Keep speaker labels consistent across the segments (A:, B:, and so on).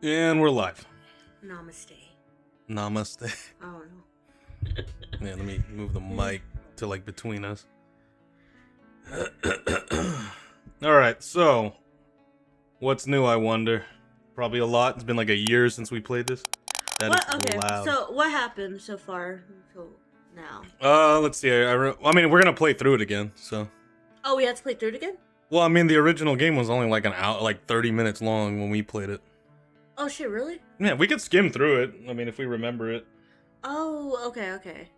A: And we're live.
B: Namaste.
A: Namaste.
B: Oh no.
A: Yeah, let me move the mic to like between us. Alright, so what's new, I wonder? Probably a lot. It's been like a year since we played this. That
B: What?
A: is
B: Okay.
A: loud.
B: So what happened so far until now?
A: Let's see. I mean, we're gonna play through it again, so.
B: Oh, we had to play through it again?
A: Well, I mean, the original game was only like an hour, like 30 minutes long when we played it.
B: Oh shit, really?
A: Yeah, we could skim through it. I mean, if we remember it.
B: Oh, okay.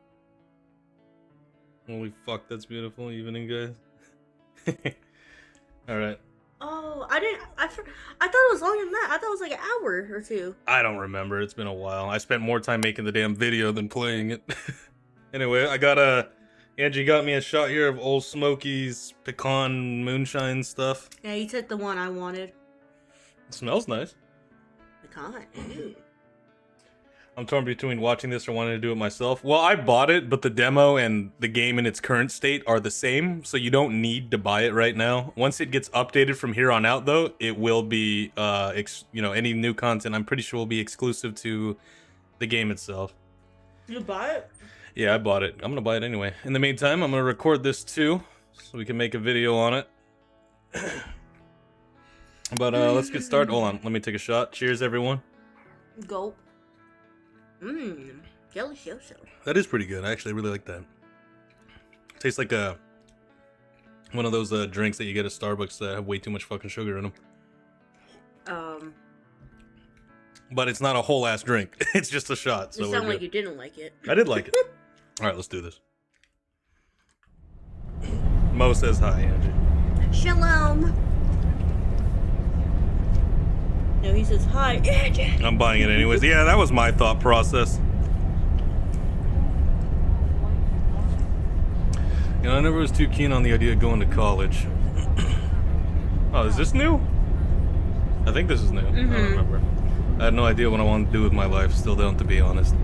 A: Holy fuck, that's beautiful. Evening, guys. Alright.
B: Oh, I thought it was longer than that. I thought it was like an hour or two.
A: I don't remember. It's been a while. I spent more time making the damn video than playing it. Anyway, I got Angie got me a shot here of Old Smoky's pecan moonshine stuff.
B: Yeah, you took the one I wanted.
A: It smells nice.
B: Pecan.
A: I'm torn between watching this or wanting to do it myself. Well, I bought it, but the demo and the game in its current state are the same, so you don't need to buy it right now. Once it gets updated from here on out, though, it will be, any new content, I'm pretty sure will be exclusive to the game itself.
B: You bought it?
A: Yeah, I bought it. I'm gonna buy it anyway. In the meantime, I'm gonna record this too, so we can make a video on it. But let's get started. Hold on, let me take a shot. Cheers, everyone.
B: Gulp. Delicioso.
A: That is pretty good. I actually really like that. Tastes like one of those drinks that you get at Starbucks that have way too much fucking sugar in them. But it's not a whole ass drink. It's just a shot. So
B: you sound like you didn't like it.
A: I did like it. All right, let's do this. Mo says hi, Angie.
B: Shalom. No, he says hi, Angie.
A: I'm buying it anyways. Yeah, that was my thought process. You know, I never was too keen on the idea of going to college. Oh, is this new? I think this is new. I don't remember. I had no idea what I wanted to do with my life. Still don't, to be honest.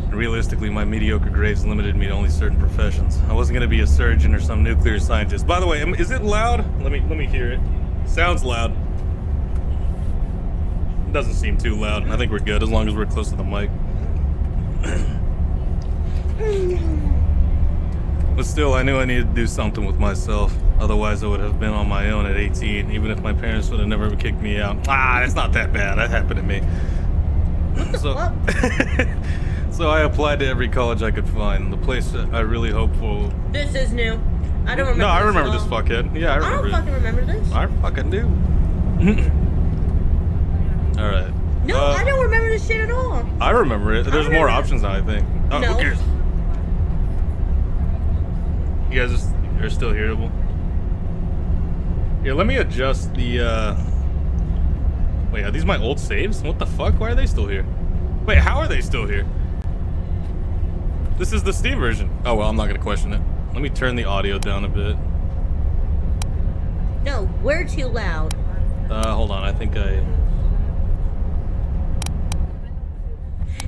A: Realistically, my mediocre grades limited me to only certain professions. I wasn't going to be a surgeon or some nuclear scientist. By the way, is it loud? Let me hear it. Sounds loud. It doesn't seem too loud. I think we're good as long as we're close to the mic. But still, I knew I needed to do something with myself. Otherwise, I would have been on my own at 18, even if my parents would have never kicked me out. It's not that bad. That happened to me. So I applied to every college I could find. The place that I really hoped for.
B: This is new. I don't remember.
A: No, I remember this fuckhead. Yeah, I remember.
B: I don't fucking remember this.
A: I fucking do. All right.
B: No, I don't remember this shit at all.
A: I remember it. There's more options now, I think. Oh,
B: no.
A: Who cares? You guys are still hearable. Here, let me adjust the. Wait, are these my old saves? What the fuck? Why are they still here? Wait, how are they still here? This is the Steam version. Oh well, I'm not gonna question it. Let me turn the audio down a bit.
B: No, we're too loud.
A: Hold on. I think I.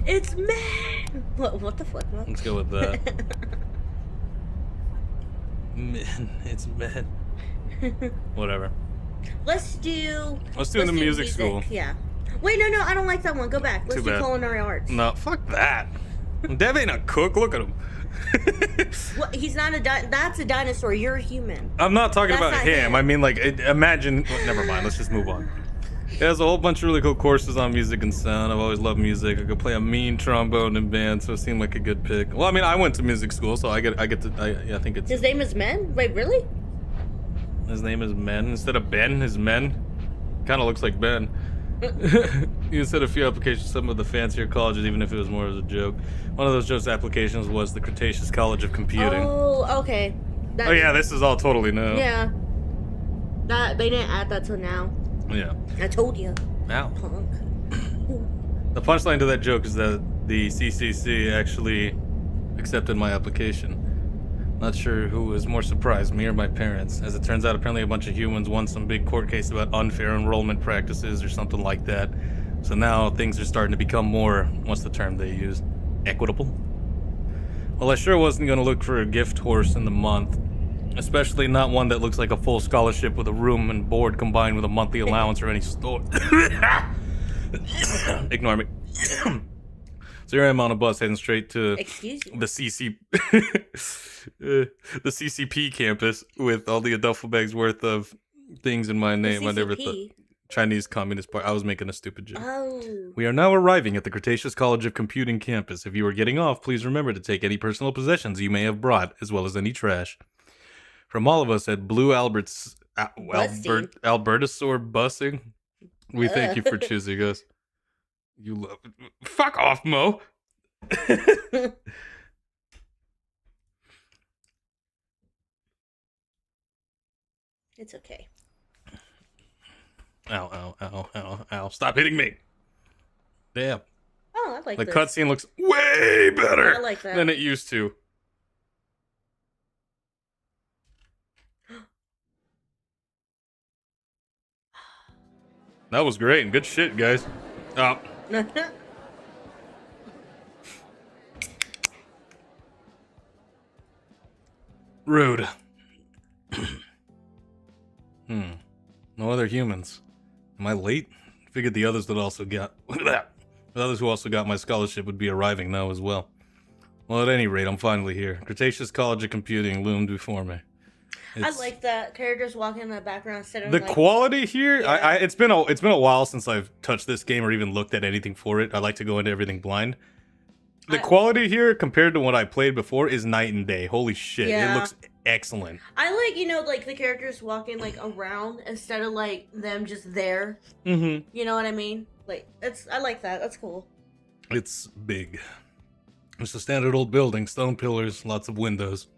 B: It's man. What the fuck? What?
A: Let's go with that. Man, it's men. Whatever.
B: Let's do
A: the music school.
B: Yeah. Wait, no, I don't like that one. Go back. Let's
A: Too
B: do
A: bad.
B: culinary arts.
A: No, fuck that. Dev ain't a cook. Look at him.
B: Well, he's not a that's a dinosaur. You're a human.
A: I'm not talking
B: That's
A: about
B: not
A: him.
B: him.
A: I mean, like, imagine. Well, never mind. Let's just move on. It has a whole bunch of really cool courses on music and sound. I've always loved music. I could play a mean trombone in band, so it seemed like a good pick. Well, I mean, I went to music school, so I get to. I think it's.
B: His name is Men? Wait, really?
A: His name is Men instead of Ben. His Men. Kind of looks like Ben. You said a few applications to some of the fancier colleges, even if it was more as a joke. One of those jokes applications was the Cretaceous College of Computing.
B: Oh, okay.
A: Oh yeah, this is all totally new.
B: Yeah. That they didn't add that till now.
A: Yeah.
B: I told you.
A: Ow.
B: Punk.
A: The punchline to that joke is that the CCC actually accepted my application. Not sure who was more surprised, me or my parents. As it turns out, apparently a bunch of humans won some big court case about unfair enrollment practices or something like that. So now things are starting to become more, what's the term they use? Equitable? Well, I sure wasn't going to look for a gift horse in the month. Especially not one that looks like a full scholarship with a room and board combined with a monthly allowance or any store. Ignore me. So here I am on a bus heading straight to
B: Excuse you.
A: the the CCP campus with all the duffel bags worth of things in my name. I never thought.
B: CCP.
A: Chinese Communist Party. I was making a stupid joke.
B: Oh.
A: We are now arriving at the Cretaceous College of Computing campus. If you are getting off, please remember to take any personal possessions you may have brought, as well as any trash. From all of us at Blue Albertosaur Busing, we thank you for choosing us. You love. Fuck off, Mo.
B: It's okay.
A: Ow, ow, ow, ow, ow. Stop hitting me. Damn.
B: Oh, I like
A: The
B: this.
A: cutscene looks way better
B: I like that.
A: than it used to. That was great and good shit, guys. Oh. Rude. No other humans. Am I late? Figured the others that also got... Look at that! The others who also got my scholarship would be arriving now as well. Well, at any rate, I'm finally here. Cretaceous College of Computing loomed before me.
B: I like that. Characters walking in the background sitting
A: The
B: like...
A: quality here,
B: Yeah.
A: it's been a while since I've touched this game or even looked at anything for it. I like to go into everything blind. The quality here compared to what I played before is night and day. Holy shit,
B: Yeah.
A: it looks excellent.
B: I like, like the characters walking like around instead of like them just there.
A: Mm-hmm.
B: You know what I mean? Like I like that. That's cool.
A: It's big. It's a standard old building, stone pillars, lots of windows.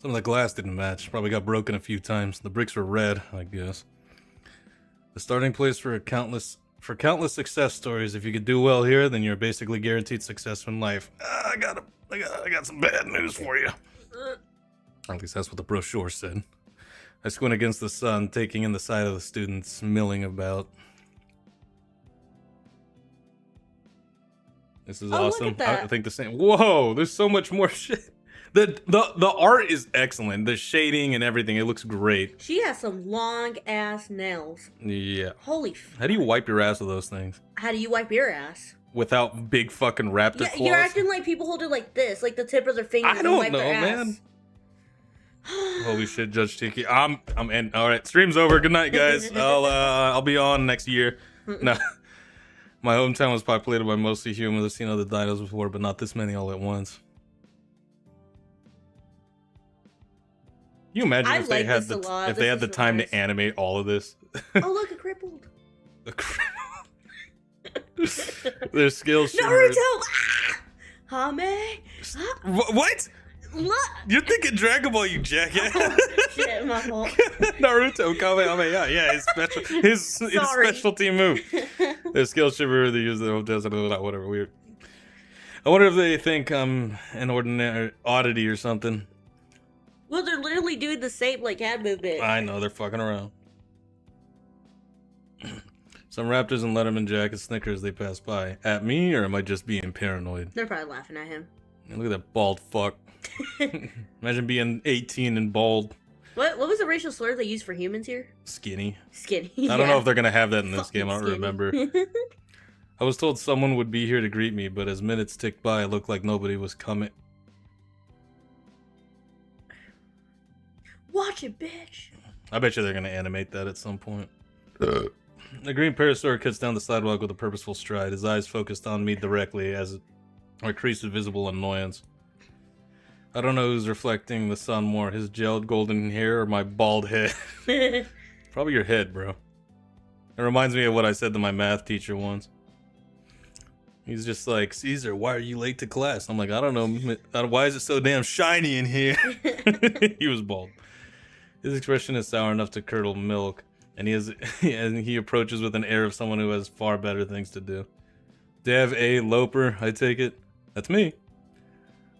A: Some of the glass didn't match, probably got broken a few times. The bricks were red, I guess. The starting place for countless success stories. If you could do well here, then you're basically guaranteed success in life. I got some bad news for you. At least that's what the brochure said. I squint against the sun, taking in the sight of the students milling about. This is awesome.
B: Look at that.
A: I think the same. Whoa, there's so much more shit. The art is excellent. The shading and everything, it looks great.
B: She has some long ass nails.
A: Yeah.
B: Holy.
A: How do you wipe your ass with those things?
B: How do you wipe your ass?
A: Without big fucking raptor
B: Yeah,
A: claws?
B: you're acting like people hold it like this, like the tip of their fingers.
A: I
B: and
A: don't
B: wipe
A: know,
B: their ass.
A: man. Holy shit, Judge Tiki. I'm in. All right, stream's over. Good night, guys. I'll be on next year. No. My hometown was populated by mostly humans. I've seen other dinos before, but not this many all at once. Can you imagine
B: I
A: if they
B: like
A: had
B: this a lot.
A: if they
B: This
A: had the
B: is
A: time
B: nice.
A: to animate all of this?
B: Oh, look, a crippled.
A: Their skills.
B: Naruto! Ah! Hame! Ah!
A: What?
B: Look!
A: You're thinking Dragon Ball, you jackass.
B: Shit, my fault.
A: Naruto Kamehameha. Yeah, his
B: Sorry.
A: specialty move. Their skills shiver. They use their own desert. Whatever. Weird. I wonder if they think I'm an ordinary oddity or something.
B: Well, they're literally doing the same, like, hand movement.
A: I know, they're fucking around. Some raptors and Letterman jackets snicker as they pass by. At me, or am I just being paranoid?
B: They're probably laughing at him.
A: Look at that bald fuck. Imagine being 18 and bald.
B: What was the racial slur they used for humans here?
A: Skinny.
B: Skinny.
A: I don't know if they're gonna have that in this game, I don't
B: Skinny.
A: remember. I was told someone would be here to greet me, but as minutes ticked by, it looked like nobody was coming.
B: Watch it, bitch.
A: I bet you they're gonna animate that at some point. The green parasaur cuts down the sidewalk with a purposeful stride, his eyes focused on me directly as it increased with visible annoyance. I don't know who's reflecting the sun more, his gelled golden hair or my bald head. Probably your head, bro. It reminds me of what I said to my math teacher once. He's just like, Caesar, why are you late to class? I'm like, I don't know. Why is it so damn shiny in here? He was bald. His expression is sour enough to curdle milk, and he approaches with an air of someone who has far better things to do. Dev A. Loper, I take it. That's me.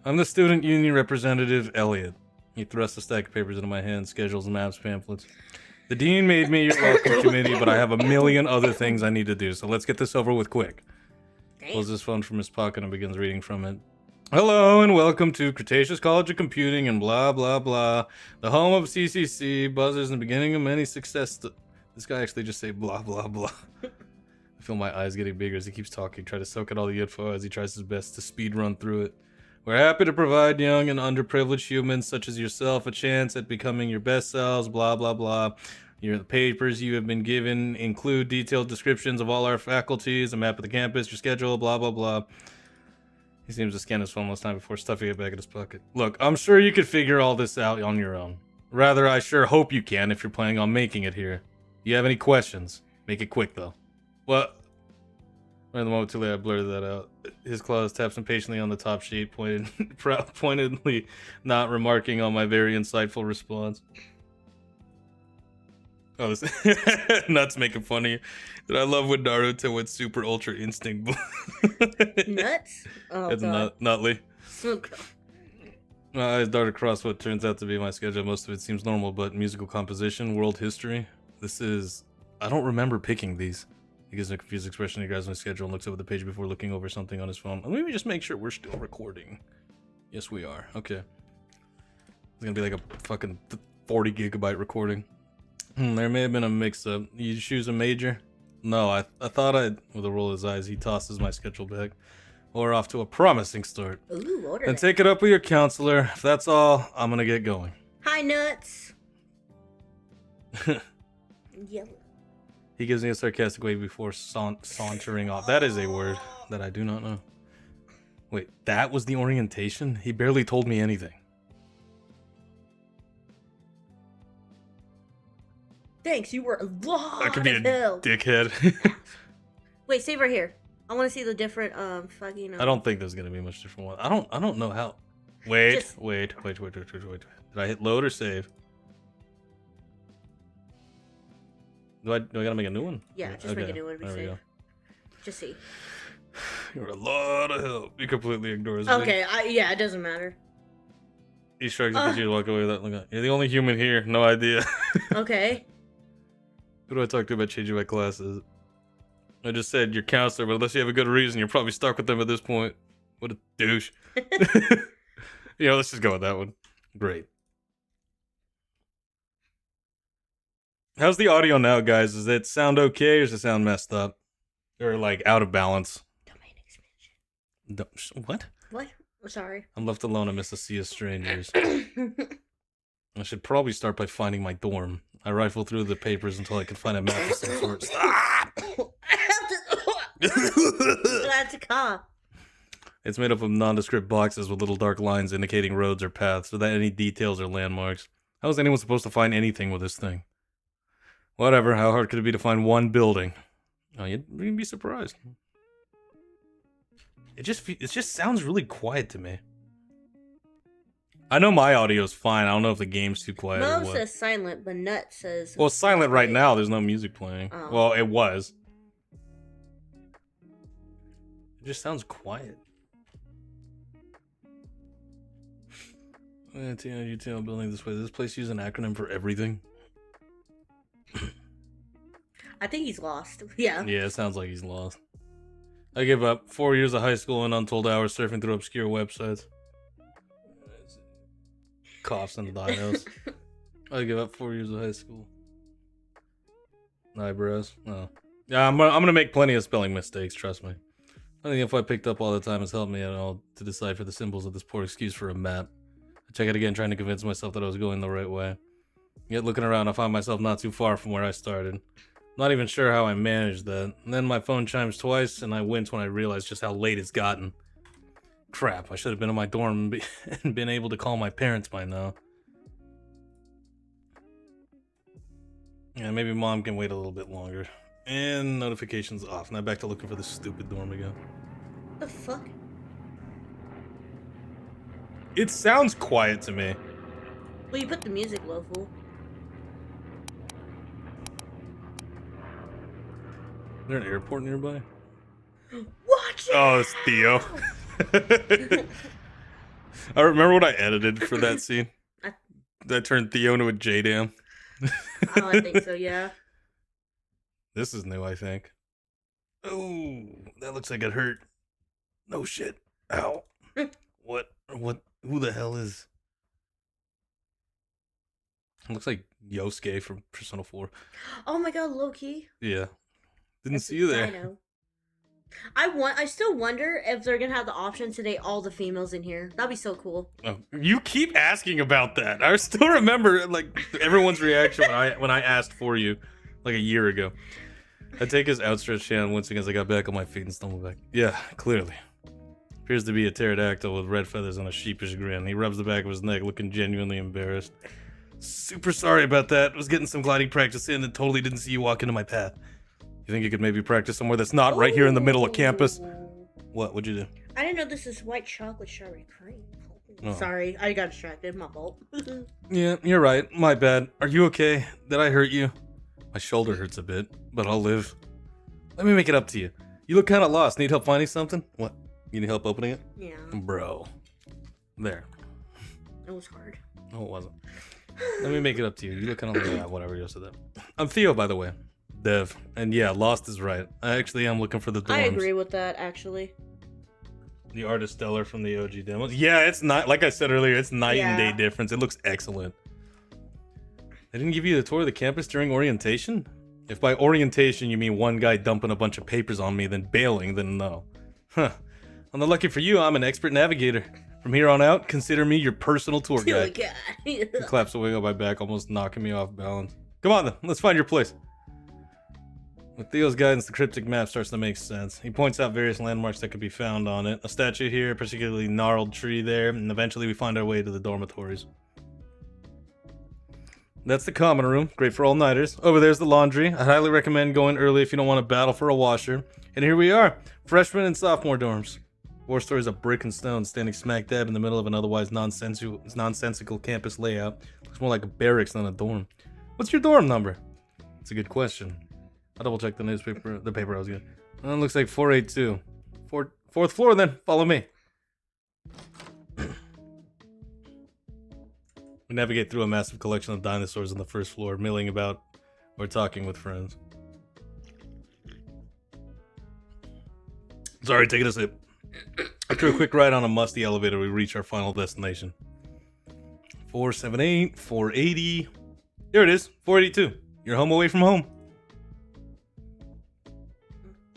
A: I'm the student union representative, Elliot. He thrusts a stack of papers into my hand, schedules, maps, pamphlets. The dean made me your welcome committee, but I have a million other things I need to do, so let's get this over with quick. Pulls his phone from his pocket and begins reading from it. Hello and welcome to Cretaceous College of Computing and blah blah blah, the home of CCC, buzzers and the beginning of many success. This guy actually just say blah blah blah. The feel my eyes getting bigger as he keeps talking. Try to soak in all the info as he tries his best to speed run through it. We're happy to provide young and underprivileged humans such as yourself a chance at becoming your best selves, blah, blah, blah. The papers you have been given include detailed descriptions of all our faculties, a map of the campus, your schedule, blah, blah, blah. He seems to scan his phone most time before stuffing it back in his pocket. Look, I'm sure you could figure all this out on your own. Rather, I sure hope you can if you're planning on making it here. Do you have any questions? Make it quick, though. What? Right in the moment too late, I blurted that out. His claws taps impatiently on the top sheet, pointedly not remarking on my very insightful response. Oh, this Nuts making fun of you. Did I love when Naruto went super ultra instinct?
B: Nuts? Oh,
A: it's
B: God.
A: Nutley.
B: Okay.
A: My eyes dart across what turns out to be my schedule. Most of it seems normal, but musical composition, world history. This is... I don't remember picking these. He gives a confused expression. He grabs my schedule and looks over the page before looking over something on his phone. Let me just make sure we're still recording. Yes, we are. Okay. It's gonna be like a fucking 40 gigabyte recording. There may have been a mix-up. You choose a major? No, I thought I'd... With a roll of his eyes, he tosses my schedule back. We're off to a promising start.
B: Ooh, order
A: Then
B: that.
A: take it up with your counselor. If that's all, I'm gonna get going.
B: Hi, Nuts. Yellow.
A: He gives me a sarcastic wave before sauntering off. That is a word that I do not know. Wait, that was the orientation? He barely told me anything.
B: Thanks, you were a lot
A: That could be a
B: of help.
A: dickhead.
B: Wait, save right here. I want to see the different fucking.
A: I don't think there's gonna be much different one. I don't know how. Wait,
B: Just-
A: wait. Did I hit load or save? Do I gotta make a new one?
B: Yeah, just make a new one. Be
A: There we
B: safe.
A: go.
B: Just see.
A: You're a lot of help. He completely ignores me.
B: Okay, yeah, it doesn't matter.
A: He shrugs at you to walk away without looking. You're the only human here. No idea.
B: Okay.
A: Who do I talk to about changing my classes? I just said your counselor, but unless you have a good reason, you're probably stuck with them at this point. What a douche. Let's just go with that one. Great. How's the audio now, guys? Does it sound okay or does it sound messed up? Or like out of balance?
B: Domain expansion.
A: What?
B: What? I'm sorry.
A: I'm left alone amidst a sea of strangers. I should probably start by finding my dorm. I rifle through the papers until I can find a map of some sort. Stop!
B: I have to cough.
A: It's made up of nondescript boxes with little dark lines indicating roads or paths without any details or landmarks. How is anyone supposed to find anything with this thing? Whatever, how hard could it be to find one building? Oh, you'd be surprised. It just sounds really quiet to me. I know my audio's fine. I don't know if the game's too quiet or
B: Mo
A: what.
B: says silent, but Nut says.
A: Well, it's silent right now. There's no music playing.
B: Oh.
A: Well, it was. It just sounds quiet. TNT building this way. Does this place use an acronym for everything?
B: I think he's lost. Yeah.
A: Yeah, it sounds like he's lost. I give up. 4 years of high school and untold hours surfing through obscure websites. Coughs and dials. I give up 4 years of high school. Eyebrows. Oh. Yeah, I'm gonna make plenty of spelling mistakes, trust me. I think if I picked up all the time has helped me at all to decipher the symbols of this poor excuse for a map. I check it again, trying to convince myself that I was going the right way. Yet looking around, I find myself not too far from where I started. Not even sure how I managed that. And then my phone chimes twice, and I wince when I realize just how late it's gotten. Crap, I should have been in my dorm and been able to call my parents by now. Yeah, maybe mom can wait a little bit longer. And notifications off. Now back to looking for this stupid dorm again.
B: The fuck?
A: It sounds quiet to me.
B: Well, you put the music low, fool.
A: Is there an airport nearby?
B: Watch it!
A: Oh, it's Theo. I remember when I edited for that scene. That turned Theo into a J-Dam.
B: Oh, I think so, yeah.
A: This is new, I think. Oh, that looks like it hurt. No shit. Ow. What? Who the hell is... It looks like Yosuke from Persona 4.
B: Oh my god, low key.
A: Yeah. Didn't see you
B: I
A: there.
B: know. I still wonder if they're gonna have the option to date all the females in here. That'd be so cool.
A: Oh, you keep asking about that. I still remember like everyone's reaction when I asked for you like a year ago. I take his outstretched hand wincing as I got back on my feet and stumbled back. Yeah, clearly. Appears to be a pterodactyl with red feathers and a sheepish grin. He rubs the back of his neck, looking genuinely embarrassed. Super sorry about that. Was getting some gliding practice in and totally didn't see you walk into my path. You think you could maybe practice somewhere that's not right here in the middle of campus? What? What'd you do?
B: I didn't know this is white chocolate strawberry cream.
A: Oh.
B: Sorry, I got distracted. My fault.
A: Yeah, you're right. My bad. Are you okay? Did I hurt you? My shoulder hurts a bit, but I'll live. Let me make it up to you. You look kind of lost. Need help finding something? What? You need help opening it?
B: Yeah.
A: Bro. There.
B: It was hard.
A: No, it wasn't. Let me make it up to you. You look kind of like that. Whatever, you said that. I'm Theo, by the way. Dev. And yeah, lost is right. I actually am looking for the dorms.
B: I agree with that, actually.
A: The artist stellar from the OG demos. Yeah, it's not, like I said earlier, it's night and day difference. It looks excellent. They didn't give you the tour of the campus during orientation? If by orientation you mean one guy dumping a bunch of papers on me, then bailing, then no. Huh. Unlucky for you, I'm an expert navigator. From here on out, consider me your personal tour guide. He claps away on my back, almost knocking me off balance. Come on then, let's find your place. With Theo's guidance, the cryptic map starts to make sense. He points out various landmarks that could be found on it. A statue here, a particularly gnarled tree there, and eventually we find our way to the dormitories. That's the common room, great for all-nighters. Over there's the laundry. I highly recommend going early if you don't want to battle for a washer. And here we are, freshman and sophomore dorms. 4 stories of brick and stone, standing smack dab in the middle of an otherwise nonsensical campus layout. Looks more like a barracks than a dorm. What's your dorm number? That's a good question. I'll double check the paper I was getting. It looks like 482. Fourth floor then, follow me. We navigate through a massive collection of dinosaurs on the first floor, milling about or talking with friends. Sorry, taking a sip. After a quick ride on a musty elevator, we reach our final destination. 478, 480. Here it is, 482. You're home away from home.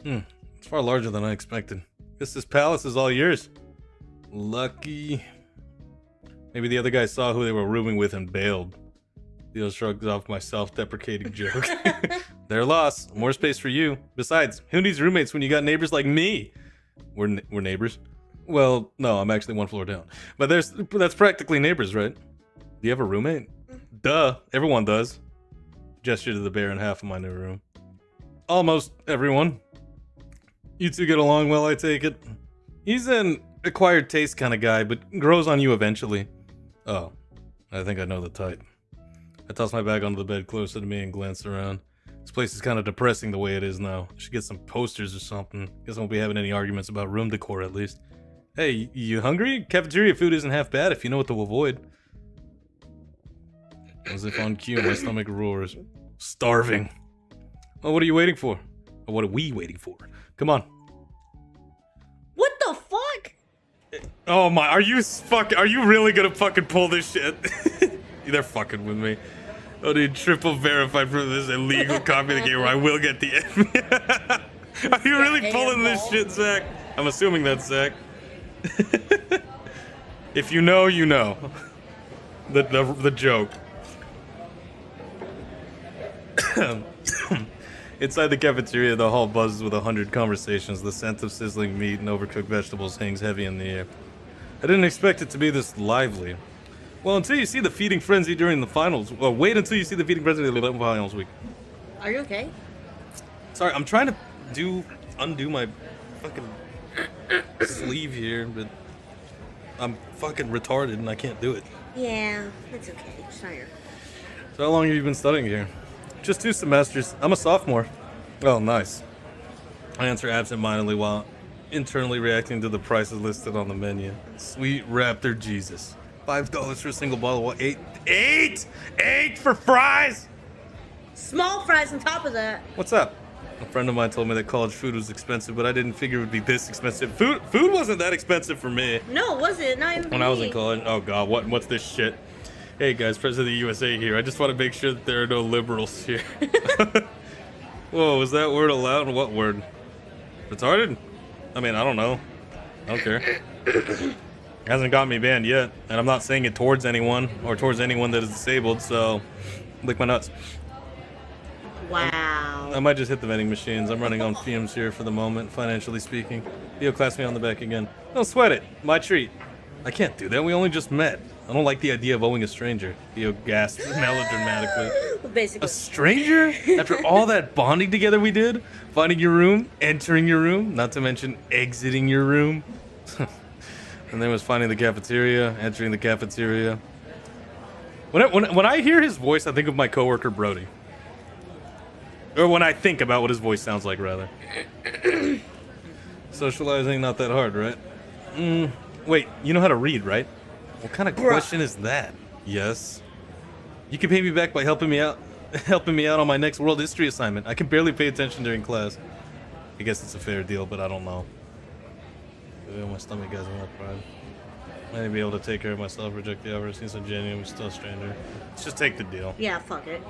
A: It's far larger than I expected. Guess this palace is all yours. Lucky. Maybe the other guy saw who they were rooming with and bailed. Theo shrugs off my self-deprecating joke. Their loss. More space for you. Besides, who needs roommates when you got neighbors like me? We're neighbors. Well, no, I'm actually 1 floor down. But that's practically neighbors, right? Do you have a roommate? Duh, everyone does. Gesture to the bear in half of my new room. Almost everyone. You two get along well, I take it. He's an acquired taste kind of guy, but grows on you eventually. Oh, I think I know the type. I toss my bag onto the bed closer to me and glance around. This place is kind of depressing the way it is now. I should get some posters or something. Guess I won't be having any arguments about room decor at least. Hey, you hungry? Cafeteria food isn't half bad if you know what to avoid. As if on cue, my stomach roars. Starving. Well, what are you waiting for? Or what are we waiting for? Come on.
B: What the fuck?
A: Oh my, are you really gonna fucking pull this shit? They're fucking with me. Oh, dude, triple verified for this illegal copy of the game where I will get the end. Are you really pulling this shit, Zach? I'm assuming that's Zach. If you know, you know. The joke. Inside the cafeteria, the hall buzzes with 100 conversations. The scent of sizzling meat and overcooked vegetables hangs heavy in the air. I didn't expect it to be this lively. Well, until you see the feeding frenzy during the finals. Well, wait until you see the feeding frenzy during the finals week.
B: Are you okay?
A: Sorry, I'm trying to undo my fucking sleeve here, but I'm fucking retarded and I can't do it.
B: Yeah, it's okay. It's not your fault.
A: So how long have you been studying here? Just 2 semesters. I'm a sophomore. Oh, nice. I answer absent-mindedly while internally reacting to the prices listed on the menu. Sweet Raptor Jesus. $5 for a single bottle of water. $8 for fries!
B: Small fries on top of that.
A: What's up? A friend of mine told me that college food was expensive, but I didn't figure it would be this expensive. Food wasn't that expensive for me.
B: No, was it? Not even
A: when I was in college. Oh god, what's this shit? Hey guys, President of the USA here. I just want to make sure that there are no liberals here. Whoa, was that word allowed? What word? Retarded? I mean, I don't know. I don't care. It hasn't got me banned yet, and I'm not saying it towards anyone or towards anyone that is disabled, so lick my nuts.
B: Wow.
A: I might just hit the vending machines. I'm running on fumes here for the moment, financially speaking. Theo clapped me on the back again. Don't sweat it. My treat. I can't do that. We only just met. I don't like the idea of owing a stranger. Theo gasped melodramatically.
B: Basically.
A: A stranger? After all that bonding together we did? Finding your room, entering your room, not to mention exiting your room. And then was finding the cafeteria, entering the cafeteria. When I hear his voice, I think of my coworker Brody. Or when I think about what his voice sounds like, rather. Socializing, not that hard, right? Wait, you know how to read, right? What kind of question is that? Yes. You can pay me back by helping me out on my next world history assignment. I can barely pay attention during class. I guess it's a fair deal, but I don't know. My stomach has enough pride. I may be able to take care of myself, reject the offer, seems so genuine, but still a stranger. Let's just take the deal.
B: Yeah, fuck it.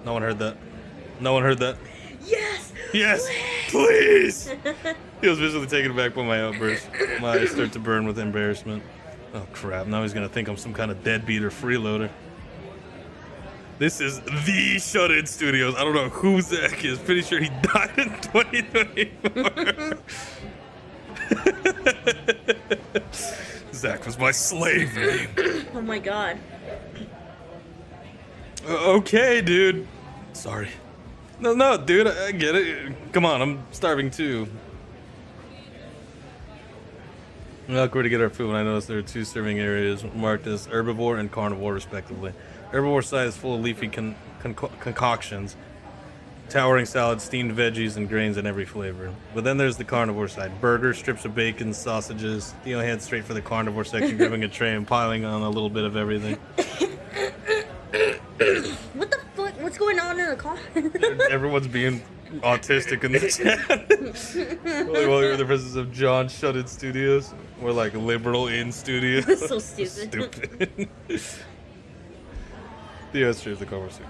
A: No one heard that. No one heard that.
B: Yes!
A: Yes! Please! He was visibly taken aback by my outburst. My eyes start to burn with embarrassment. Oh crap, now he's gonna think I'm some kind of deadbeat or freeloader. This is the Shut-In Studios. I don't know who Zach is. Pretty sure he died in 2024. Zach was my slave name.
B: Oh my god.
A: Okay, dude. Sorry. No, dude, I get it. Come on, I'm starving too. We look where to get our food when I noticed there are two serving areas marked as herbivore and carnivore, respectively. Herbivore side is full of leafy concoctions, towering salads, steamed veggies, and grains in every flavor. But then there's the carnivore side. Burgers, strips of bacon, sausages. Theo heads straight for the carnivore section, grabbing a tray and piling on a little bit of everything.
B: What the fuck? What's going on in the car?
A: Everyone's being autistic in the chat. Well, we're in the presence of John Shut-In Studios. We're like liberal in studios.
B: So stupid.
A: Stupid. Theo straight the conversation.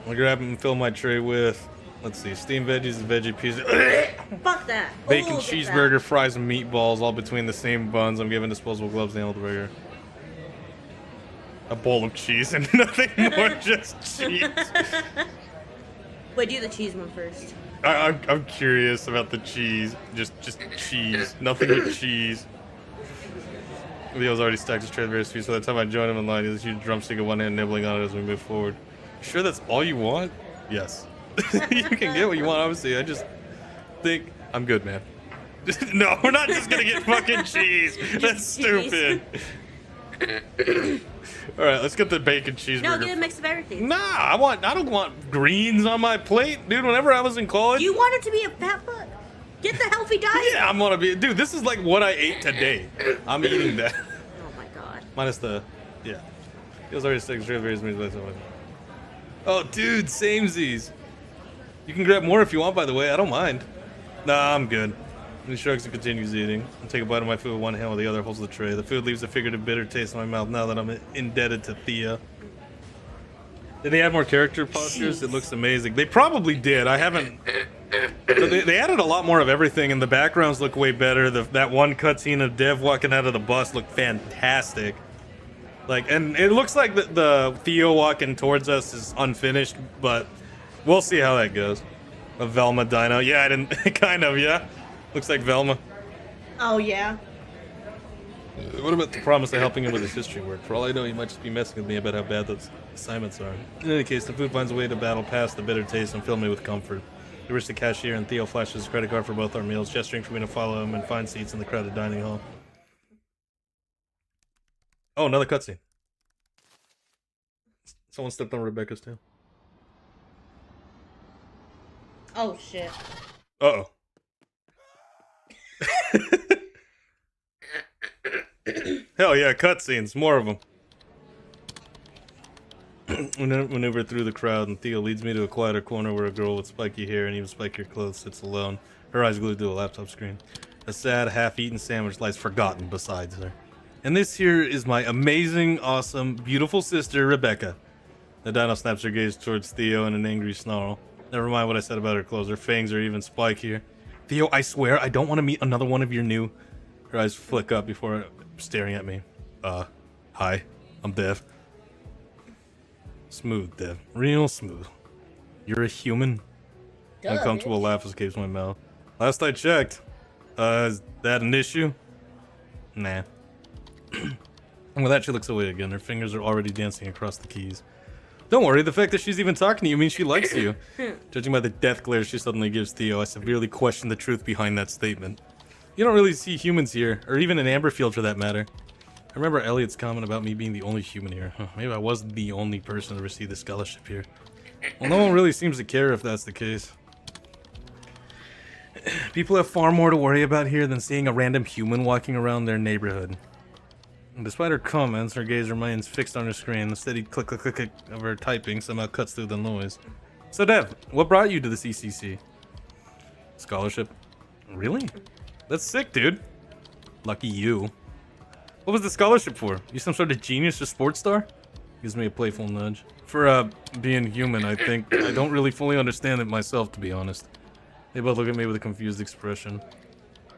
A: I'll grab and fill my tray with, let's see, steamed veggies and veggie pieces.
B: Fuck that.
A: Bacon,
B: Oh,
A: cheeseburger, fries, and meatballs, all between the same buns. I'm giving disposable gloves to handle the burger. A bowl of cheese and nothing more, just cheese.
B: Wait, do the cheese one first.
A: I'm curious about the cheese. Just cheese. Nothing but cheese. Leo's already stacked his tray of various feet, so by the time I join him in line, he has a huge drumstick in one hand, nibbling on it as we move forward. Sure that's all you want? Yes. You can get what you want, obviously. I just think I'm good, man. No, we're not just gonna get fucking cheese. That's stupid. All right, let's get the bacon cheeseburger.
B: No, get a mix of everything.
A: Nah, I don't want greens on my plate, dude. Whenever I was in college,
B: You want it to be a fat fuck. Get the healthy diet.
A: yeah, I'm gonna be, dude. This is like what I ate today. I'm eating that.
B: Oh my god.
A: Minus the, yeah. He was already sick. Oh, dude, samesies. You can grab more if you want, by the way. I don't mind. Nah, I'm good. And he shrugs and continues eating. I take a bite of my food with one hand while the other holds the tray. The food leaves a figurative bitter taste in my mouth now that I'm indebted to Thea. Did they add more character postures? It looks amazing. They probably did. I haven't... They added a lot more of everything, and the backgrounds look way better. That one cutscene of Dev walking out of the bus looked fantastic. Like, and it looks like the Theo walking towards us is unfinished, but we'll see how that goes. A Velma dino. Yeah, I didn't... kind of, yeah. Looks like Velma.
B: Oh yeah.
A: What about the promise of helping him with his history work? For all I know, he might just be messing with me about how bad those assignments are. In any case, the food finds a way to battle past the bitter taste and fill me with comfort. We reach the cashier, and Theo flashes his credit card for both our meals, gesturing for me to follow him and find seats in the crowded dining hall. Oh, another cutscene. Someone stepped on Rebecca's tail.
B: Oh shit.
A: Uh-oh. Hell yeah, cutscenes, more of them. We maneuver through the crowd, and Theo leads me to a quieter corner where a girl with spiky hair and even spikier clothes sits alone, her eyes glued to a laptop screen. A sad, half-eaten sandwich lies forgotten beside her. And this here is my amazing, awesome, beautiful sister, Rebecca. The dino snaps her gaze towards Theo in an angry snarl. Never mind what I said about her clothes. Her fangs are even spikier. Theo, I swear I don't want to meet another one of your new... Her eyes flick up before staring at me. Hi. I'm Dev. Smooth, Dev. Real smooth. You're a human?
B: Duh,
A: Uncomfortable
B: bitch.
A: laugh escapes my mouth. Last I checked. Is that an issue? Nah. And with that, she looks away again. Her fingers are already dancing across the keys. Don't worry, the fact that she's even talking to you means she likes you. Judging by the death glare she suddenly gives Theo, I severely question the truth behind that statement. You don't really see humans here, or even in Amberfield for that matter. I remember Elliot's comment about me being the only human here. Huh, maybe I was the only person to receive the scholarship here. Well, no one really seems to care if that's the case. People have far more to worry about here than seeing a random human walking around their neighborhood. And despite her comments, her gaze remains fixed on her screen. The steady click, click, click, click of her typing somehow cuts through the noise. So, Dev, what brought you to the CCC? Scholarship. Really? That's sick, dude. Lucky you. What was the scholarship for? You some sort of genius or sports star? Gives me a playful nudge. For, being human, I think. I don't really fully understand it myself, to be honest. They both look at me with a confused expression.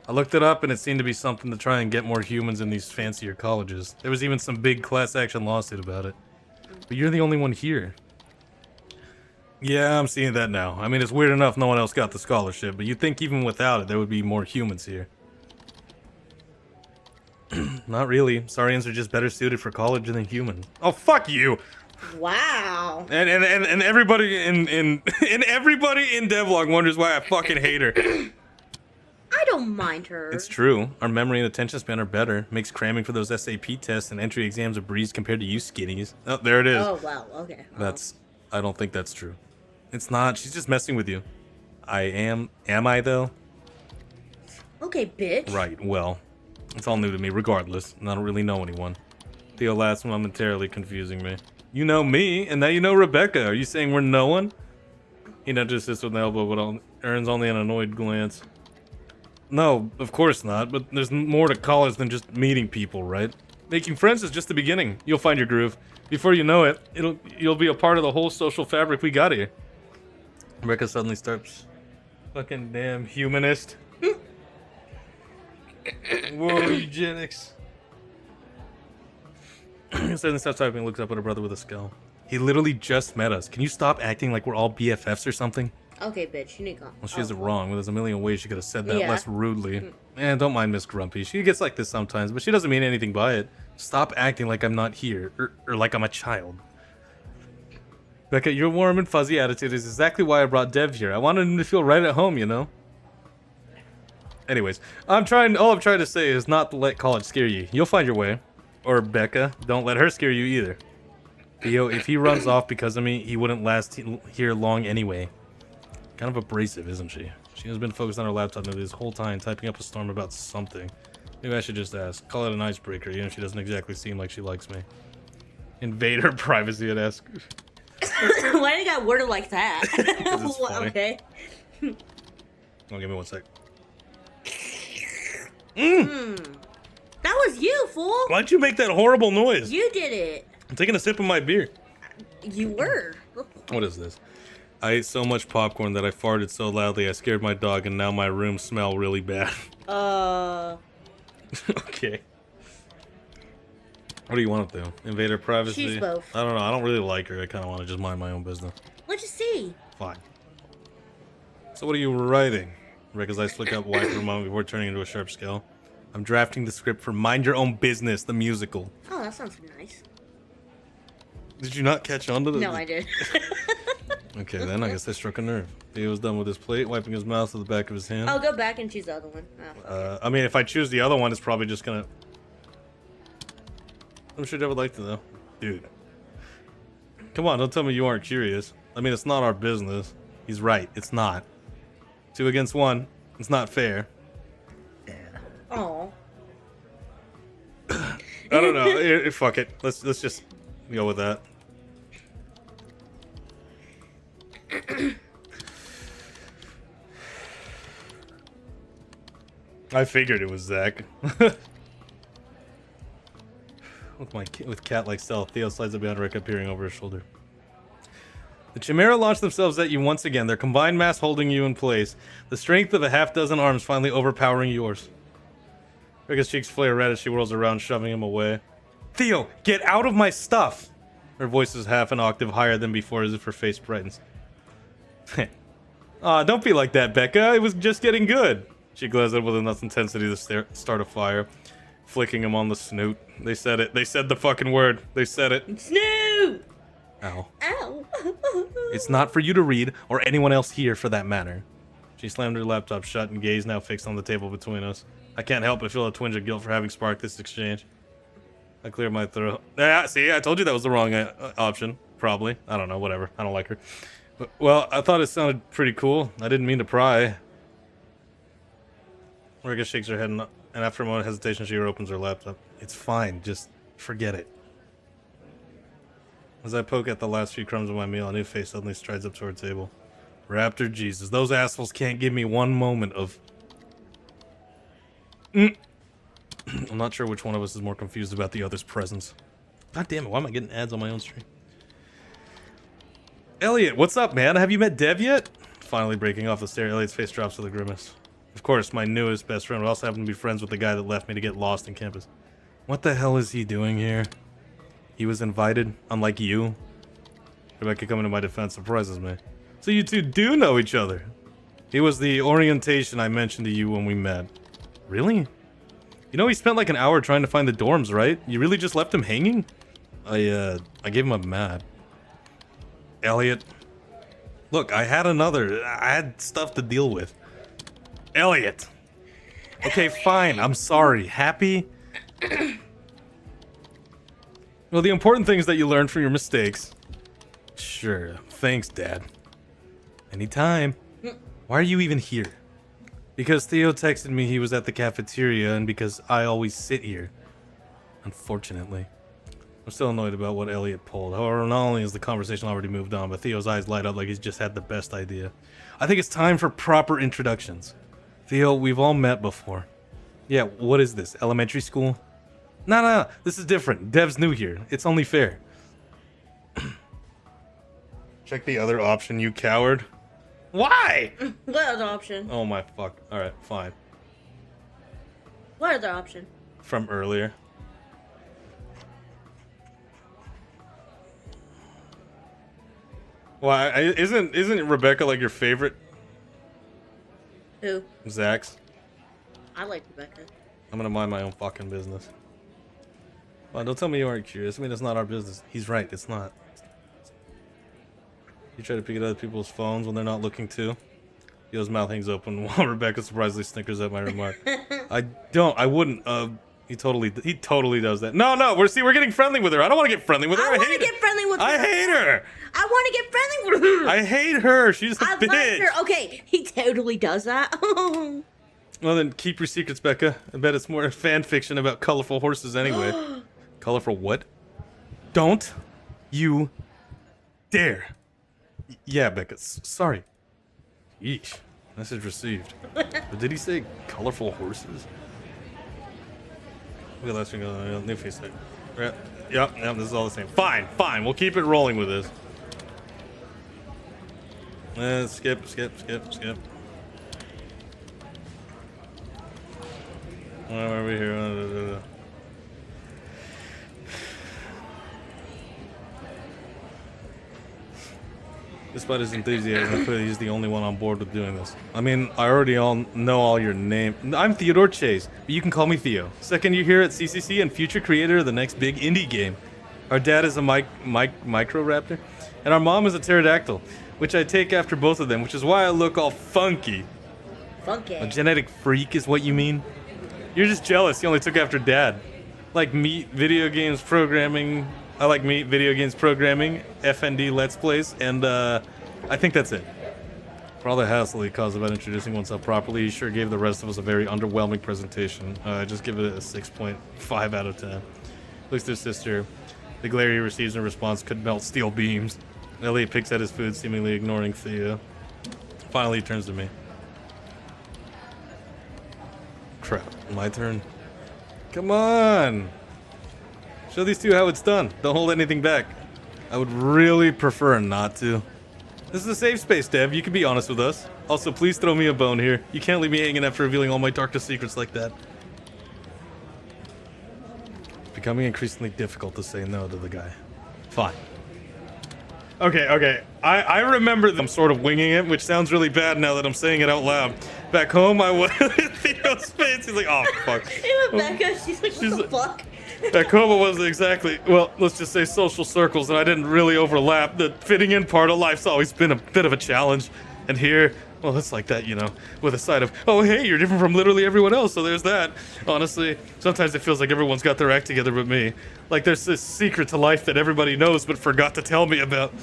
A: I looked it up and it seemed to be something to try and get more humans in these fancier colleges. There was even some big class action lawsuit about it. But you're the only one here. Yeah, I'm seeing that now. I mean, it's weird enough no one else got the scholarship, but you'd think even without it, there would be more humans here. Not really. Saurians are just better suited for college than human. Oh, fuck you!
B: Wow.
A: And everybody and everybody in DevLog wonders why I fucking hate her.
B: I don't mind her.
A: It's true. Our memory and attention span are better. Makes cramming for those SAP tests and entry exams a breeze compared to you skinnies. Oh, there it is.
B: Oh, wow. Okay.
A: That's... I don't think that's true. It's not. She's just messing with you. I am. Am I, though?
B: Okay, bitch.
A: Right, well. It's all new to me, regardless. And I don't really know anyone. Theo laughs momentarily, confusing me. You know me, and now you know Rebecca. Are you saying we're no one? He nudges this with an elbow, but earns only an annoyed glance. No, of course not, but there's more to college than just meeting people, right? Making friends is just the beginning. You'll find your groove. Before you know it, you'll be a part of the whole social fabric we got here. Rebecca suddenly starts. Fucking damn humanist. Whoa, eugenics. Suddenly stops typing and looks up at her brother with a scowl. He literally just met us. Can you stop acting like we're all BFFs or something?
B: Okay, bitch. You need to go.
A: Well, she isn't wrong, but there's a million ways she could have said that
B: Yeah.
A: less rudely. And don't mind Miss Grumpy. She gets like this sometimes, but she doesn't mean anything by it. Stop acting like I'm not here, or like I'm a child. Becca, your warm and fuzzy attitude is exactly why I brought Dev here. I wanted him to feel right at home, you know? Anyways, all I'm trying to say is not to let college scare you. You'll find your way. Or Becca, don't let her scare you either. Theo, if he runs off because of me, he wouldn't last here long anyway. Kind of abrasive, isn't she? She has been focused on her laptop this whole time, typing up a storm about something. Maybe I should just ask. Call it an icebreaker, even if she doesn't exactly seem like she likes me. Invade her privacy and ask.
B: Why did you got worded like that?
A: 'Cause it's funny.
B: Okay.
A: Oh, give me 1 sec.
B: That was you, fool.
A: Why'd you make that horrible noise?
B: You did it.
A: I'm taking a sip of my beer.
B: You were.
A: What is this? I ate so much popcorn that I farted so loudly I scared my dog, and now my room smells really bad. Okay. What do you want to do? Invade her privacy?
B: She's both.
A: I don't know. I don't really like her. I kind of want to just mind my own business.
B: Let's just see.
A: Fine. So what are you writing? Rebecca's eyes flick up wide for a moment before turning into a sharp scale. I'm drafting the script for Mind Your Own Business, the musical.
B: Oh, that sounds nice.
A: Did you not catch on to the...
B: No, I did.
A: Okay, then I guess I struck a nerve. He was done with his plate, wiping his mouth with the back of his hand.
B: I'll go back and choose the other one. Oh,
A: I mean, if I choose the other one, it's probably just gonna... I'm sure Dad would like to know. Dude. Come on, don't tell me you aren't curious. I mean, it's not our business. He's right, it's not. 2 against 1. It's not fair.
B: oh.
A: I don't know. Fuck it. Let's just go with that. I figured it was Zach. With cat-like stealth, Theo slides up behind Rick, appearing over his shoulder. The Chimera launch themselves at you once again, their combined mass holding you in place. The strength of a half-dozen arms finally overpowering yours. Rebecca's cheeks flare red as she whirls around, shoving him away. Theo, get out of my stuff! Her voice is half an octave higher than before, as if her face brightens. Aw, don't be like that, Becca. It was just getting good. She glares at him with enough intensity to start a fire, flicking him on the snoot. They said it. They said the fucking word. They said it.
B: Snoot!
A: Ow.
B: Ow.
A: It's not for you to read, or anyone else here for that matter. She slammed her laptop shut and gaze now fixed on the table between us. I can't help but feel a twinge of guilt for having sparked this exchange. I cleared my throat. Yeah, see, I told you that was the wrong option. Probably. I don't know, whatever. I don't like her. But, well, I thought it sounded pretty cool. I didn't mean to pry. Marika shakes her head, and after a moment of hesitation, she opens her laptop. It's fine. Just forget it. As I poke at the last few crumbs of my meal, a new face suddenly strides up to our table. Raptor Jesus. Those assholes can't give me one moment of... I'm not sure which one of us is more confused about the other's presence. God damn it, why am I getting ads on my own stream? Elliot, what's up, man? Have you met Dev yet? Finally breaking off the stare, Elliot's face drops with a grimace. Of course, my newest best friend would also happen to be friends with the guy that left me to get lost in campus. What the hell is he doing here? He was invited, unlike you. Rebecca coming to my defense surprises me. So you two do know each other. He was the orientation I mentioned to you when we met. Really? You know he spent like an hour trying to find the dorms, right? You really just left him hanging? I gave him a map. Elliot. Look, I had stuff to deal with. Elliot. Okay, fine, I'm sorry. Happy? Well, the important thing is that you learn from your mistakes. Sure. Thanks, Dad. Anytime. Why are you even here? Because Theo texted me he was at the cafeteria and because I always sit here. Unfortunately. I'm still annoyed about what Elliot pulled. However, not only has the conversation already moved on, but Theo's eyes light up like he's just had the best idea. I think it's time for proper introductions. Theo, we've all met before. Yeah, what is this? Elementary school? No, this is different. Dev's new here. It's only fair. Check the other option, you coward. Why?
B: What other option?
A: Oh my fuck. Alright, fine.
B: What other option?
A: From earlier. Why? Isn't Rebecca like your favorite?
B: Who?
A: Zach's.
B: I like Rebecca.
A: I'm gonna mind my own fucking business. Well, don't tell me you aren't curious. I mean, it's not our business. He's right, it's not. You try to pick at other people's phones when they're not looking too. Yo's mouth hangs open while Rebecca surprisingly snickers at my remark. I wouldn't. He totally does that. No, we're getting friendly with her. I don't want to get friendly with her.
B: I want to get friendly with her.
A: I hate her.
B: I want to get friendly with her.
A: I hate her. She's a bitch.
B: Like her. Okay, he totally does that.
A: Well, then keep your secrets, Becca. I bet it's more fan fiction about colorful horses anyway. Colorful what? Don't you dare. Yeah, Becca. Sorry. Yeesh. Message received. But did he say colorful horses? Okay, let's go. New face. Yep, this is all the same. Fine. We'll keep it rolling with this. Skip. Where are we here? Despite his enthusiasm, clearly he's the only one on board with doing this. I mean, I already know all your name. I'm Theodore Chase, but you can call me Theo. Second year here at CCC and future creator of the next big indie game. Our dad is a microraptor, and our mom is a pterodactyl, which I take after both of them, which is why I look all funky.
B: Funky.
A: A genetic freak is what you mean? You're just jealous. You only took after dad. Like meat, video games programming. I like meat, video games programming, FND Let's Plays, and I think that's it. For all the hassle he caused about introducing oneself properly, he sure gave the rest of us a very underwhelming presentation. I just give it a 6.5 out of 10. Looks to his sister. The glare he receives in response could melt steel beams. Elliot picks at his food, seemingly ignoring Theo. Finally, he turns to me. Crap, my turn. Come on! Show these two how it's done. Don't hold anything back. I would really prefer not to. This is a safe space, Dev. You can be honest with us. Also, please throw me a bone here. You can't leave me hanging after revealing all my darkest secrets like that. It's becoming increasingly difficult to say no to the guy. Fine. Okay. I remember I'm sort of winging it, which sounds really bad now that I'm saying it out loud. Back home, I was in Theo's face. He's like, oh, fuck.
B: Hey, Rebecca, she's like, what the fuck?
A: Back home, it wasn't exactly, well, let's just say social circles, and I didn't really overlap. The fitting in part of life's always been a bit of a challenge. And here, well, it's like that, you know, with a side of, oh, hey, you're different from literally everyone else, so there's that. Honestly, sometimes it feels like everyone's got their act together but me. Like there's this secret to life that everybody knows but forgot to tell me about.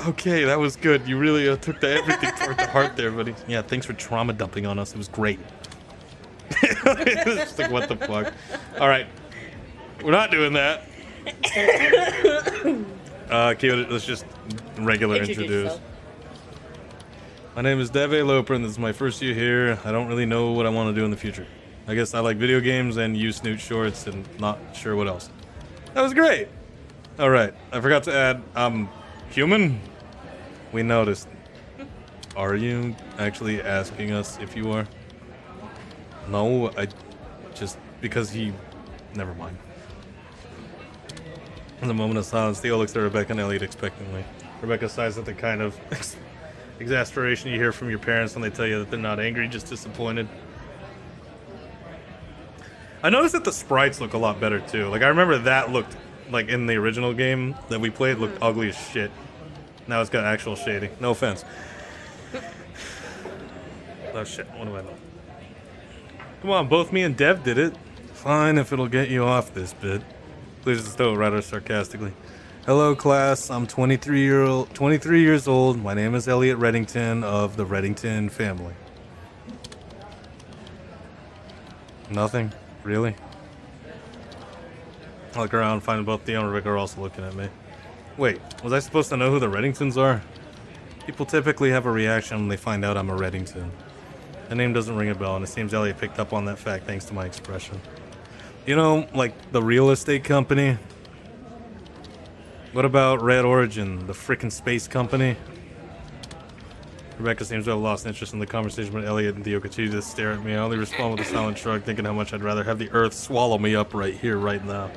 A: Okay, that was good. You really took everything toward the heart there, buddy. Yeah, thanks for trauma dumping on us. It was great. It's like, what the fuck? All right, we're not doing that. Okay, let's just regular introduce. My name is Dev Loper, and this is my first year here. I don't really know what I want to do in the future. I guess I like video games and use snoot shorts, and not sure what else. That was great. All right, I forgot to add, human? We noticed. Are you actually asking us if you are? No, I just because he. Never mind. In the moment of silence, Theo looks at Rebecca and Elliot expectantly. Rebecca sighs at the kind of exasperation you hear from your parents when they tell you that they're not angry, just disappointed. I noticed that the sprites look a lot better too. Like I remember that looked like in the original game that we played looked ugly as shit. Now it's got actual shading. No offense. Oh shit, what do I know? Come on, both me and Dev did it. Fine, if it'll get you off this bit. Please just throw it rather sarcastically. Hello, class. I'm 23 years old. My name is Elliot Reddington of the Reddington family. Nothing? Really? I look around, find both Theo and Rebecca are also looking at me. Wait, was I supposed to know who the Reddingtons are? People typically have a reaction when they find out I'm a Reddington. The name doesn't ring a bell, and it seems Elliot picked up on that fact thanks to my expression. You know, like the real estate company? What about Red Origin, the frickin' space company? Rebecca seems to have lost interest in the conversation, but Elliot and Theo continue to stare at me. I only respond with a silent shrug, thinking how much I'd rather have the earth swallow me up right here, right now.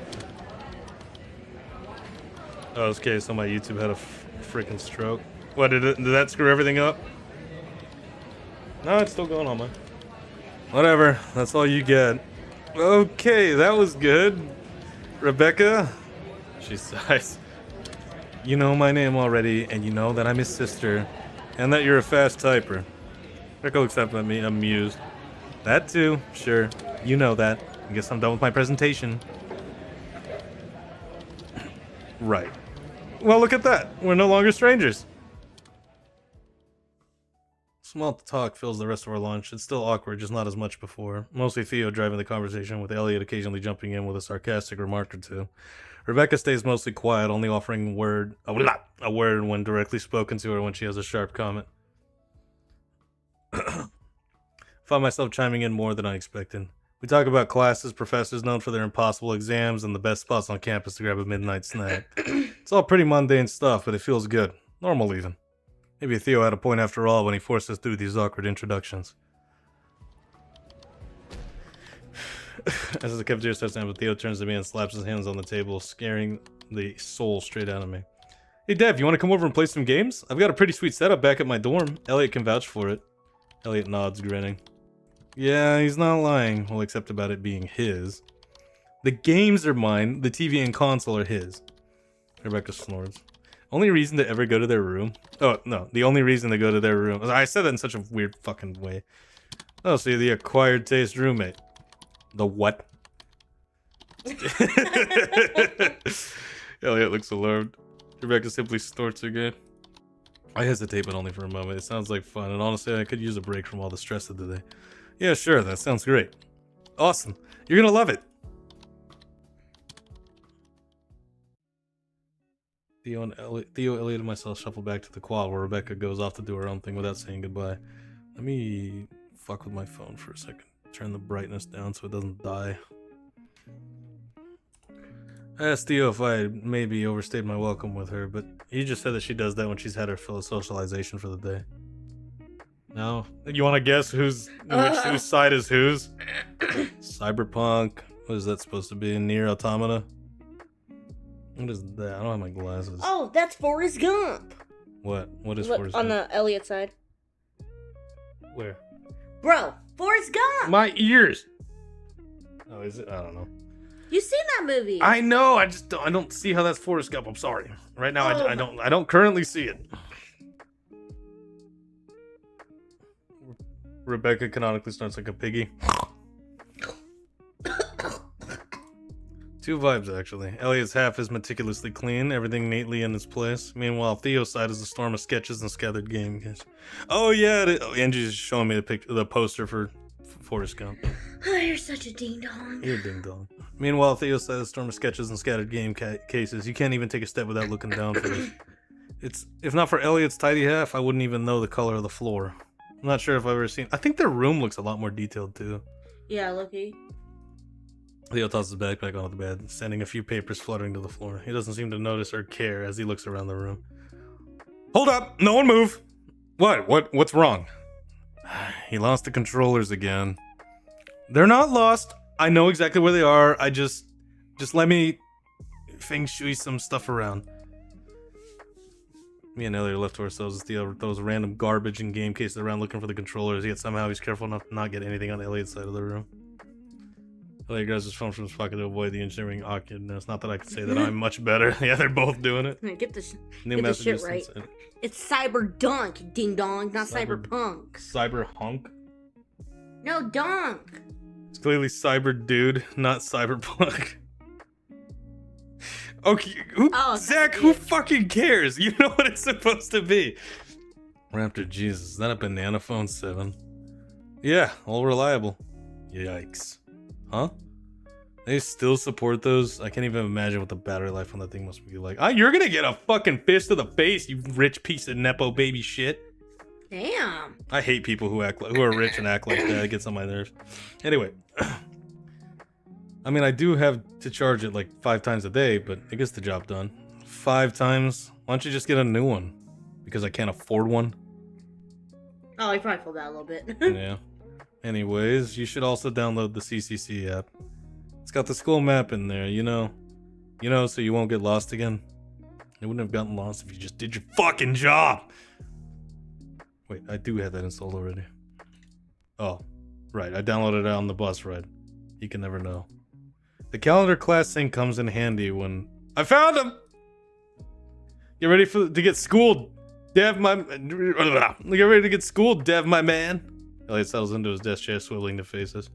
A: Oh, okay, so my YouTube had a freaking stroke. What, did that screw everything up? No, it's still going on, man. Whatever, that's all you get. Okay, that was good. Rebecca? She sighs. You know my name already, and you know that I'm his sister, and that you're a fast typer. Rebecca looks up at me, amused. That too, sure. You know that. I guess I'm done with my presentation. Right. Well, look at that. We're no longer strangers. Small talk fills the rest of our lunch. It's still awkward, just not as much before. Mostly Theo driving the conversation, with Elliot occasionally jumping in with a sarcastic remark or two. Rebecca stays mostly quiet, only offering a word when directly spoken to or when she has a sharp comment. Found myself chiming in more than I expected. We talk about classes, professors known for their impossible exams, and the best spots on campus to grab a midnight snack. It's all pretty mundane stuff, but it feels good. Normal even. Maybe Theo had a point after all when he forced us through these awkward introductions. As the cafeteria starts down, Theo turns to me and slaps his hands on the table, scaring the soul straight out of me. Hey Dev, you want to come over and play some games? I've got a pretty sweet setup back at my dorm. Elliot can vouch for it. Elliot nods, grinning. Yeah, he's not lying. Well, except about it being his. The games are mine, the TV and console are his. Rebecca snores. Only reason to ever go to their room? Oh, no. The only reason to go to their room. I said that in such a weird fucking way. Oh, so you're the acquired taste roommate. The what? Elliot looks alarmed. Rebecca simply snorts again. I hesitate, but only for a moment. It sounds like fun, and honestly, I could use a break from all the stress of the day. Yeah, sure. That sounds great. Awesome. You're gonna love it. Theo, Elliot, and myself shuffle back to the quad where Rebecca goes off to do her own thing without saying goodbye. Let me fuck with my phone for a second. Turn the brightness down so it doesn't die. I asked Theo if I had maybe overstayed my welcome with her, but he just said that she does that when she's had her fill of socialization for the day. No? You want to guess whose side is whose? Cyberpunk. What is that supposed to be? Near Automata? What is that? I don't have my glasses.
B: Oh, that's Forrest Gump.
A: What? What is
B: Look,
A: Forrest
B: on
A: Gump?
B: the Elliot side.
A: Where?
B: Bro, Forrest Gump.
A: My ears! Oh, is it? I don't know.
B: You seen that movie?
A: I know. I don't see how that's Forrest Gump. I'm sorry. Right now,
B: Oh,
A: I don't currently see it. Rebecca canonically starts like a piggy. Two vibes, actually. Elliot's half is meticulously clean, everything neatly in its place. Meanwhile, Theo's side is a storm of sketches and scattered game. Oh, yeah. Angie's showing me the poster for Forrest Gump.
B: Oh, you're such a ding dong.
A: You're a ding dong. Meanwhile, Theo's side is a storm of sketches and scattered game cases. You can't even take a step without looking down for this. If not for Elliot's tidy half, I wouldn't even know the color of the floor. I'm not sure if I've ever seen. I think their room looks a lot more detailed, too.
B: Yeah, Loki.
A: Theo tosses his backpack onto the bed, sending a few papers fluttering to the floor. He doesn't seem to notice or care as he looks around the room. Hold up! No one move! What's wrong? He lost the controllers again. They're not lost. I know exactly where they are. Just let me feng shui some stuff around. Me and Elliot are left to ourselves as Theo throws random garbage and game cases around looking for the controllers, yet somehow he's careful enough to not get anything on Elliot's side of the room. Elliot grabs his phone from his pocket to avoid the ensuing awkwardness. Not that I could say that I'm much better. Yeah, they're both doing it.
B: Get this
A: New
B: shit
A: messages
B: right.
A: since-
B: It's Cyber Dunk, ding dong, not Cyberpunk.
A: Cyber hunk?
B: No, Dunk.
A: It's clearly Cyber Dude, not Cyberpunk. Okay, Zach, who fucking cares? You know what it's supposed to be. Raptor Jesus, is that a banana phone 7? Yeah, all reliable. Yikes. Huh? They still support those? I can't even imagine what the battery life on that thing must be like. You're gonna get a fucking fist to the face, you rich piece of Nepo baby shit.
B: Damn.
A: I hate people who are rich and act like that. It gets on my nerves. Anyway. I mean, I do have to charge it like 5 times a day, but it gets the job done. 5 times? Why don't you just get a new one? Because I can't afford one?
B: Oh, I probably feel that a little bit.
A: Yeah. Anyways, you should also download the CCC app. It's got the school map in there, you know, so you won't get lost again. You wouldn't have gotten lost if you just did your fucking job. Wait, I do have that installed already. Oh, right, I downloaded it on the bus ride. You can never know. The calendar class sync comes in handy when... I found him! Get ready to get schooled, Dev, my... Get ready to get schooled, Dev, my man. Elliot settles into his desk chair, swiveling the faces.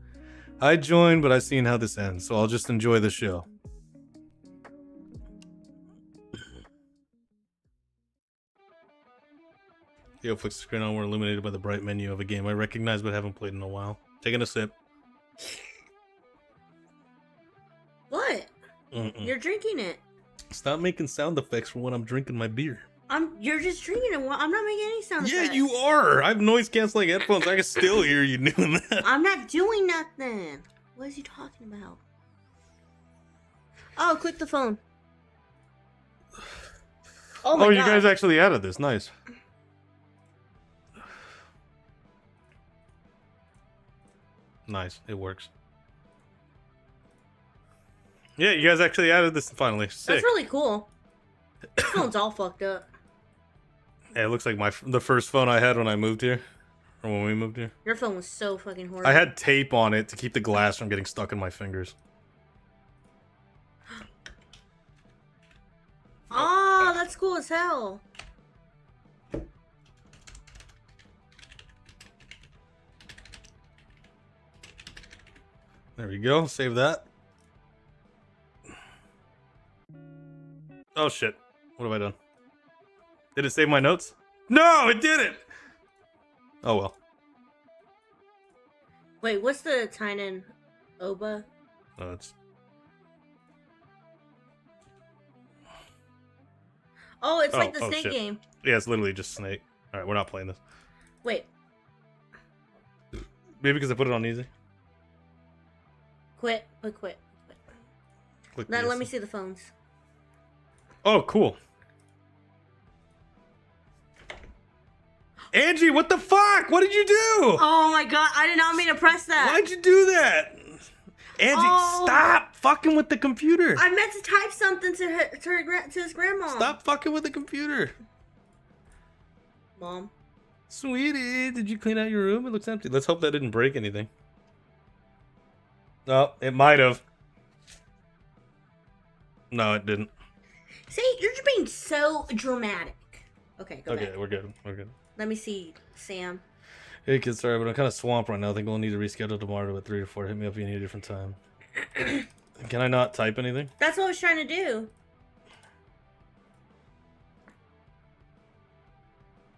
A: I joined, but I've seen how this ends, so I'll just enjoy the show. Theo flicks the screen on. We're illuminated by the bright menu of a game I recognize but haven't played in a while. Taking a sip.
B: What? You're drinking it.
A: Stop making sound effects for when I'm drinking my beer.
B: You're just drinking it. I'm not making any sound effects.
A: Yeah, you are. I have noise canceling headphones. I can still hear you doing that.
B: I'm not doing nothing. What is he talking about? Oh, click the phone. Oh my god.
A: You guys actually added this. Nice. Nice. It works. Yeah, you guys actually added this finally. Sick.
B: That's really cool. This phone's all fucked up.
A: Yeah, it looks like the first phone I had when I moved here. Or when we moved here.
B: Your phone was so fucking horrible.
A: I had tape on it to keep the glass from getting stuck in my fingers.
B: Oh, that's cool as hell.
A: There we go. Save that. Oh shit. What have I done? Did it save my notes? No, it didn't! Oh well.
B: Wait, what's the Tynan Oba?
A: No, it's...
B: Oh, it's like the Snake
A: shit.
B: game.
A: Yeah, it's literally just Snake. Alright, we're not playing this.
B: Wait.
A: Maybe because I put it on easy.
B: Quit. Quit.
A: Click
B: Then
A: yes.
B: let me see the phones.
A: Oh, cool. Angie, what the fuck? What did you do?
B: Oh my god, I did not mean to press that.
A: Why'd you do that? Angie, stop fucking with the computer.
B: I meant to type something to his grandma.
A: Stop fucking with the computer.
B: Mom.
A: Sweetie, did you clean out your room? It looks empty. Let's hope that didn't break anything. No, it might have. No, it didn't.
B: See, you're just being so dramatic. Okay, go back.
A: Okay, we're good. We're good.
B: Let me see, Sam.
A: Hey kids, sorry, but I'm kind of swamped right now. I think we'll need to reschedule tomorrow at 3 or 4. Hit me up if you need a different time. Can I not type anything?
B: That's what I was trying to do.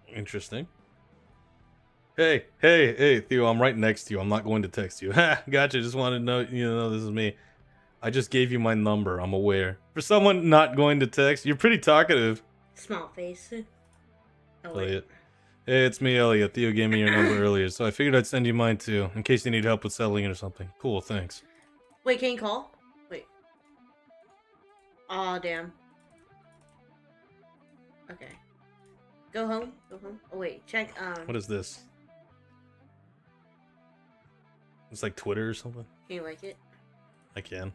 A: Interesting. Hey, Theo, I'm right next to you. I'm not going to text you. Ha, gotcha. Just wanted to know this is me. I just gave you my number. I'm aware. For someone not going to text, you're pretty talkative.
B: Small face. Oh,
A: Elliot. Hey, it's me, Elliot. Theo gave me your number earlier, so I figured I'd send you mine too, in case you need help with settling it or something. Cool, thanks.
B: Wait, can you call? Wait. Aw, damn. Okay. Go home. Go home. Oh, wait. Check,
A: What is this? It's like Twitter or something?
B: Can you like it?
A: I can.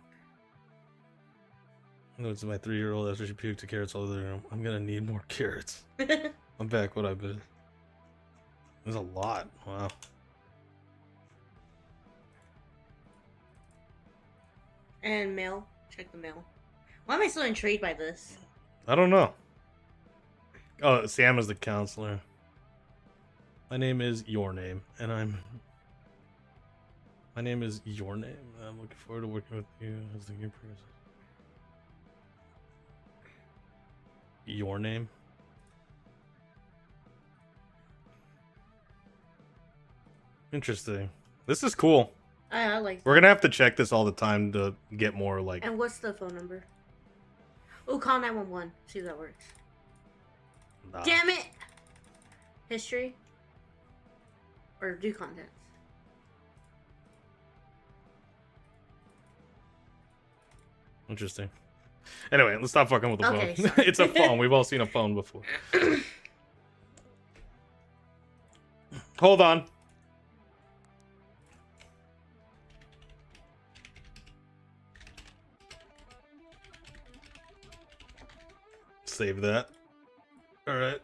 A: No, it's my 3-year-old after she puked the carrots all over the room. I'm gonna need more carrots. I'm back, what I bet. There's a lot. Wow.
B: And mail. Check the mail. Why am I so intrigued by this?
A: I don't know. Oh, Sam is the counselor. My name is your name, and My name is your name. I'm looking forward to working with you as the game progresses. Your name? Interesting. This is cool.
B: I like
A: We're gonna have to check this all the time to get more like.
B: And what's the phone number? Oh, call 911. See if that works.
A: Nah.
B: Damn it! History? Or do contents?
A: Interesting. Anyway, let's stop fucking with the
B: Okay,
A: phone.
B: sorry.
A: It's a phone. We've all seen a phone before. Hold on. Save that. Alright.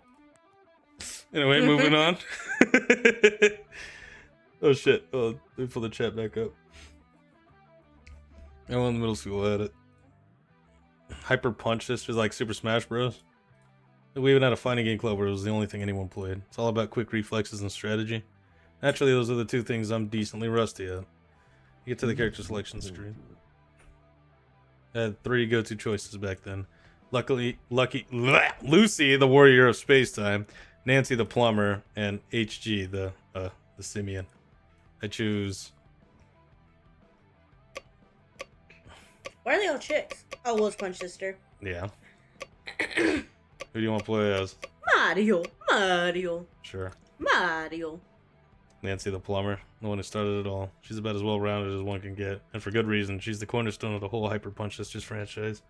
A: Anyway, moving on. Oh shit. Oh, let me pull the chat back up. Everyone in the middle school had it. Hyper Punch Sisters like Super Smash Bros. We even had a fighting game club where it was the only thing anyone played. It's all about quick reflexes and strategy. Naturally, those are the two things I'm decently rusty at. You get to the character selection screen. I had 3 go-to choices back then. Lucy, the warrior of space-time, Nancy the plumber, and HG, the simian. I choose...
B: Why are they all chicks? Oh, well, it's Punch Sister.
A: Yeah. Who do you want to play as?
B: Mario.
A: Sure.
B: Mario.
A: Nancy the plumber, the one who started it all. She's about as well-rounded as one can get, and for good reason. She's the cornerstone of the whole Hyper Punch Sisters franchise.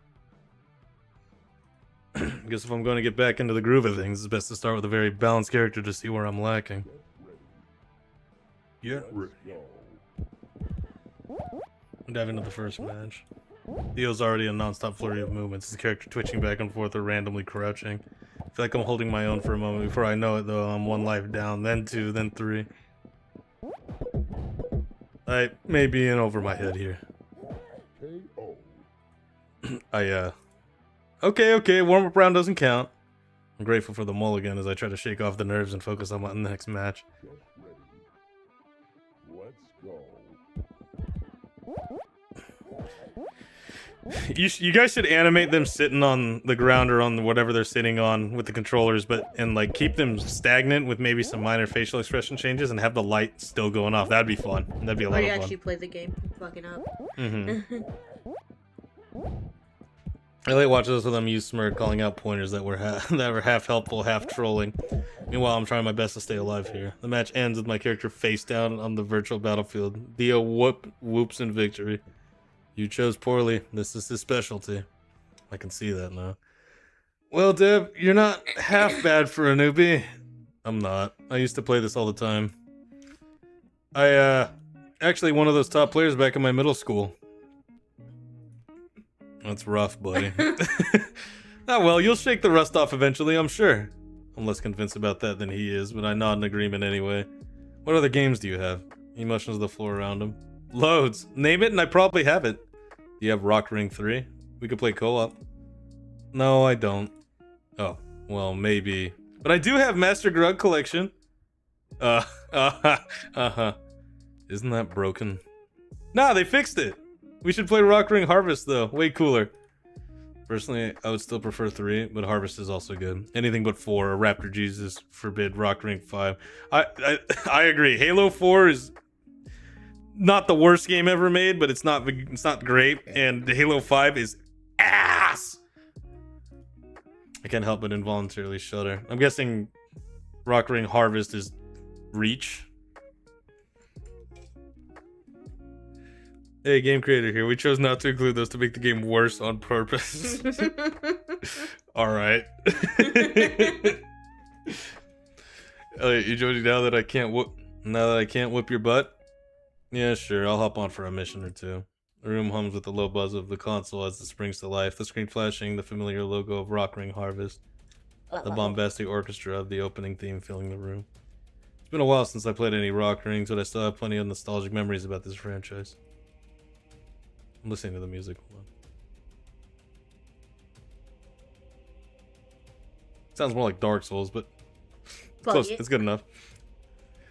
A: I guess if I'm going to get back into the groove of things, it's best to start with a very balanced character to see where I'm lacking. Get ready. We'll dive into the first match. Theo's already a non-stop flurry of movements, his character twitching back and forth or randomly crouching. I feel like I'm holding my own for a moment. Before I know it, though, I'm 1 life down, then 2, then 3. I may be in over my head here. Okay, warm-up round doesn't count. I'm grateful for the mulligan as I try to shake off the nerves and focus on my next match. You guys should animate them sitting on the ground or on whatever they're sitting on with the controllers, and like keep them stagnant with maybe some minor facial expression changes and have the light still going off. That'd be fun. That'd be a lot of
B: Or you
A: fun.
B: actually play the game. Fucking up.
A: I like watching this with them use smirk, calling out pointers that were half helpful, half trolling. Meanwhile, I'm trying my best to stay alive here. The match ends with my character face down on the virtual battlefield. Theo whoops in victory. You chose poorly. This is his specialty. I can see that now. Well, Deb, you're not half bad for a newbie. I'm not. I used to play this all the time. Actually one of those top players back in my middle school. That's rough, buddy. Ah, well, you'll shake the rust off eventually, I'm sure. I'm less convinced about that than he is, but I nod in agreement anyway. What other games do you have? He motions the floor around him. Loads. Name it and I probably have it. Do you have Rock Ring 3? We could play co-op. No, I don't. Oh, well, maybe. But I do have Master Grug Collection. Uh-huh. Isn't that broken? Nah, they fixed it. We should play Rock Ring Harvest, though. Way cooler. Personally, I would still prefer 3, but Harvest is also good. Anything but 4, Raptor Jesus, forbid Rock Ring 5. I agree. Halo 4 is not the worst game ever made, but it's not great. And Halo 5 is ass. I can't help but involuntarily shudder. I'm guessing Rock Ring Harvest is Reach. Hey, game creator here. We chose not to include those to make the game worse on purpose. Alright. Elliot, you joining now that I can't whip your butt? Yeah, sure. I'll hop on for a mission or two. The room hums with the low buzz of the console as it springs to life, the screen flashing the familiar logo of Rock Ring Harvest, the bombastic orchestra of the opening theme filling the room. It's been a while since I played any Rock Rings, but I still have plenty of nostalgic memories about this franchise. I'm listening to the music. Sounds more like Dark Souls, but close. It's good enough.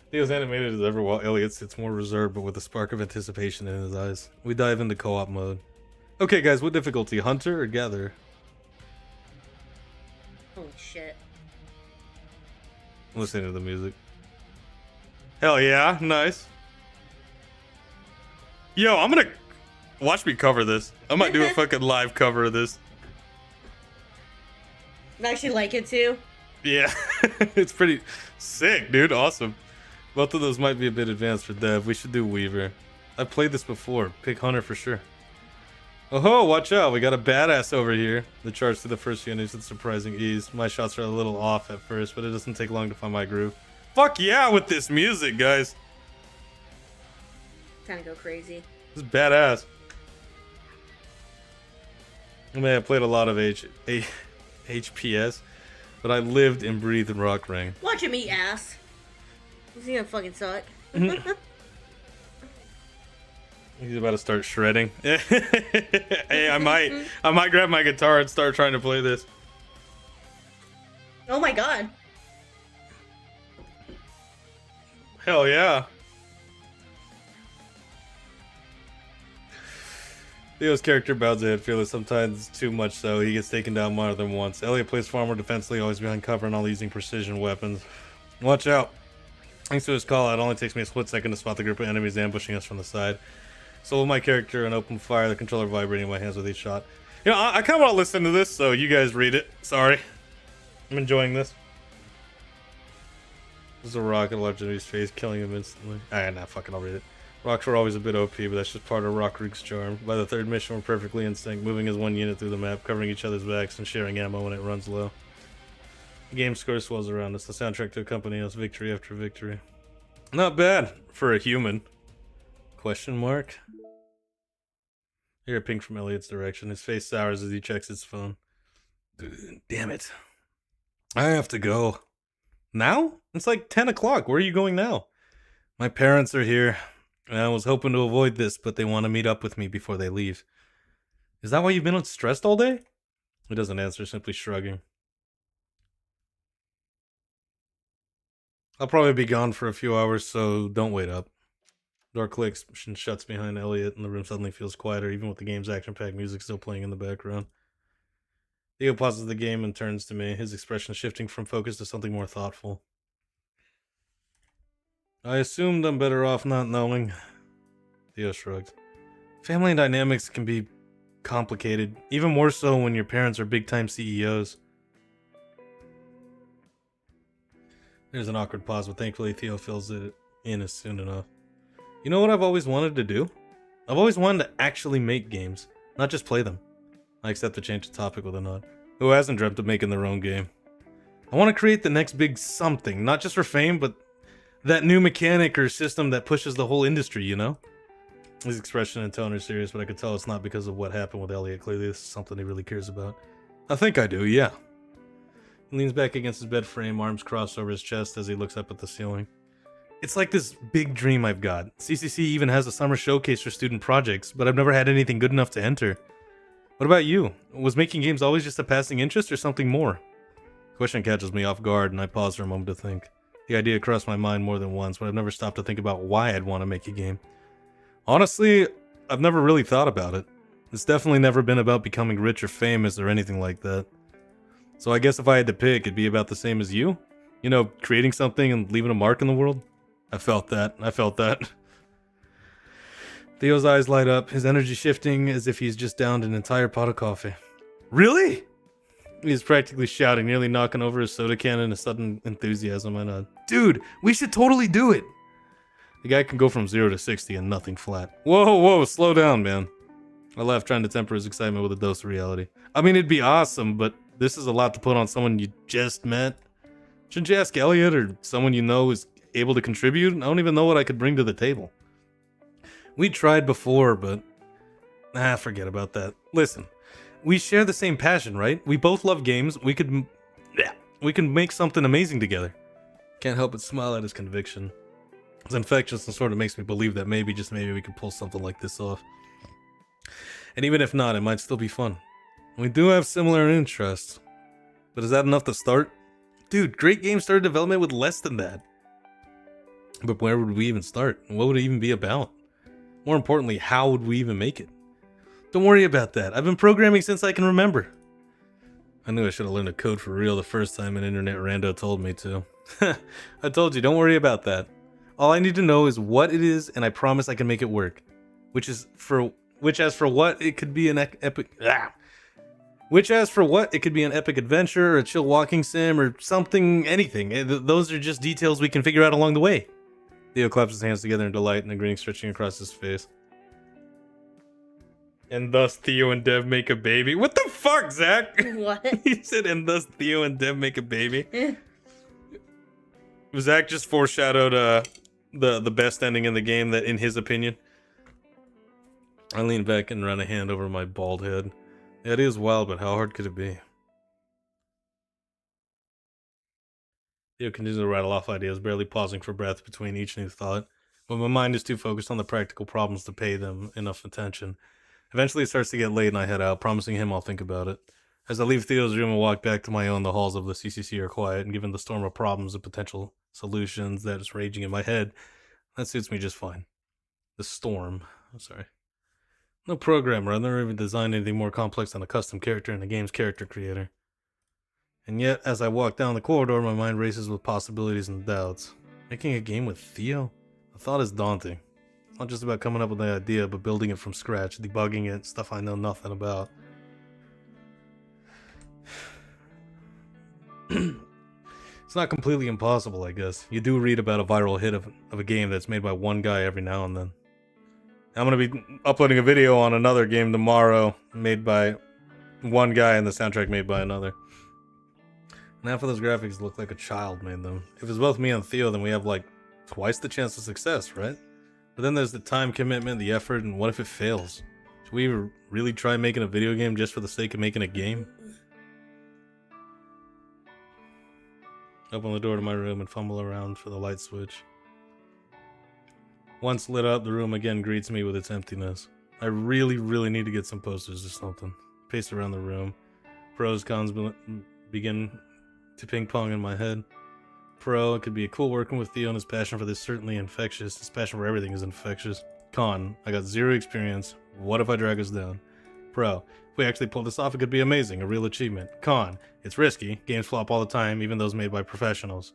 A: Theo's animated as ever, while Elliot sits more reserved, but with a spark of anticipation in his eyes. We dive into co-op mode. Okay, guys, what difficulty? Hunter or Gather?
B: Holy shit.
A: I'm listening to the music. Hell yeah, nice. Yo, I'm gonna... Watch me cover this. I might do a fucking live cover of this.
B: I actually like it too.
A: Yeah, it's pretty sick, dude. Awesome. Both of those might be a bit advanced for Dev. We should do Weaver. I've played this before. Pick Hunter for sure. Oh, watch out. We got a badass over here. The charge to the first unit with surprising ease. My shots are a little off at first, but it doesn't take long to find my groove. Fuck yeah with this music, guys.
B: Kind of go crazy.
A: This is badass. I mean, I played a lot of HPS, but I lived and breathed in Rock Ring.
B: Watch him eat ass. Is he gonna fucking suck?
A: He's about to start shredding. Hey, I might grab my guitar and start trying to play this.
B: Oh my god.
A: Hell yeah. Theo's character bounds ahead fearless, sometimes too much so. He gets taken down more than once. Elliot plays far more defensively, always behind cover and all using precision weapons. Watch out. Thanks to his call out, it only takes me a split second to spot the group of enemies ambushing us from the side. Solo my character and open fire, the controller vibrating in my hands with each shot. You know, I kind of want to listen to this, so you guys read it. Sorry. I'm enjoying this. There's a rocket launched into his face, killing him instantly. Nah, fucking, I'll read it. Rocks were always a bit OP, but that's just part of Rock Ring's charm. By the third mission, we're perfectly in sync, moving as one unit through the map, covering each other's backs and sharing ammo when it runs low. The game score swells around us, the soundtrack to accompany us victory after victory. Not bad for a human. Question mark? I hear a ping from Elliot's direction. His face sours as he checks his phone. Damn it. I have to go. Now? It's like 10 o'clock. Where are you going now? My parents are here. I was hoping to avoid this, but they want to meet up with me before they leave. Is that why you've been stressed all day? He doesn't answer, simply shrugging. I'll probably be gone for a few hours, so don't wait up. Door clicks and shuts behind Elliot, and the room suddenly feels quieter, even with the game's action-packed music still playing in the background. Theo pauses the game and turns to me, his expression shifting from focus to something more thoughtful. I assumed I'm better off not knowing. Theo shrugs. Family dynamics can be complicated, even more so when your parents are big-time CEOs. There's an awkward pause, but thankfully Theo fills it in as soon enough. You know what I've always wanted to do? I've always wanted to actually make games, not just play them. I accept to change the topic with a nod. Who hasn't dreamt of making their own game? I want to create the next big something, not just for fame, but that new mechanic or system that pushes the whole industry, you know? His expression and tone are serious, but I could tell it's not because of what happened with Elliot. Clearly, this is something he really cares about. I think I do, yeah. He leans back against his bed frame, arms crossed over his chest as he looks up at the ceiling. It's like this big dream I've got. CCC even has a summer showcase for student projects, but I've never had anything good enough to enter. What about you? Was making games always just a passing interest or something more? The question catches me off guard, and I pause for a moment to think. The idea crossed my mind more than once, but I've never stopped to think about why I'd want to make a game. Honestly, I've never really thought about it. It's definitely never been about becoming rich or famous or anything like that. So I guess if I had to pick, it'd be about the same as you? You know, creating something and leaving a mark in the world? I felt that. Theo's eyes light up, his energy shifting as if he's just downed an entire pot of coffee. Really? He's practically shouting, nearly knocking over his soda can in a sudden enthusiasm. I nod. Dude, we should totally do it! The guy can go from 0 to 60 and nothing flat. Whoa, slow down, man. I laughed, trying to temper his excitement with a dose of reality. I mean, it'd be awesome, but this is a lot to put on someone you just met. Shouldn't you ask Elliot or someone you know is able to contribute? I don't even know what I could bring to the table. We tried before, but... forget about that. Listen, we share the same passion, right? We both love games. We can make something amazing together. Can't help but smile at his conviction. It's infectious and sort of makes me believe that maybe, just maybe, we can pull something like this off. And even if not, it might still be fun. We do have similar interests. But is that enough to start? Dude, great games started development with less than that. But where would we even start? What would it even be about? More importantly, how would we even make it? Don't worry about that. I've been programming since I can remember. I knew I should have learned to code for real the first time an internet rando told me to. I told you, don't worry about that. All I need to know is what it is, and I promise I can make it work. Which as for what it could be an epic adventure, or a chill walking sim, or something, anything. Those are just details we can figure out along the way. Theo claps his hands together in delight, and a grin stretching across his face. And thus Theo and Dev make a baby. What the fuck, Zach?
B: What?
A: He said, and thus Theo and Dev make a baby. Zach just foreshadowed the best ending in the game, that in his opinion. I lean back and run a hand over my bald head. Yeah, it is wild, but how hard could it be? Theo continues to rattle off ideas, barely pausing for breath between each new thought. But my mind is too focused on the practical problems to pay them enough attention. Eventually it starts to get late and I head out, promising him I'll think about it. As I leave Theo's room and walk back to my own, the halls of the CCC are quiet, and given the storm of problems and potential solutions that is raging in my head, that suits me just fine. The storm. I'm sorry. No programmer. I've never even designed anything more complex than a custom character in a game's character creator. And yet, as I walk down the corridor, my mind races with possibilities and doubts. Making a game with Theo? The thought is daunting. It's not just about coming up with the idea, but building it from scratch, debugging it, stuff I know nothing about. It's not completely impossible, I guess. You do read about a viral hit of a game that's made by one guy every now and then. I'm going to be uploading a video on another game tomorrow, made by one guy and the soundtrack made by another. And half of those graphics look like a child made them. If it's both me and Theo, then we have like twice the chance of success, right? But then there's the time commitment, the effort, and what if it fails? Should we really try making a video game just for the sake of making a game? Open the door to my room and fumble around for the light switch. Once lit up, the room again greets me with its emptiness. I really need to get some posters or something. Pace around the room. Pros, cons begin to ping pong in my head. Pro, it could be cool working with Theo, and his passion for this is certainly infectious. His passion for everything is infectious. Con, I got 0 experience. What if I drag us down? Pro, if we actually pull this off, it could be amazing, a real achievement. Con, it's risky. Games flop all the time, even those made by professionals.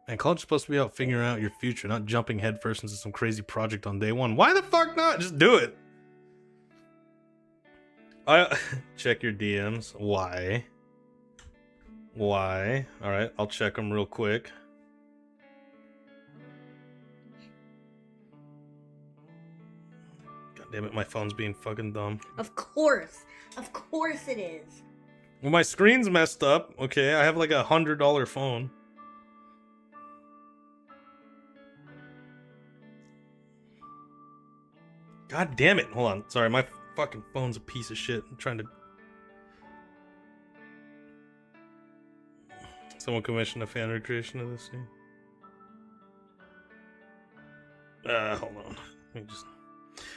A: Man, college is supposed to be about figuring out your future, not jumping headfirst into some crazy project on day one. Why the fuck not? Just do it. Check your DMs. Why? Alright, I'll check them real quick. God damn it, my phone's being fucking dumb.
B: Of course it is.
A: Well, my screen's messed up. Okay, I have like $100 phone. God damn it. Hold on. Sorry, my fucking phone's a piece of shit. I'm trying to... Someone commissioned a fan recreation of this scene. Hold on. Let me just...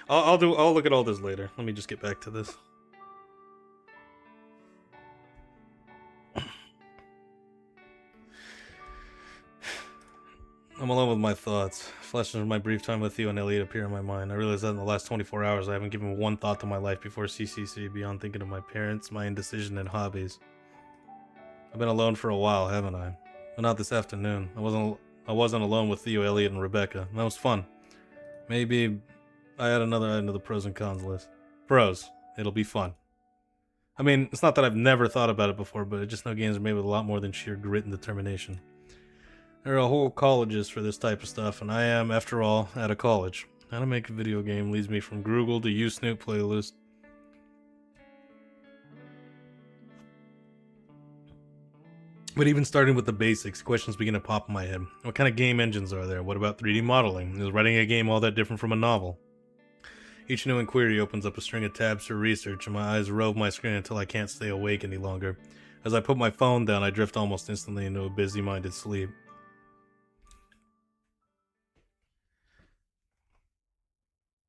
A: I'll look at all this later. Let me just get back to this. I'm alone with my thoughts. Flashes of my brief time with Theo and Elliot appear in my mind. I realize that in the last 24 hours I haven't given one thought to my life before CCC beyond thinking of my parents, my indecision, and hobbies. I've been alone for a while, haven't I? But not this afternoon. I wasn't alone with Theo, Elliot, and Rebecca. That was fun. Maybe I had another item to the pros and cons list. Pros. It'll be fun. I mean, it's not that I've never thought about it before, but I just know games are made with a lot more than sheer grit and determination. There are whole colleges for this type of stuff, and I am, after all, at a college. How to make a video game leads me from Google to U-Snoop playlist. But even starting with the basics, questions begin to pop in my head. What kind of game engines are there? What about 3D modeling? Is writing a game all that different from a novel? Each new inquiry opens up a string of tabs for research, and my eyes rove my screen until I can't stay awake any longer. As I put my phone down, I drift almost instantly into a busy-minded sleep.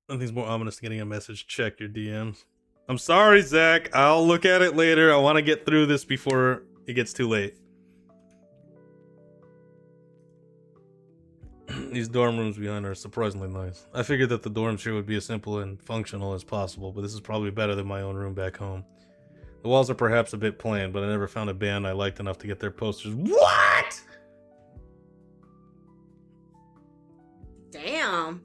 A: Nothing's more ominous than getting a message. Check your DMs. I'm sorry, Zach. I'll look at it later. I want to get through this before it gets too late. These dorm rooms behind are surprisingly nice. I figured that the dorms here would be as simple and functional as possible, but this is probably better than my own room back home. The walls are perhaps a bit plain, but I never found a band I liked enough to get their posters. What?!
B: Damn.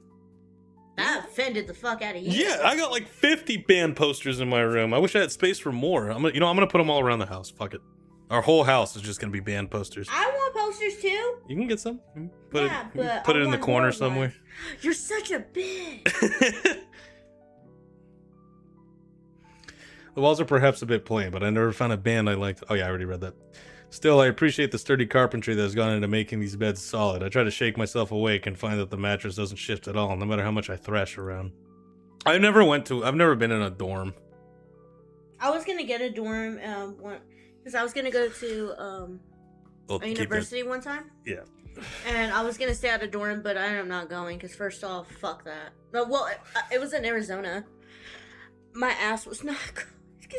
B: That offended the fuck out of you.
A: Yeah, I got like 50 band posters in my room. I wish I had space for more. I'm gonna put them all around the house. Fuck it. Our whole house is just gonna be band posters.
B: I want posters too.
A: You can get some. Put
B: but
A: it
B: I
A: in the
B: want
A: corner
B: more
A: somewhere.
B: ones. You're such a bitch.
A: The walls are perhaps a bit plain, but I never found a band I liked. Oh yeah, I already read that. Still, I appreciate the sturdy carpentry that has gone into making these beds solid. I try to shake myself awake and find that the mattress doesn't shift at all, no matter how much I thrash around. I've never been in a dorm.
B: I was gonna get a dorm, because I was gonna go to a university one time.
A: Yeah.
B: And I was gonna stay at a dorm, but I am not going because first off, fuck that. But well, it was in Arizona. My ass was not.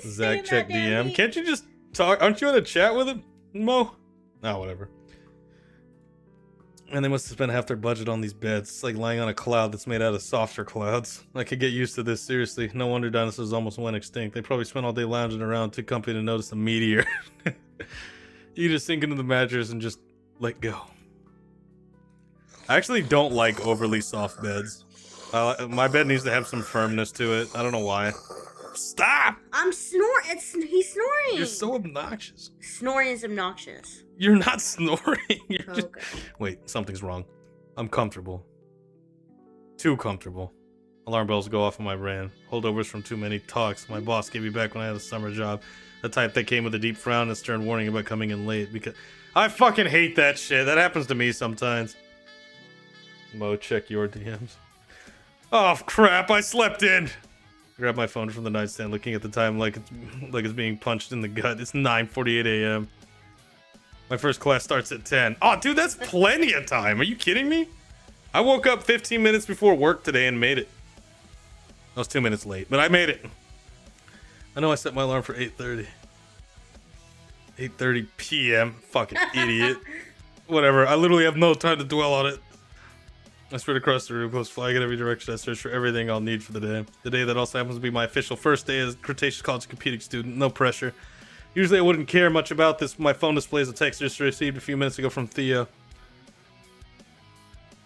A: Zach, check DM. Can't you just talk? Aren't you in a chat with him, Mo? Oh, whatever. And they must have spent half their budget on these beds. It's like lying on a cloud that's made out of softer clouds. I could get used to this, seriously. No wonder dinosaurs almost went extinct. They probably spent all day lounging around, too comfy to notice a meteor. You just sink into the mattress and just let go. I actually don't like overly soft beds. My bed needs to have some firmness to it. I don't know why. Stop!
B: I'm snoring. He's snoring.
A: You're so obnoxious.
B: Snoring is obnoxious.
A: You're not snoring. You're
B: Okay.
A: just... Wait, something's wrong. I'm comfortable. Too comfortable. Alarm bells go off in my brain. Holdovers from too many talks. My boss gave me back when I had a summer job. The type that came with a deep frown and stern warning about coming in late. Because I fucking hate that shit. That happens to me sometimes. Mo, check your DMs. Oh crap! I slept in. Grab my phone from the nightstand, looking at the time like it's being punched in the gut. It's 9:48 a.m. My first class starts at 10. Oh, dude, that's plenty of time. Are you kidding me? I woke up 15 minutes before work today and made it. I was 2 minutes late, but I made it. I know I set my alarm for 8:30. 8:30 p.m. Fucking idiot. Whatever. I literally have no time to dwell on it. I spread across the room, close flag in every direction. I search for everything I'll need for the day. The day that also happens to be my official first day as Cretaceous College computing student. No pressure. Usually I wouldn't care much about this. My phone displays a text just received a few minutes ago from Theo.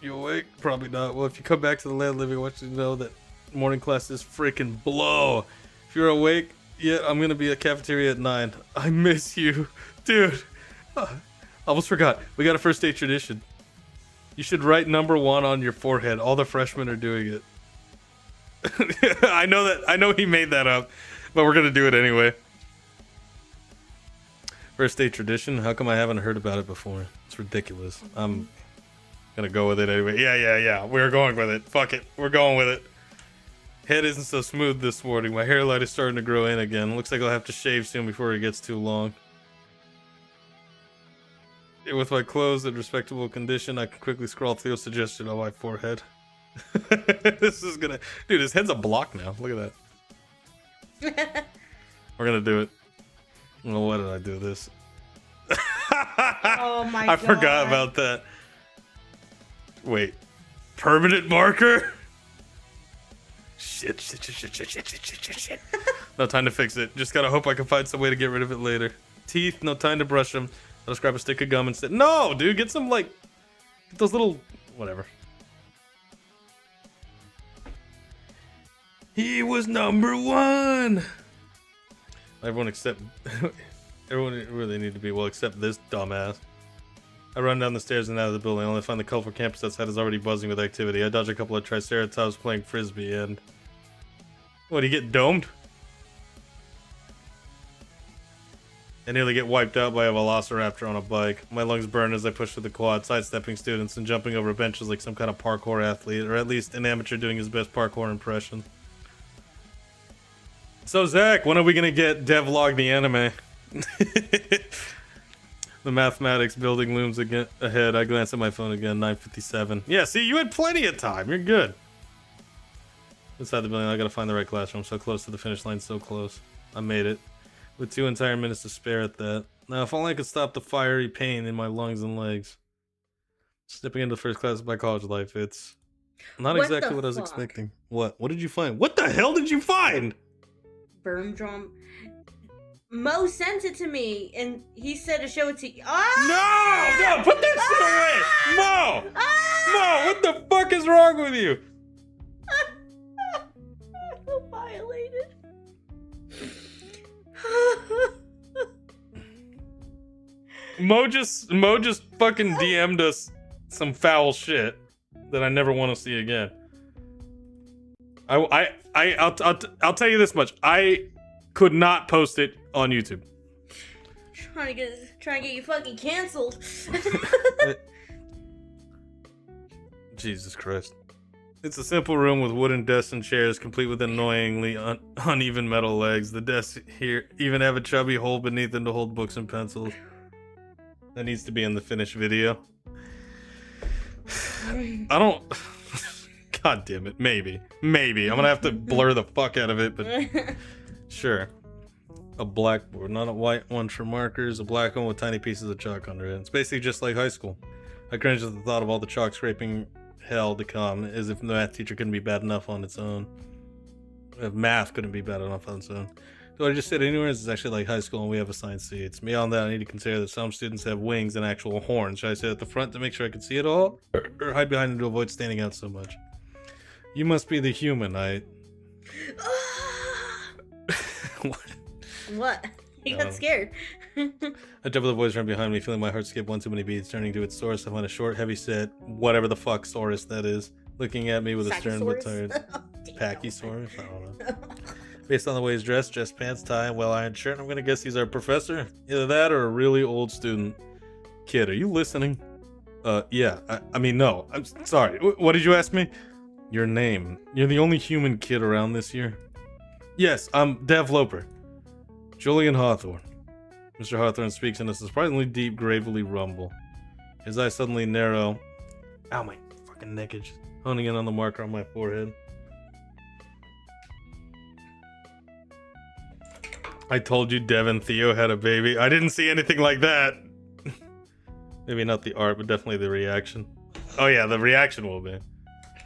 A: You awake? Probably not. Well, if you come back to the land living, I want you to know that morning class is freaking blow. If you're awake, yeah, I'm gonna be at cafeteria at 9. I miss you. Dude. Almost forgot. We got a first day tradition. You should write number 1 on your forehead. All the freshmen are doing it. I know he made that up, but we're gonna do it anyway. First day tradition? How come I haven't heard about it before? It's ridiculous. I'm gonna go with it anyway. Yeah. We're going with it. Fuck it. We're going with it. Head isn't so smooth this morning. My hairline is starting to grow in again. Looks like I'll have to shave soon before it gets too long. With my clothes in respectable condition, I can quickly scroll through a suggestion on my forehead. This is gonna... Dude, his head's a block now. Look at that. We're gonna do it. Well, why did I do this?
B: Oh my god.
A: I forgot about that. Wait. Permanent marker? Shit. No time to fix it. Just gotta hope I can find some way to get rid of it later. Teeth, no time to brush them. I'll just grab a stick of gum instead. No, dude, get some, like, get those little... whatever. He was number one! Everyone except... everyone where they need to be, well, except this dumbass. I run down the stairs and out of the building, only find the colorful campus outside is already buzzing with activity. I dodge a couple of triceratops playing frisbee and... What, he get domed? I nearly get wiped out by a velociraptor on a bike. My lungs burn as I push through the quad, sidestepping students and jumping over benches like some kind of parkour athlete, or at least an amateur doing his best parkour impression. So Zach, when are we gonna get DevLog the anime? The mathematics building looms again ahead. I glance at my phone again, 9:57. Yeah, see, you had plenty of time. You're good. Inside the building, I gotta find the right classroom. So close to the finish line, so close. I made it. With 2 entire minutes to spare at that. Now, if only I could stop the fiery pain in my lungs and legs. Stepping into the first class of my college life, it's not exactly what I was expecting. What? What did you find? What the hell did you find?
B: Burn drum. Mo sent it to me, and he said to show it to you. Ah!
A: No! Put that shit away! Mo! Mo, what the fuck is wrong with you?
B: I feel violated.
A: Mo just fucking DM'd us some foul shit that I never want to see again. I'll tell you this much. I could not post it on YouTube.
B: Trying to get you fucking canceled.
A: Jesus Christ. It's a simple room with wooden desks and chairs, complete with annoyingly uneven metal legs. The desks here even have a chubby hole beneath them to hold books and pencils. That needs to be in the finished video. I don't... God damn it. Maybe. I'm gonna have to blur the fuck out of it, but... Sure. A blackboard, not a white one for markers, a black one with tiny pieces of chalk under it. It's basically just like high school. I cringe at the thought of all the chalk scraping hell to come, as if the math teacher couldn't be bad enough on its own. If math couldn't be bad enough on its own. So I just said anywhere is actually like high school and we have assigned seats. Beyond that, I need to consider that some students have wings and actual horns. Should I sit at the front to make sure I can see it all? Or hide behind them to avoid standing out so much? You must be the human,
B: What? You got scared.
A: I jump with the voice right behind me, feeling my heart skip one too many beats. Turning to its source, I find a short, heavy set, whatever the fuck Saurus that is, looking at me with a stern but tired Pachysaurus? I don't know. Based on the way he's dressed, dress pants, tie, and well-ironed shirt, I'm gonna guess he's our professor. Either that or a really old student. Kid, are you listening? Yeah. I mean, no. I'm sorry. What did you ask me? Your name. You're the only human kid around this year? Yes, I'm Dev Loper. Julian Hawthorne. Mr. Hawthorne speaks in a surprisingly deep, gravely rumble. His eyes suddenly narrow. Ow, my fucking neck is honing in on the marker on my forehead. I told you Dev and Theo had a baby. I didn't see anything like that. Maybe not the art, but definitely the reaction. Oh yeah, the reaction will be.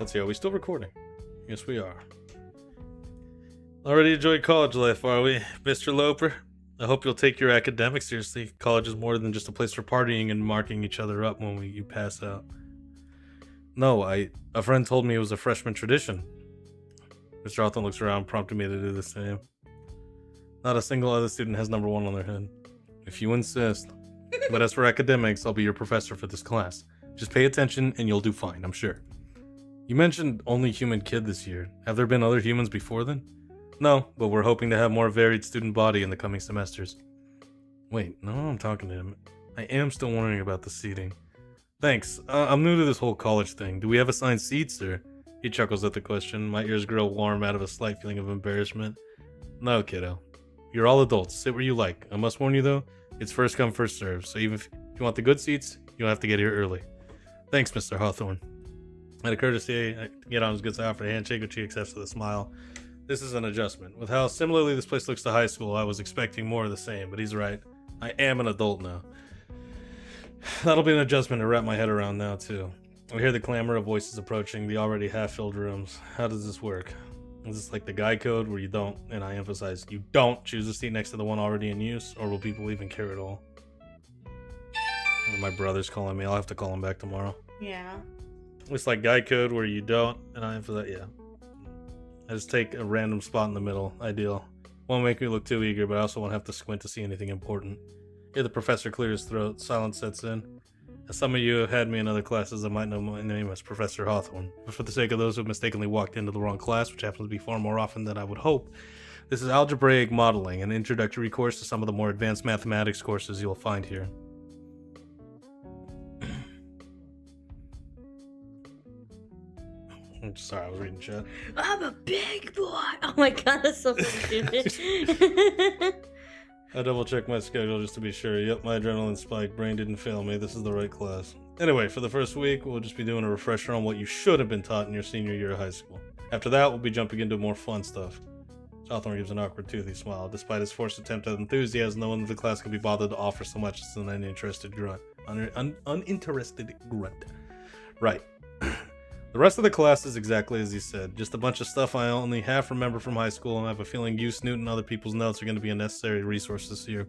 A: Let's see, are we still recording? Yes, we are. Already enjoyed college life, are we, Mr. Loper? I hope you'll take your academics seriously. College is more than just a place for partying and marking each other up when you pass out. No, a friend told me it was a freshman tradition. Mr. Hawthorne looks around, prompting me to do the same. Not a single other student has number one on their head. If you insist. But as for academics, I'll be your professor for this class. Just pay attention and you'll do fine, I'm sure. You mentioned only human kid this year. Have there been other humans before then? No, but we're hoping to have more varied student body in the coming semesters. Wait, no, I'm talking to him. I am still wondering about the seating. Thanks. I'm new to this whole college thing. Do we have assigned seats, or? He chuckles at the question. My ears grow warm out of a slight feeling of embarrassment. No, kiddo. You're all adults. Sit where you like. I must warn you, though, it's first come, first serve. So even if you want the good seats, you'll have to get here early. Thanks, Mr. Hawthorne. Out of courtesy, I get on his good side for a handshake, which he accepts with a smile. This is an adjustment. With how similarly this place looks to high school, I was expecting more of the same, but he's right. I am an adult now. That'll be an adjustment to wrap my head around now, too. I hear the clamor of voices approaching the already half-filled rooms. How does this work? Is this like the guy code where you don't, and I emphasize, you don't choose a seat next to the one already in use, or will people even care at all? My brother's calling me. I'll have to call him back tomorrow.
B: Yeah.
A: It's like guy code where you don't, and I emphasize, yeah. I just take a random spot in the middle. Ideal. Won't make me look too eager, but I also won't have to squint to see anything important. Hear the professor clear his throat. Silence sets in. As some of you have had me in other classes that might know my name as Professor Hawthorne. But for the sake of those who have mistakenly walked into the wrong class, which happens to be far more often than I would hope, this is Algebraic Modeling, an introductory course to some of the more advanced mathematics courses you'll find here. I'm sorry, I was reading chat.
B: I'm a big boy. Oh my god, that's so stupid.
A: I double checked my schedule just to be sure. Yep, my adrenaline spiked. Brain didn't fail me. This is the right class. Anyway, for the first week, we'll just be doing a refresher on what you should have been taught in your senior year of high school. After that, we'll be jumping into more fun stuff. Hawthorne gives an awkward, toothy smile. Despite his forced attempt at enthusiasm, no one in the class can be bothered to offer so much as an uninterested grunt. Uninterested grunt. Right. The rest of the class is exactly as he said. Just a bunch of stuff I only half remember from high school, and I have a feeling you, Snoot, and other people's notes are going to be a necessary resource this year.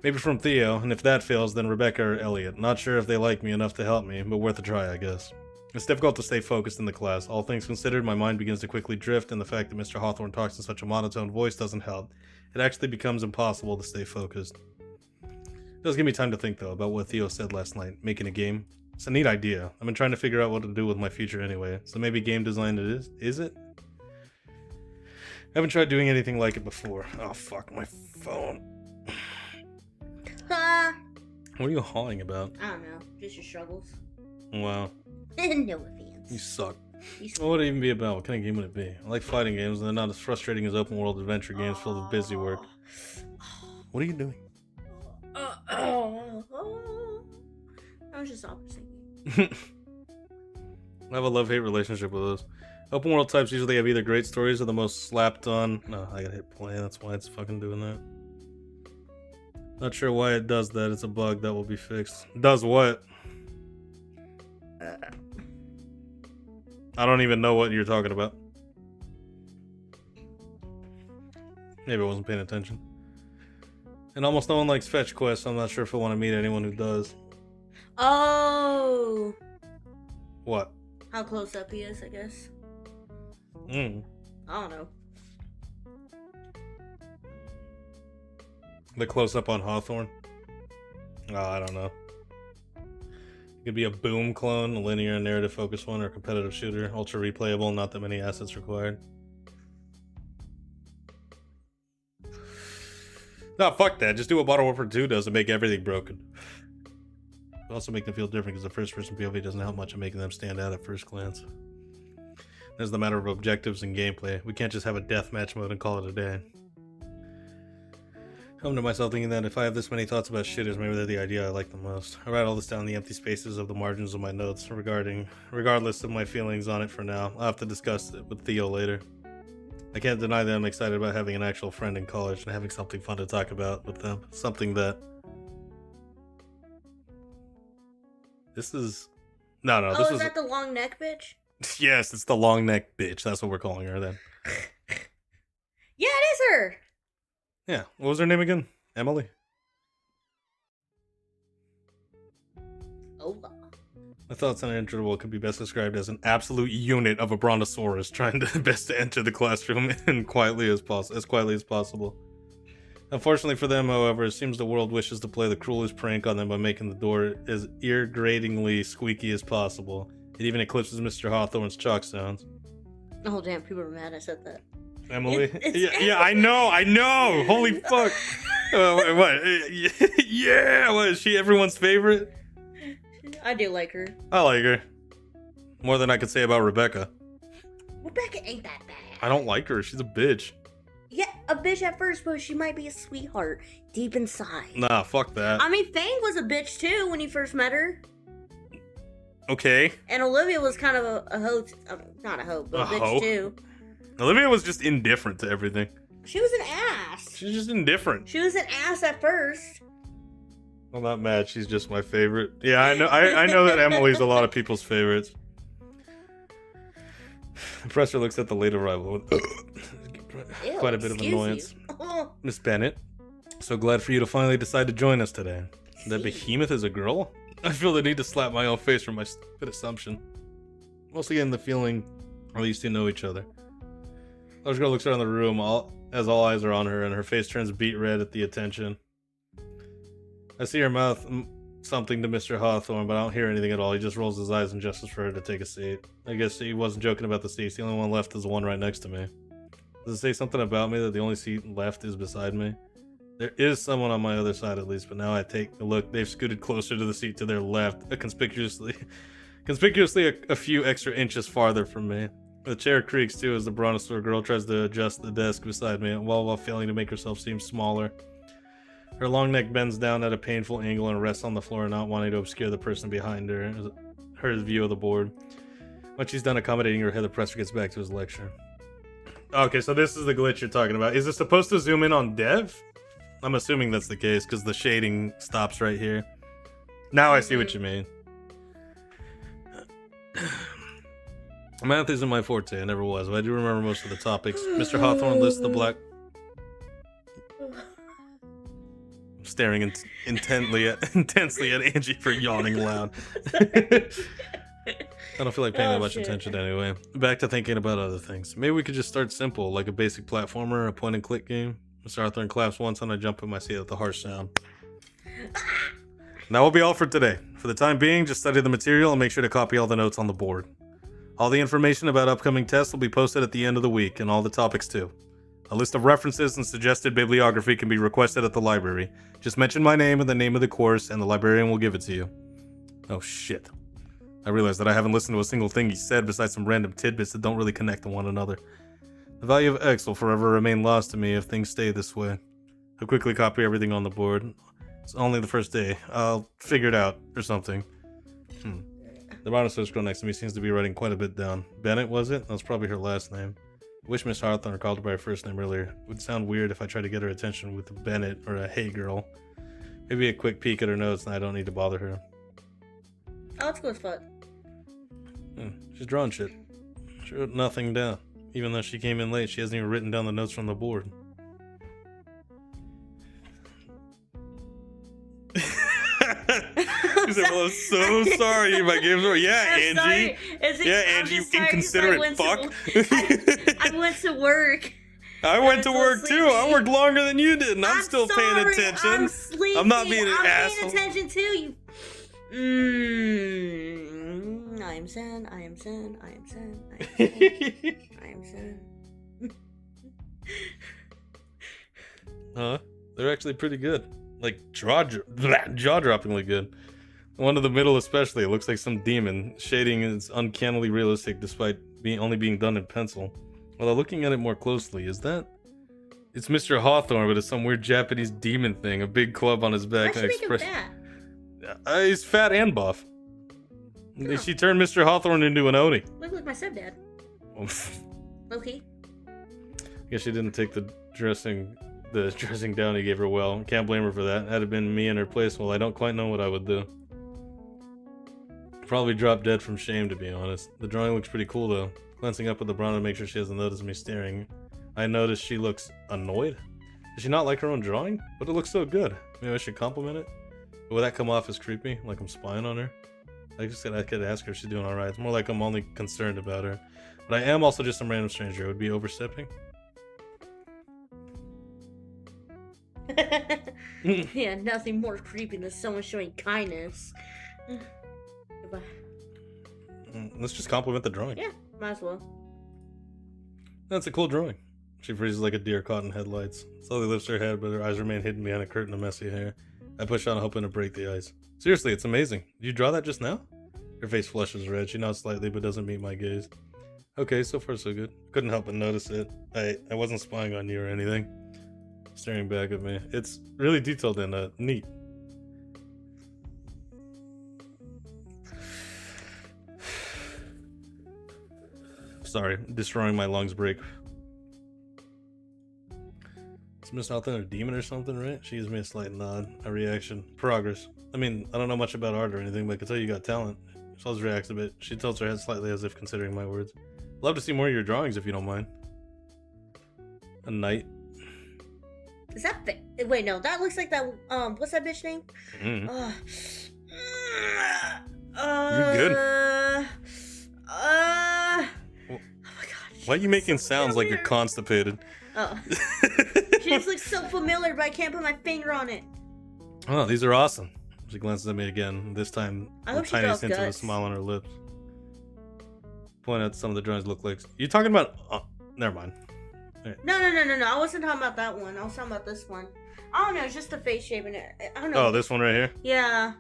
A: Maybe from Theo, and if that fails, then Rebecca or Elliot. Not sure if they like me enough to help me, but worth a try, I guess. It's difficult to stay focused in the class. All things considered, my mind begins to quickly drift, and the fact that Mr. Hawthorne talks in such a monotone voice doesn't help. It actually becomes impossible to stay focused. It does give me time to think, though, about what Theo said last night, making a game. It's a neat idea. I've been trying to figure out what to do with my future anyway, so maybe game design it is? Is it? I haven't tried doing anything like it before. Oh fuck, my phone. What are you hawing about?
B: I don't know. Just your struggles.
A: Wow.
B: No offense.
A: You suck. What would it even be about? What kind of game would it be? I like fighting games, and they're not as frustrating as open world adventure games filled with busy work. What are you doing?
B: I was just opposite.
A: I have a love-hate relationship with those. Open world types usually have either great stories or the most slapped on. No, I gotta hit play, that's why it's fucking doing that. Not sure why it does that, it's a bug that will be fixed. Does what? I don't even know what you're talking about. Maybe I wasn't paying attention. And almost no one likes fetch quests, so I'm not sure if I want to meet anyone who does.
B: Oh.
A: What?
B: How close up he is, I guess. I don't know.
A: The close-up on Hawthorne? Oh, I don't know. It could be a Boom clone, a linear and narrative focused one, or a competitive shooter. Ultra replayable, not that many assets required. No, fuck that. Just do what Modern Warfare 2 does and make everything broken. It also make them feel different because the first-person POV doesn't help much in making them stand out at first glance. There's the matter of objectives and gameplay. We can't just have a deathmatch mode and call it a day. I come to myself thinking that if I have this many thoughts about shitters, maybe they're the idea I like the most. I write all this down in the empty spaces of the margins of my notes, regardless of my feelings on it for now. I'll have to discuss it with Theo later. I can't deny that I'm excited about having an actual friend in college and having something fun to talk about with them. Something that... This is... No, this
B: is that the long neck bitch?
A: Yes, it's the long neck bitch. That's what we're calling her then.
B: Yeah, it is her!
A: Yeah, what was her name again? Emily?
B: Oh.
A: My thoughts on Interval could be best described as an absolute unit of a brontosaurus trying to best to enter the classroom and as quietly as possible. Unfortunately for them, however, it seems the world wishes to play the cruelest prank on them by making the door as ear-gratingly squeaky as possible. It even eclipses Mr. Hawthorne's chalk sounds.
B: Oh damn, people are mad I said that.
A: Emily? Yeah, I know! Holy fuck! What? Yeah, what, is she everyone's favorite?
B: I do like her.
A: I like her. More than I could say about Rebecca.
B: Rebecca ain't that bad.
A: I don't like her, she's a bitch.
B: Yeah, a bitch at first, but she might be a sweetheart deep inside.
A: Nah, fuck that.
B: I mean, Fang was a bitch too when you first met her.
A: Okay.
B: And Olivia was kind of a hoe, not a hoe, but a bitch
A: hoe?
B: too.
A: Olivia was just indifferent to everything.
B: She was an ass.
A: She's just indifferent.
B: She was an ass at first.
A: I'm not mad, she's just my favorite. Yeah, I know that Emily's a lot of people's favorites. The professor looks at the late arrival with quite a bit of annoyance. Miss Bennett, so glad for you to finally decide to join us today. That behemoth is a girl? I feel the need to slap my own face for my stupid assumption. Mostly getting the feeling at least you know each other. Large girl looks around the room as all eyes are on her, and her face turns beet red at the attention. I see her mouth something to Mr. Hawthorne, but I don't hear anything at all. He just rolls his eyes and gestures for her to take a seat. I guess he wasn't joking about the seats. The only one left is the one right next to me. Does it say something about me that the only seat left is beside me? There is someone on my other side at least, but now I take a look. They've scooted closer to the seat to their left, conspicuously a few extra inches farther from me. The chair creaks too as the brontosaur girl tries to adjust the desk beside me, while failing to make herself seem smaller. Her long neck bends down at a painful angle and rests on the floor, not wanting to obscure the person behind her view of the board. Once she's done accommodating her head, the professor gets back to his lecture. Okay, so this is the glitch you're talking about. Is it supposed to zoom in on Dev? I'm assuming that's the case, because the shading stops right here. Now I see what you mean. Math isn't my forte, it never was, but I do remember most of the topics. Mr. Hawthorne lists the black... I'm staring intensely at Angie for yawning loud. I don't feel like paying that much attention anyway. Back to thinking about other things. Maybe we could just start simple, like a basic platformer, a point-and-click game. Mr. Hawthorne claps once and I jump in my seat at the harsh sound. That will be all for today. For the time being, just study the material and make sure to copy all the notes on the board. All the information about upcoming tests will be posted at the end of the week, and all the topics too. A list of references and suggested bibliography can be requested at the library. Just mention my name and the name of the course, and the librarian will give it to you. Oh shit. I realize that I haven't listened to a single thing he said besides some random tidbits that don't really connect to one another. The value of X will forever remain lost to me if things stay this way. I'll quickly copy everything on the board. It's only the first day. I'll figure it out, or something. The brontosaurus girl next to me seems to be writing quite a bit down. Bennett, was it? That's probably her last name. I wish Miss Hawthorne called her by her first name earlier. It would sound weird if I tried to get her attention with a Bennett or a hey girl. Maybe a quick peek at her notes and I don't need to bother her.
B: Oh, it's cool as fuck.
A: She's drawing shit. She wrote nothing down. Even though she came in late, she hasn't even written down the notes from the board. She said, well, I'm so sorry if I gave her. Yeah, Angie. Yeah, Angie, you inconsiderate fuck.
B: I went to work.
A: I went to work too. I worked longer than you did, and I'm still paying attention.
B: I'm sleepy.
A: I'm not being an asshole.
B: I'm paying attention too. I am sad. I am sad. I am sad. I am sad. I am sad.
A: Huh? They're actually pretty good. Like jaw-droppingly good. The one in the middle especially, it looks like some demon. Shading is uncannily realistic despite only being done in pencil. Although looking at it more closely, is that... It's Mr. Hawthorne, but it's some weird Japanese demon thing. A big club on his back.
B: Why should make him fat?
A: He's fat and buff. Oh. She turned Mr. Hawthorne into an Oni.
B: Look like my stepdad. Okay.
A: I guess she didn't take the dressing down he gave her well. Can't blame her for that. Had it been me in her place, well, I don't quite know what I would do. Probably drop dead from shame, to be honest. The drawing looks pretty cool, though. Glancing up at the brown to make sure she hasn't noticed me staring, I noticed she looks annoyed. Does she not like her own drawing? But it looks so good. Maybe I should compliment it? But would that come off as creepy? Like I'm spying on her? I could ask her if she's doing alright. It's more like I'm only concerned about her. But I am also just some random stranger. It would be overstepping.
B: Yeah, nothing more creepy than someone showing kindness.
A: Let's just compliment the drawing.
B: Yeah, might as well.
A: That's a cool drawing. She freezes like a deer caught in headlights. Slowly lifts her head, but her eyes remain hidden behind a curtain of messy hair. I push on, hoping to break the ice. Seriously, it's amazing. Did you draw that just now? Her face flushes red. She nods slightly, but doesn't meet my gaze. Okay, so far so good. Couldn't help but notice it. I wasn't spying on you or anything. Staring back at me. It's really detailed and neat. Sorry, destroying my lungs break. It's Miss Nothing or Demon or something, right? She gives me a slight nod. A reaction. Progress. I mean, I don't know much about art or anything, but I can tell you got talent. She always reacts a bit. She tilts her head slightly as if considering my words. Love to see more of your drawings if you don't mind. A knight.
B: Is that wait, no, that looks like that, what's that bitch name?
A: Mm.
B: You're
A: good.
B: Oh my god.
A: Why are you making sounds like you're constipated?
B: Oh. She just looks so familiar, but I can't put my finger on it.
A: Oh, these are awesome. She glances at me again, this time the tiniest hint of a smile on her lips. Point out some of the drawings look like. You talking about? Oh, never mind. Right.
B: No. I wasn't talking about that one. I was talking about this one. I don't know. It's just the face shape and it. I don't know.
A: Oh, this one right here?
B: Yeah.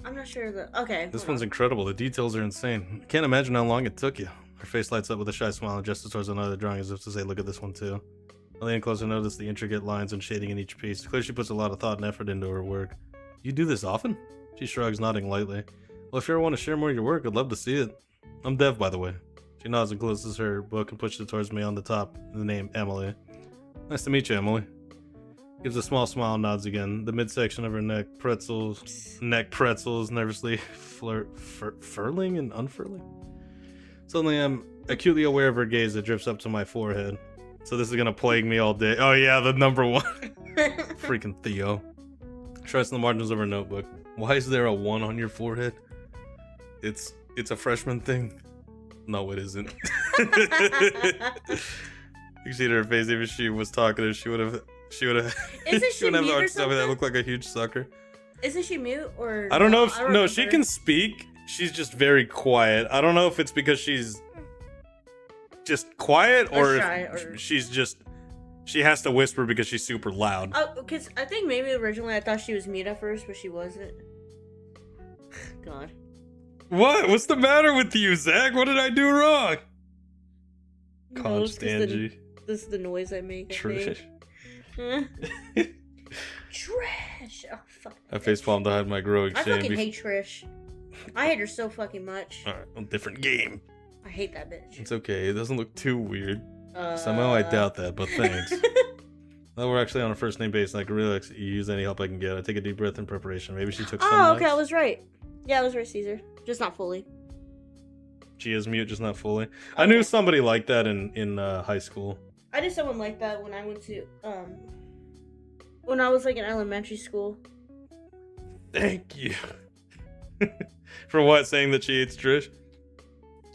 B: I'm not sure okay.
A: This one's incredible. The details are insane. I can't imagine how long it took you. Her face lights up with a shy smile and gestures towards another drawing as if to say, look at this one too. I lean closer and notice the intricate lines and shading in each piece. Clearly she puts a lot of thought and effort into her work. You do this often? She shrugs, nodding lightly. Well, if you ever want to share more of your work, I'd love to see it. I'm Dev, by the way. She nods and closes her book and pushes it towards me on the top, the name Emily. Nice to meet you, Emily. Gives a small smile and nods again. The midsection of her neck pretzels, nervously furling and unfurling. Suddenly I'm acutely aware of her gaze that drifts up to my forehead. So this is gonna plague me all day. Oh yeah, the number one. Freaking Theo. She writes in the margins of her notebook. Why is there a 1 on your forehead? It's a freshman thing. No, it isn't. You can see it in her face. Even if she was talkative, she would have.
B: Isn't
A: she wouldn't have the arch stomach that looked like a huge sucker.
B: Isn't she mute or?
A: I don't know if no. She can speak. She's just very quiet. I don't know if it's because she's just quiet or
B: shy,
A: if she's just. She has to whisper because she's super loud.
B: Oh, because I think maybe originally I thought she was mute at first, but she wasn't. God.
A: What? What's the matter with you, Zach? What did I do wrong?
B: No,
A: Constangy.
B: This is the noise I make.
A: Trash.
B: Trash. Oh, fuck.
A: I facepalmed to hide my growing shame.
B: I fucking hate Trish. I hate her so fucking much.
A: Alright, a different game.
B: I hate that bitch.
A: It's okay. It doesn't look too weird. Somehow I doubt that, but thanks. Now we're actually on a first name basis. I can really use any help I can get. I take a deep breath in preparation. Maybe she took some
B: okay,
A: notes.
B: I was right. Yeah, I was right, Caesar. Just not fully.
A: She is mute, just not fully. Okay. I knew somebody like that in high school.
B: I knew someone like that when I went to when I was like in elementary school.
A: Thank you. For what? Saying that she hates Trish?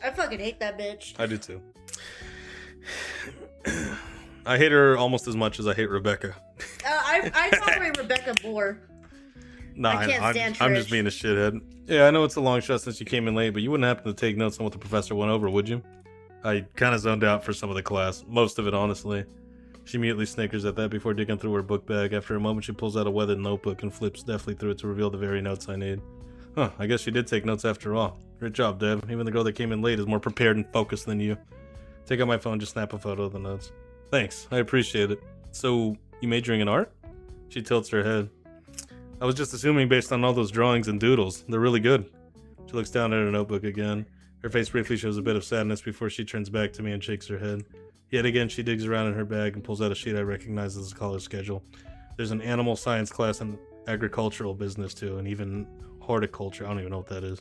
B: I fucking hate that bitch.
A: I do too. I hate her almost as much as I hate Rebecca.
B: I tolerate Rebecca more.
A: Nah,
B: I can't stand Trish.
A: I'm just being a shithead. Yeah, I know it's a long shot since you came in late, but you wouldn't happen to take notes on what the professor went over, would you? I kind of zoned out for some of the class. Most of it, honestly. She immediately snickers at that before digging through her book bag. After a moment, she pulls out a weathered notebook and flips deftly through it to reveal the very notes I need. Huh, I guess she did take notes after all. Great job, Dev. Even the girl that came in late is more prepared and focused than you. Take out my phone, just snap a photo of the notes. Thanks, I appreciate it. So, you majoring in art? She tilts her head. I was just assuming based on all those drawings and doodles. They're really good. She looks down at her notebook again. Her face briefly shows a bit of sadness before she turns back to me and shakes her head. Yet again, she digs around in her bag and pulls out a sheet I recognize as a college schedule. There's an animal science class and agricultural business too, and even horticulture. I don't even know what that is.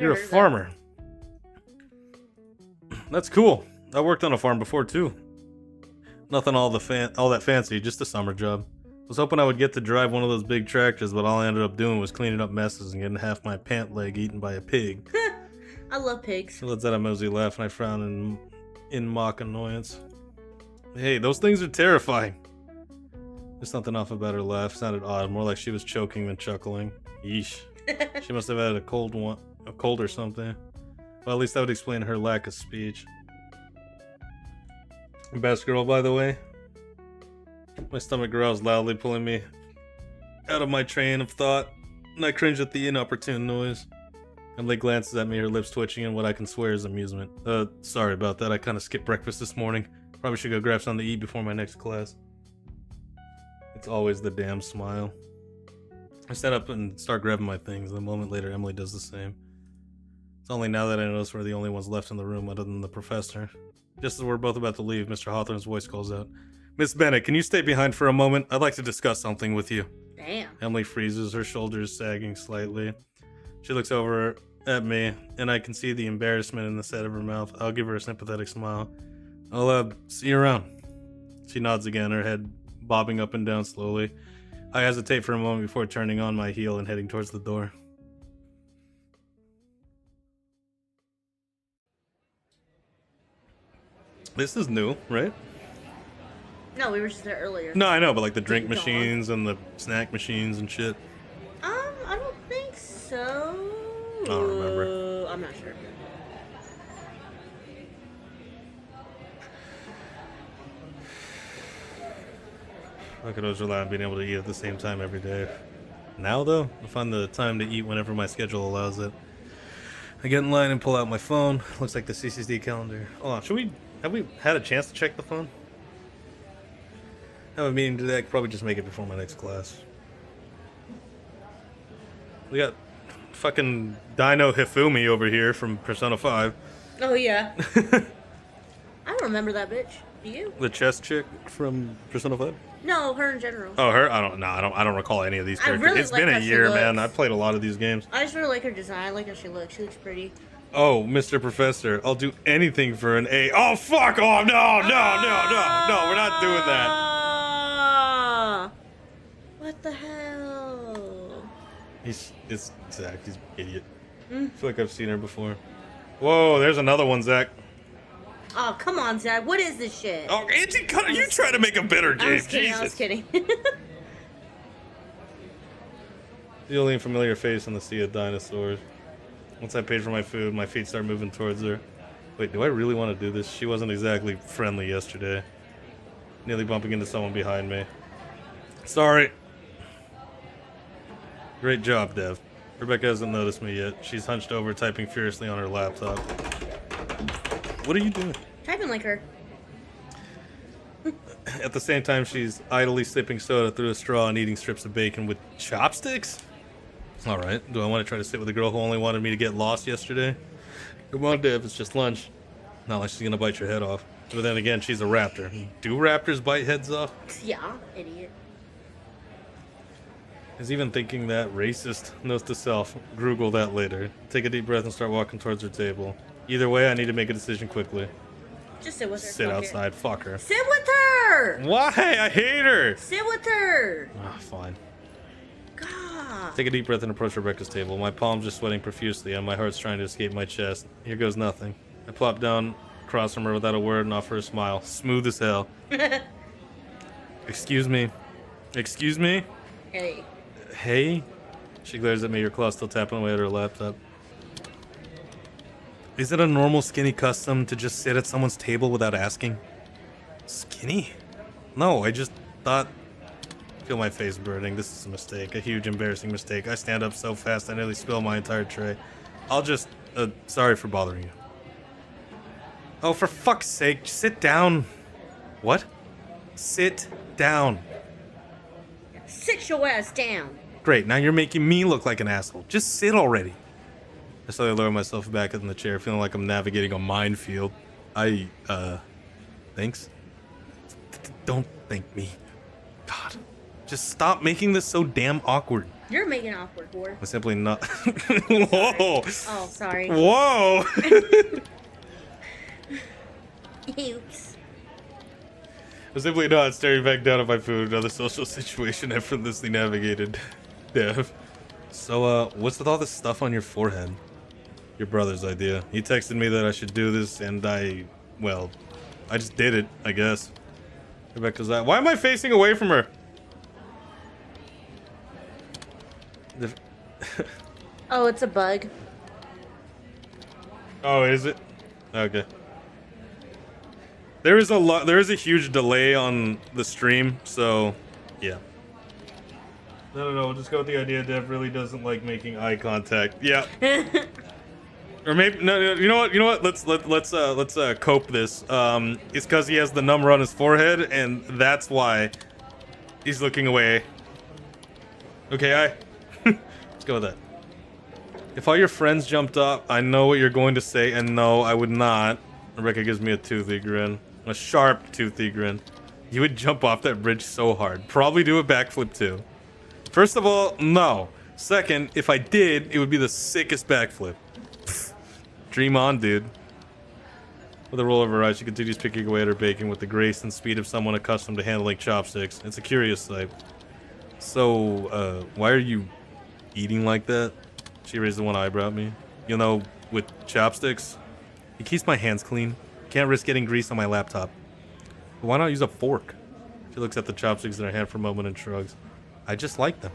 A: You're a farmer. That's cool. I worked on a farm before too. Nothing all that fancy, just a summer job. I was hoping I would get to drive one of those big tractors, but all I ended up doing was cleaning up messes and getting half my pant leg eaten by a pig.
B: I love pigs.
A: She lets out a mosey laugh and I frown in mock annoyance. Hey, those things are terrifying. There's something off about her laugh. Sounded odd, more like she was choking than chuckling. Yeesh. She must have had a cold one. a cold or something. Well, at least that would explain her lack of speech. Best girl, by the way. My stomach growls loudly, pulling me out of my train of thought, and I cringe at the inopportune noise. Emily glances at me, her lips twitching in what I can swear is amusement. Sorry about that. I kind of skipped breakfast this morning. Probably should go grab something to eat before my next class. It's always the damn smile. I stand up and start grabbing my things, and a moment later, Emily does the same. It's only now that I notice we're the only ones left in the room other than the professor. Just as we're both about to leave, Mr. Hawthorne's voice calls out, "Miss Bennett, can you stay behind for a moment? I'd like to discuss something with you."
B: Damn.
A: Emily freezes, her shoulders sagging slightly. She looks over at me, and I can see the embarrassment in the set of her mouth. I'll give her a sympathetic smile. "I'll, see you around." She nods again, her head bobbing up and down slowly. I hesitate for a moment before turning on my heel and heading towards the door. This is new, right?
B: No, we were just there earlier.
A: No, I know, but like the drink
B: Dog.
A: machines and the snack machines and shit.
B: I don't think so.
A: I don't remember.
B: I'm not sure.
A: I could always rely on being able to eat at the same time every day. Now, though, I find the time to eat whenever my schedule allows it. I get in line and pull out my phone. Looks like the CCD calendar. Hold on, have we had a chance to check the phone? I have a meeting today. I could probably just make it before my next class. We got fucking Dino Hifumi over here from Persona 5.
B: Oh yeah. I don't remember that bitch. Do you?
A: The chess chick from Persona 5?
B: No, her in general.
A: Oh, her? I don't recall any of these
B: I
A: characters.
B: really
A: It's
B: like
A: been a
B: how she
A: year, man.
B: looks.
A: I've played a lot of these games.
B: I just really like her design. I like how she looks. She looks pretty.
A: Oh, Mr. Professor, I'll do anything for an A. Oh, fuck off! No, we're not doing that.
B: What the hell?
A: It's Zach, he's an idiot.
B: Mm.
A: I feel like I've seen her before. Whoa, there's another one, Zach.
B: Oh, come on, Zach. What is this shit?
A: Oh, Auntie Cutter, you try to make a better game,
B: I was kidding.
A: The only familiar face in the sea of dinosaurs. Once I paid for my food, my feet start moving towards her. Wait, do I really want to do this? She wasn't exactly friendly yesterday. Nearly bumping into someone behind me. Sorry. Great job, Dev. Rebecca hasn't noticed me yet. She's hunched over, typing furiously on her laptop. What are you doing?
B: Typing like her.
A: At the same time, she's idly sipping soda through a straw and eating strips of bacon with chopsticks? Alright, do I want to try to sit with a girl who only wanted me to get lost yesterday? Come on, Dev, it's just lunch. Not like she's gonna bite your head off. But then again, she's a raptor. Do raptors bite heads off?
B: Yeah, idiot.
A: Is even thinking that racist. Note to self. Google that later. Take a deep breath and start walking towards her table. Either way, I need to make a decision quickly.
B: Just sit with her.
A: Sit
B: fuck it.
A: outside. Fuck her.
B: Sit with her!
A: Why? I hate her!
B: Sit with her!
A: Ah, fine.
B: God.
A: Take a deep breath and approach Rebecca's table. My palms are sweating profusely and my heart's trying to escape my chest. Here goes nothing. I plop down across from her without a word and offer a smile. Smooth as hell. Excuse me. Excuse me?
B: Hey.
A: Hey? She glares at me, her claw still tapping away at her laptop. Is it a normal skinny custom to just sit at someone's table without asking? Skinny? No, I just thought... Feel my face burning. This is a mistake. A huge, embarrassing mistake. I stand up so fast I nearly spill my entire tray. I'll just... sorry for bothering you. Oh, for fuck's sake, sit down. What? Sit down.
B: Sit your ass down.
A: Great, now you're making me look like an asshole. Just sit already. I slowly lower myself back in the chair, feeling like I'm navigating a minefield. Thanks? Don't thank me. God. Just stop making this so damn awkward.
B: You're making it awkward, whore.
A: I'm simply not... Whoa!
B: Oh, sorry.
A: Whoa!
B: Oops.
A: I'm simply not staring back down at my food, another social situation effortlessly navigated. Dev. So, what's with all this stuff on your forehead? Your brother's idea. He texted me that I should do this, and I just did it, I guess. Rebecca's like, why am I facing away from her?
B: Oh, it's a bug.
A: Oh, is it? Okay. There is a huge delay on the stream, so yeah. No, we'll just go with the idea Dev really doesn't like making eye contact. Yeah. Or maybe no, you know what? Let's cope this. It's because he has the number on his forehead, and that's why he's looking away. Okay, let's go with that. If all your friends jumped up, I know what you're going to say, and no, I would not. Rebecca gives me a toothy grin. A sharp, toothy grin. You would jump off that bridge so hard. Probably do a backflip, too. First of all, no. Second, if I did, it would be the sickest backflip. Dream on, dude. With a roll of her eyes, she continues picking away at her bacon with the grace and speed of someone accustomed to handling chopsticks. It's a curious sight. So, why are you eating like that? She raised the one eyebrow at me. You know, with chopsticks, it keeps my hands clean. Can't risk getting grease on my laptop. But why not use a fork? She looks at the chopsticks in her hand for a moment and shrugs. I just like them.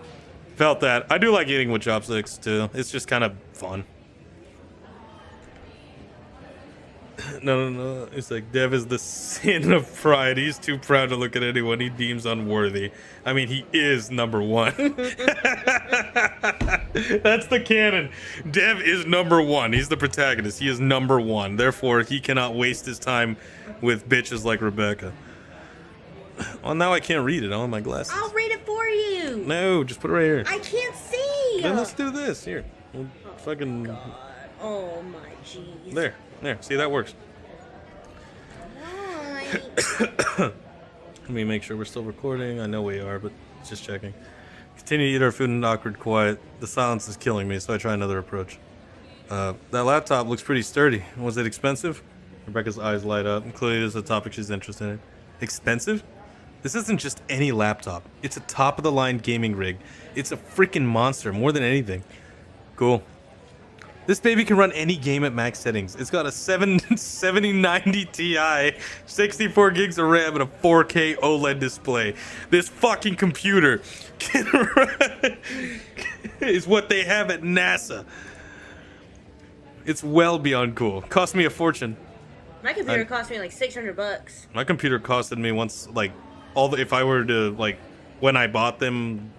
A: Felt that. I do like eating with chopsticks, too. It's just kind of fun. No. It's like, Dev is the sin of pride. He's too proud to look at anyone he deems unworthy. I mean, he is number one. That's the canon. Dev is number one. He's the protagonist. He is number one. Therefore, he cannot waste his time with bitches like Rebecca. Well, now I can't read it. I don't have my glasses.
B: I'll read it for you.
A: No, just put it right here.
B: I can't see.
A: Then let's do this. Here. We'll fucking...
B: God. Oh, my jeez.
A: There. See, that works.
B: Why?
A: Let me make sure we're still recording. I know we are, but just checking. Continue to eat our food in an awkward quiet. The silence is killing me, so I try another approach. That laptop looks pretty sturdy. Was it expensive? Rebecca's eyes light up. Clearly, this is a topic she's interested in. Expensive? This isn't just any laptop. It's a top-of-the-line gaming rig. It's a freaking monster, more than anything. Cool. This baby can run any game at max settings. It's got a 7090 Ti, 64 gigs of RAM, and a 4K OLED display. This fucking computer can run is what they have at NASA. It's well beyond cool. Cost me a fortune.
B: My computer cost me like $600.
A: My computer costed me once, like, if I were to, like, when I bought them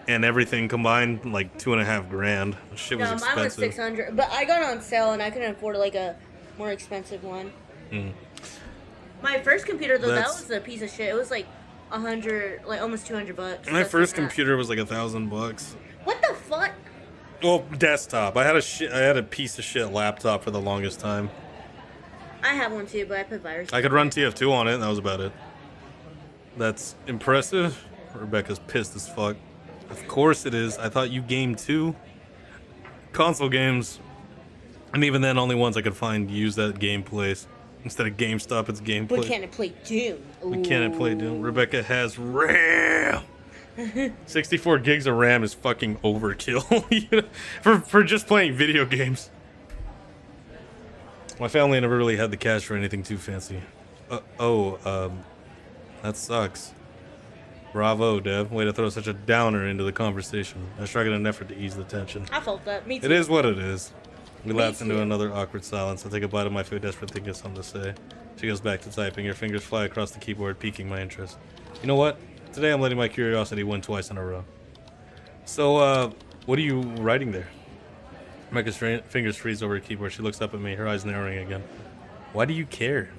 A: and everything combined, like $2.5 grand. Shit was expensive.
B: Mine was $600, but I got it on sale and I couldn't afford like a more expensive one. My first computer though, that was a piece of shit. It was like $100, like almost $200.
A: My first computer was like $1,000.
B: What the fuck?
A: Well, desktop. I had a piece of shit laptop for the longest time.
B: I have one too, but I put viruses.
A: I could run TF2 on it, and that was about it. That's impressive. Rebecca's pissed as fuck. Of course it is. I thought you gamed too. Console games, and even then, only ones I could find use that gameplays. Instead of GameStop, it's gameplay.
B: We can't play Doom.
A: We can't play Doom. Rebecca has RAM. 64 gigs of RAM is fucking overkill for just playing video games. My family never really had the cash for anything too fancy. That sucks. Bravo, Dev. Way to throw such a downer into the conversation. I struck in an effort to ease the tension.
B: I felt that. Me too.
A: It is what it is. We lapse into
B: too.
A: another awkward silence. I take a bite of my food, desperate thinking of something to say. She goes back to typing. Her fingers fly across the keyboard, piquing my interest. You know what? Today I'm letting my curiosity win twice in a row. So, what are you writing there? Rebecca's fingers freeze over her keyboard. She looks up at me, her eyes narrowing again. Why do you care?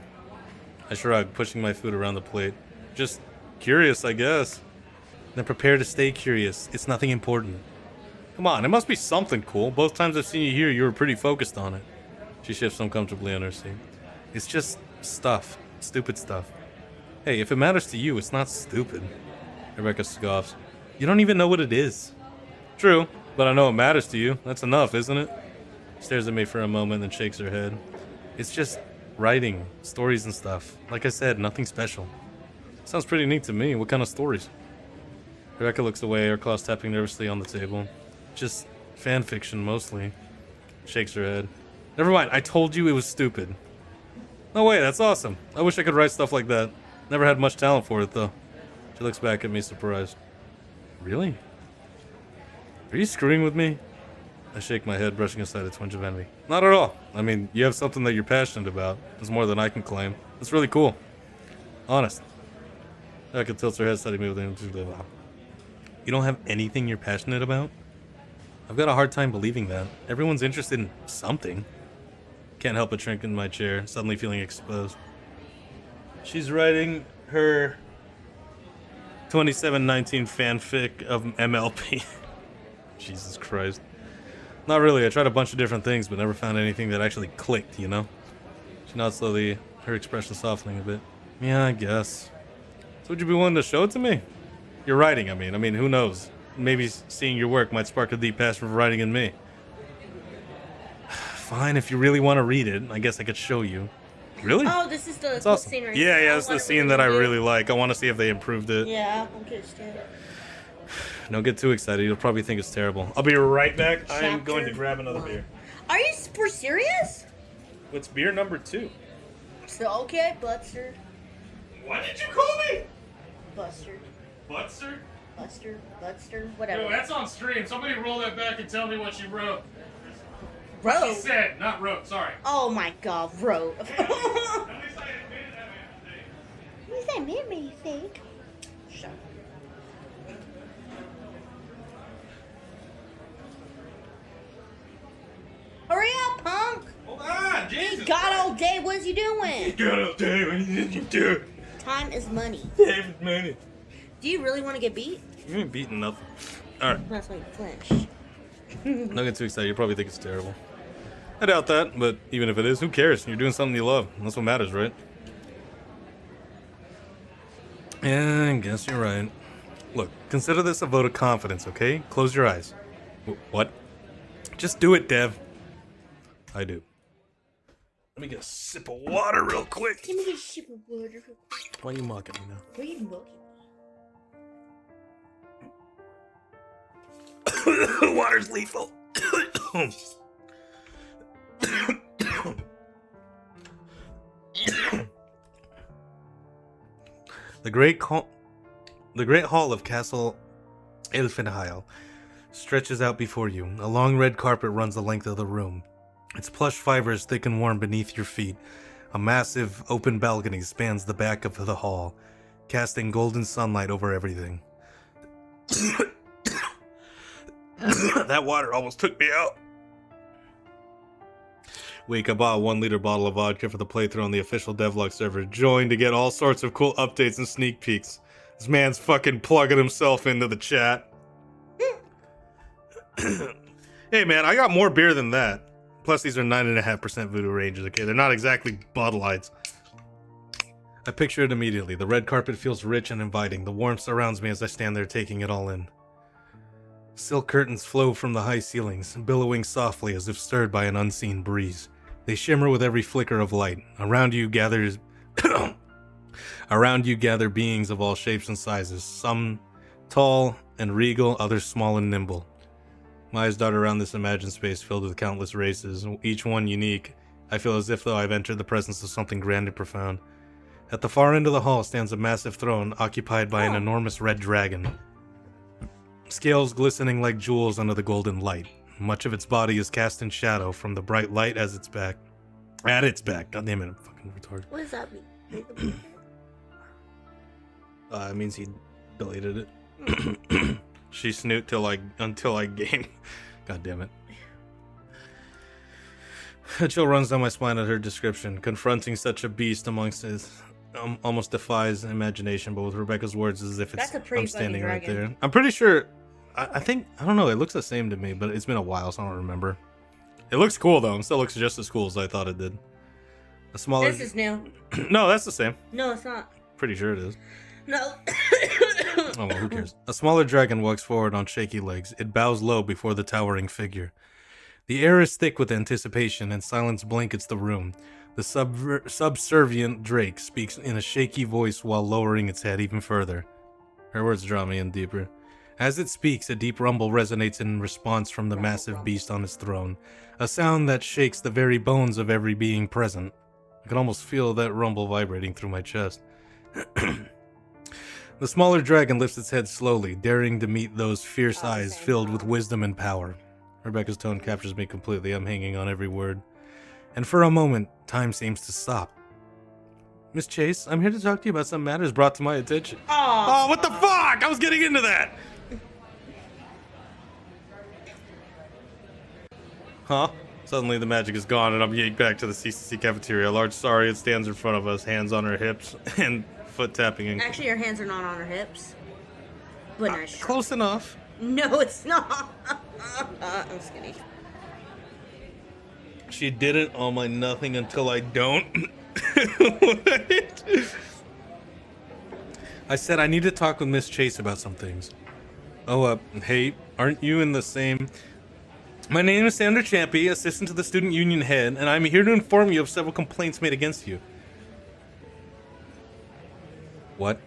A: I shrug, pushing my food around the plate. Just curious, I guess. Then prepare to stay curious. It's nothing important. Come on, it must be something cool. Both times I've seen you here, you were pretty focused on it. She shifts uncomfortably on her seat. It's just stuff. Stupid stuff. Hey, if it matters to you, it's not stupid. Rebecca scoffs. You don't even know what it is. True, but I know it matters to you. That's enough, isn't it? Stares at me for a moment, then shakes her head. It's just writing, stories and stuff. Like I said, nothing special. Sounds pretty neat to me. What kind of stories? Rebecca looks away, her claws tapping nervously on the table. Just fan fiction, mostly. Shakes her head. Never mind, I told you it was stupid. No way, that's awesome. I wish I could write stuff like that. Never had much talent for it, though. She looks back at me, surprised. Really? Are you screwing with me? I shake my head, brushing aside a twinge of envy. Not at all. I mean, you have something that you're passionate about. It's more than I can claim. It's really cool. Honest. Aka tilts her head, studying me with him. You don't have anything you're passionate about? I've got a hard time believing that. Everyone's interested in something. Can't help but shrink in my chair, suddenly feeling exposed. She's writing her 2719 fanfic of MLP. Jesus Christ. Not really. I tried a bunch of different things, but never found anything that actually clicked, you know? She nods slowly, her expression softening a bit. Yeah, I guess. So would you be willing to show it to me? Your writing, I mean, who knows? Maybe seeing your work might spark a deep passion for writing in me. Fine, if you really want to read it, I guess I could show you. Really?
B: Oh, this is the
A: awesome.
B: scene right
A: Yeah, this is the scene that I really like. I want to see if they improved it.
B: Yeah, I'm good.
A: Don't get too excited. You'll probably think it's terrible. I'll be right back. I am going to grab another beer.
B: Are you super serious?
A: What's beer number 2?
B: So, okay, Buster.
A: What did you call me?
B: Buster.
A: Buster?
B: Buster, whatever.
A: Yo, that's on stream. Somebody roll that back and tell me what she wrote.
B: Wrote?
A: She said, not wrote, sorry.
B: Oh my god, wrote.
A: At least I admitted that mistake.
B: At least I made a mistake. Shut up. Hurry up, punk!
A: Hold on, Jesus.
B: You got all day, what is you doing?
A: Got all day, what did you do?
B: Time is money.
A: Time is money.
B: Do you really want to get beat?
A: You ain't beating nothing. Alright.
B: That's why you flinched.
A: Don't get too excited, you probably think it's terrible. I doubt that, but even if it is, who cares? You're doing something you love. That's what matters, right? Yeah, I guess you're right. Look, consider this a vote of confidence, okay? Close your eyes. What? Just do it, Dev. I do. Let me get a sip of water real quick.
B: Let me get a sip of water real quick.
A: Why are you mocking me now?
B: Why are you mocking
A: me? Water's lethal. The great hall of Castle Elfenheil stretches out before you. A long red carpet runs the length of the room. Its plush fibers thick and warm beneath your feet. A massive open balcony spans the back of the hall, casting golden sunlight over everything. That water almost took me out. Wake, I bought a 1-liter bottle of vodka for the playthrough on the official DevLog server. Join to get all sorts of cool updates and sneak peeks. This man's fucking plugging himself into the chat. Hey man, I got more beer than that. Plus these are 9.5% voodoo ranges, okay? They're not exactly Bud Lights. I picture it immediately. The red carpet feels rich and inviting. The warmth surrounds me as I stand there taking it all in. Silk curtains flow from the high ceilings, billowing softly as if stirred by an unseen breeze. They shimmer with every flicker of light. Around you gather beings of all shapes and sizes, some tall and regal, others small and nimble. My eyes dart around this imagined space filled with countless races, each one unique. I feel as if though I've entered the presence of something grand and profound. At the far end of the hall stands a massive throne occupied by an enormous red dragon. Scales glistening like jewels under the golden light. Much of its body is cast in shadow from the bright light at its back. God damn it, I'm fucking retarded.
B: What does that mean?
A: It means he deleted it. She snoot until I gain. God damn it. A chill runs down my spine at her description. Confronting such a beast amongst his almost defies imagination, but with Rebecca's words as if it's I'm standing right there. I'm pretty sure I think I don't know, it looks the same to me, but it's been a while, so I don't remember. It looks cool though. It still looks just as cool as I thought it did. A smaller
B: This is new.
A: No, that's the same.
B: No, it's not.
A: Pretty sure it is.
B: No.
A: Oh well, who cares? A smaller dragon walks forward on shaky legs. It bows low before the towering figure. The air is thick with anticipation, and silence blankets the room. The subservient Drake speaks in a shaky voice while lowering its head even further. Her words draw me in deeper. As it speaks, a deep rumble resonates in response from the massive beast on its throne, a sound that shakes the very bones of every being present. I can almost feel that rumble vibrating through my chest. The smaller dragon lifts its head slowly, daring to meet those fierce eyes filled with wisdom and power. Rebecca's tone captures me completely. I'm hanging on every word. And for a moment, time seems to stop. Miss Chase, I'm here to talk to you about some matters brought to my attention. Oh, what the fuck? I was getting into that. Huh? Suddenly the magic is gone and I'm yanked back to the CCC cafeteria. A large Saria stands in front of us, hands on her hips and foot tapping.
B: Actually, your hands are not on her hips. But nice.
A: Close enough.
B: No, it's not. I'm skinny.
A: She didn't on my nothing until I don't. What? I said I need to talk with Miss Chase about some things. Oh, hey, aren't you in the same... My name is Sandra Champy, assistant to the student union head, and I'm here to inform you of several complaints made against you. What?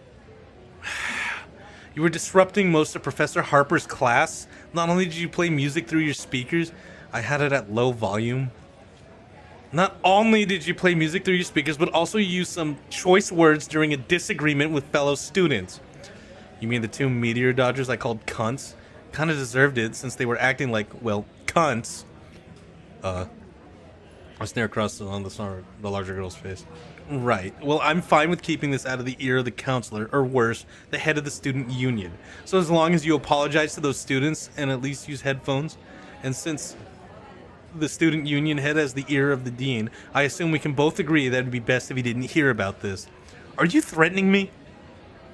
A: You were disrupting most of Professor Harper's class. Not only did you play music through your speakers, I had it at low volume. Not only did you play music through your speakers, but also use some choice words during a disagreement with fellow students. You mean the two meteor dodgers I called cunts? Kinda deserved it since they were acting like, well, cunts. I snare across on the larger girl's face. Right. Well, I'm fine with keeping this out of the ear of the counselor, or worse, the head of the student union. So as long as you apologize to those students and at least use headphones, and since the student union head has the ear of the dean, I assume we can both agree that it'd be best if he didn't hear about this. Are you threatening me?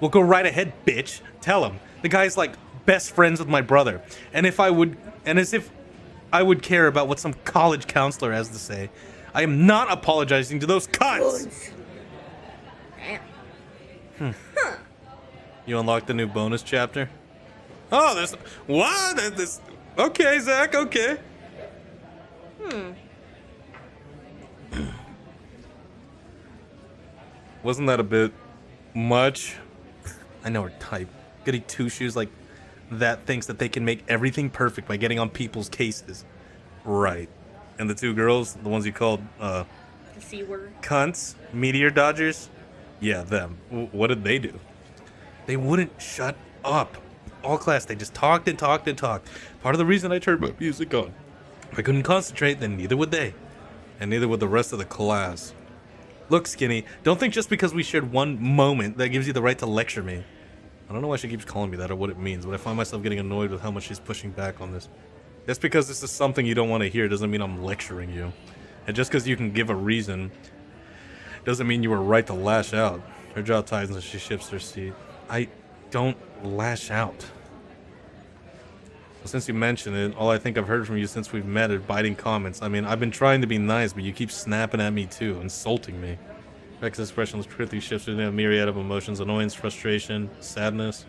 A: Well, go right ahead, bitch. Tell him. The guy's like best friends with my brother. And as if I would care about what some college counselor has to say. I am not apologizing to those cunts. You unlocked the new bonus chapter? Oh, there's... What? This... Okay, Zach, okay. Wasn't that a bit much? I know her type. Goody two-shoes like that thinks that they can make everything perfect by getting on people's cases. Right. And the two girls, the ones you called,
B: The C word.
A: cunts, meteor dodgers? Yeah, them. What did they do? They wouldn't shut up. All class, they just talked and talked and talked. Part of the reason I turned my music on. If I couldn't concentrate, then neither would they. And neither would the rest of the class. Look, Skinny, don't think just because we shared one moment that gives you the right to lecture me. I don't know why she keeps calling me that or what it means, but I find myself getting annoyed with how much she's pushing back on this. Just because this is something you don't want to hear doesn't mean I'm lecturing you. And just because you can give a reason doesn't mean you were right to lash out. Her jaw tightens as she shifts her seat. I don't lash out. Well, since you mentioned it, all I think I've heard from you since we've met are biting comments. I mean, I've been trying to be nice, but you keep snapping at me too, insulting me. Rex's expression quickly shifts into a myriad of emotions: annoyance, frustration, sadness.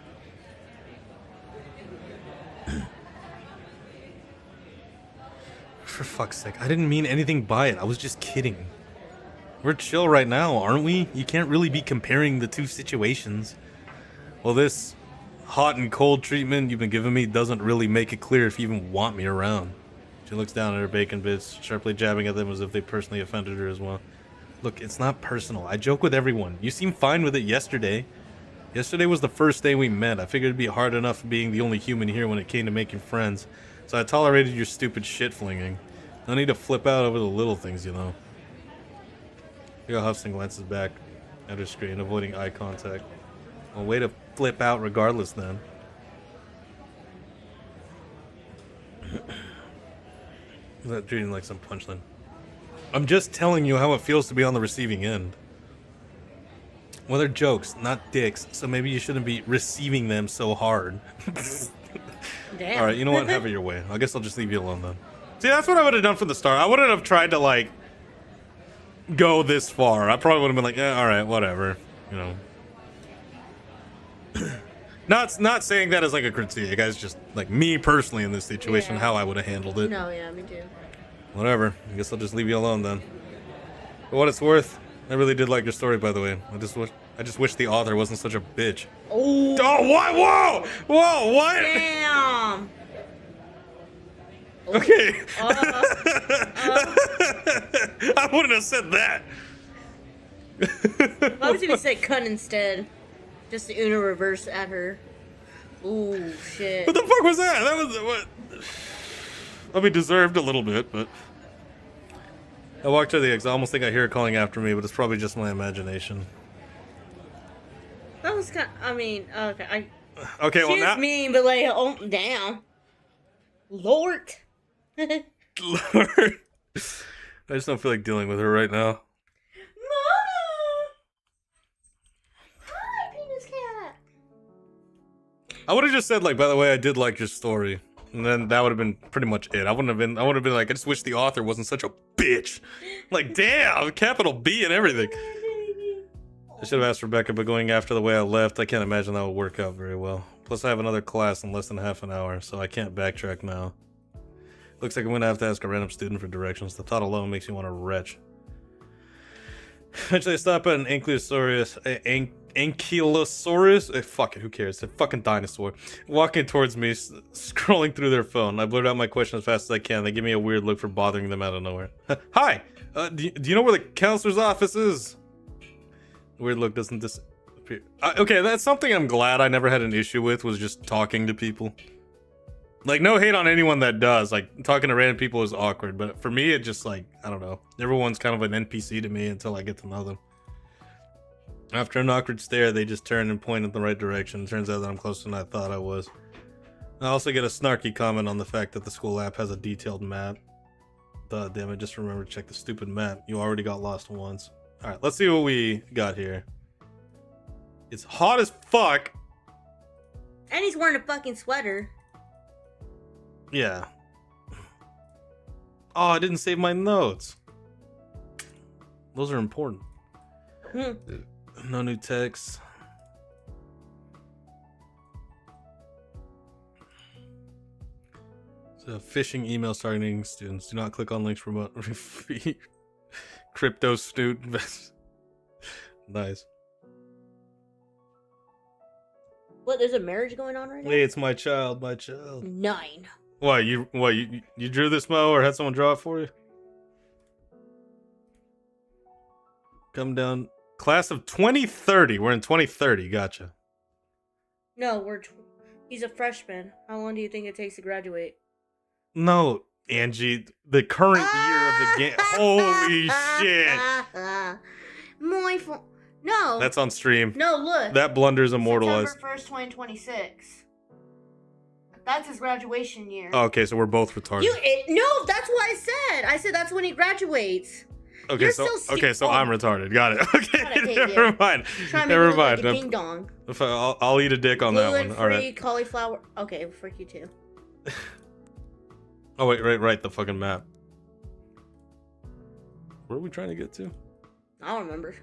A: For fuck's sake, I didn't mean anything by it. I was just kidding. We're chill right now, aren't we? You can't really be comparing the two situations. Well, this hot and cold treatment you've been giving me doesn't really make it clear if you even want me around. She looks down at her bacon bits, sharply jabbing at them as if they personally offended her as well. Look, it's not personal. I joke with everyone. You seemed fine with it yesterday. Yesterday was the first day we met. I figured it'd be hard enough being the only human here when it came to making friends. So I tolerated your stupid shit flinging. No need to flip out over the little things, you know. Leo Huffston glances back at her screen, avoiding eye contact. Well, way to flip out regardless, then. That treating like some punchline. I'm just telling you how it feels to be on the receiving end. Well, they're jokes, not dicks, so maybe you shouldn't be receiving them so hard.
B: Damn.
A: Alright, you know what? Have it your way. I guess I'll just leave you alone then. See, that's what I would have done from the start. I wouldn't have tried to, like, go this far. I probably would have been like, yeah, alright, whatever. You know. Not saying that as, like, a critique. Guys, just, like, me personally in this situation, how I would have handled it.
B: No, yeah, me too.
A: Whatever. I guess I'll just leave you alone then. For what it's worth, I really did like your story, by the way. I just wish the author wasn't such a bitch.
B: Oh,
A: what? Whoa! Whoa, what?
B: Damn!
A: Okay. I wouldn't have said that.
B: Why would you say cunt instead? Just the Uno reverse at her. Ooh, shit.
A: What the fuck was that? That was what? I mean, deserved a little bit, but I walked to the exit. I almost think I hear her calling after me, but it's probably just my imagination.
B: That was kind. I mean, okay.
A: Okay, well
B: She's
A: now.
B: mean, but like, oh damn, Lord.
A: Lord. I just don't feel like dealing with her right now.
B: Mama! Hi, penis cat.
A: I would have just said, like, by the way, I did like your story. And then that would have been pretty much it. I would have been like, I just wish the author wasn't such a bitch. Like, damn, capital B and everything. I should have asked Rebecca, but going after the way I left, I can't imagine that would work out very well. Plus, I have another class in less than half an hour, so I can't backtrack now. Looks like I'm gonna have to ask a random student for directions. The thought alone makes me want to retch. Eventually, I stop at an ankylosaurus. Fuck it, who cares? It's a fucking dinosaur. Walking towards me, scrolling through their phone. I blurt out my question as fast as I can. They give me a weird look for bothering them out of nowhere. Hi! Do you know where the counselor's office is? Weird look doesn't disappear. Okay, that's something I'm glad I never had an issue with, was just talking to people. Like, no hate on anyone that does. Like, talking to random people is awkward, but for me, it just, like, I don't know. Everyone's kind of an NPC to me until I get to know them. After an awkward stare, they just turn and point in the right direction. It turns out that I'm closer than I thought I was. I also get a snarky comment on the fact that the school app has a detailed map. Damn it, just remember to check the stupid map. You already got lost once. Alright, let's see what we got here. It's hot as fuck.
B: And he's wearing a fucking sweater.
A: Yeah. Oh, I didn't save my notes. Those are important. No new text. So, phishing emails targeting students. Do not click on links remote. Crypto student. Nice.
B: What? There's a marriage going on right now.
A: Hey, it's my child. My child.
B: 9.
A: What you drew this, Mo, or had someone draw it for you? Come down. Class of 2030. We're in 2030. Gotcha.
B: No, he's a freshman. How long do you think it takes to graduate?
A: No, Angie. The current year of the game. Holy shit.
B: No.
A: That's on stream.
B: No, look.
A: That blunder is immortalized.
B: September 1st, 2026. That's his graduation year.
A: Oh, okay, so we're both retarded.
B: No, that's what I said. I said that's when he graduates.
A: Okay,
B: You're
A: so
B: still
A: I'm retarded. Got it. Okay,
B: God, I hate
A: never
B: you.
A: mind.
B: Trying to
A: Never
B: make me look
A: mind.
B: like a ding dong.
A: I'll eat a dick on that one. All right.
B: Cauliflower. Okay, frick you too.
A: Oh wait, right. The fucking map. Where are we trying to get to?
B: I don't remember.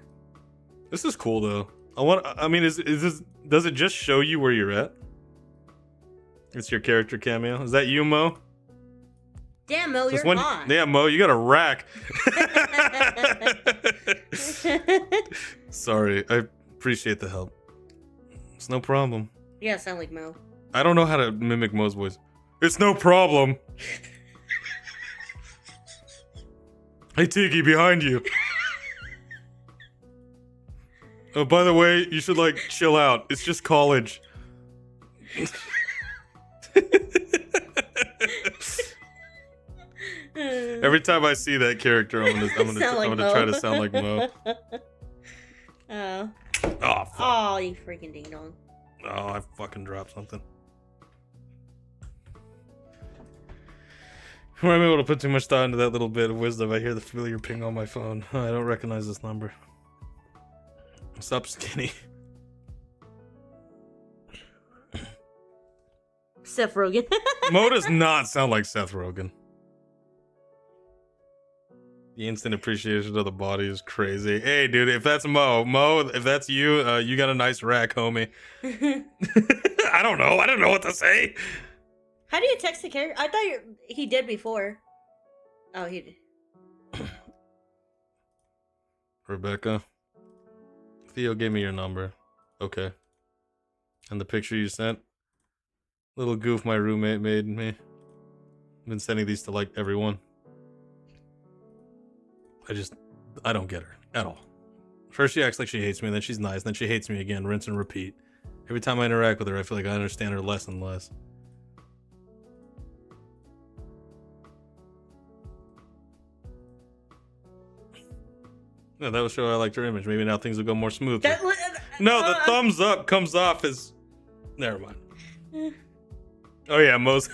A: This is cool though. I mean, is this? Does it just show you where you're at? It's your character cameo. Is that you, Mo?
B: Damn, Mo, you're hot.
A: Yeah, Mo, you got a rack. Sorry, I appreciate the help. It's no problem.
B: Yeah, sound like Mo.
A: I don't know how to mimic Mo's voice. It's no problem. Hey, Tiki, behind you. Oh, by the way, you should, like, chill out. It's just college. Every time I see that character, I'm gonna try to sound like Mo.
B: Oh.
A: Oh, fuck.
B: Oh, you freaking ding dong.
A: Oh, I fucking dropped something. I'm able to put too much thought into that little bit of wisdom. I hear the familiar ping on my phone. I don't recognize this number. Stop, skinny.
B: Seth Rogen.
A: Mo does not sound like Seth Rogen. The instant appreciation of the body is crazy. Hey, dude, if that's Mo, if that's you, you got a nice rack, homie. I don't know. I don't know what to say.
B: How do you text the character? I thought he did before. Oh, he did.
A: Rebecca. Theo gave me your number. Okay. And the picture you sent? Little goof my roommate made me. I've been sending these to, like, everyone. I don't get her. At all. First she acts like she hates me, and then she's nice, and then she hates me again. Rinse and repeat. Every time I interact with her, I feel like I understand her less and less. Yeah, that will show I liked your image. Maybe now things will go more smoothly.
B: That,
A: No, the thumbs up comes off as... Never mind. Oh yeah, most...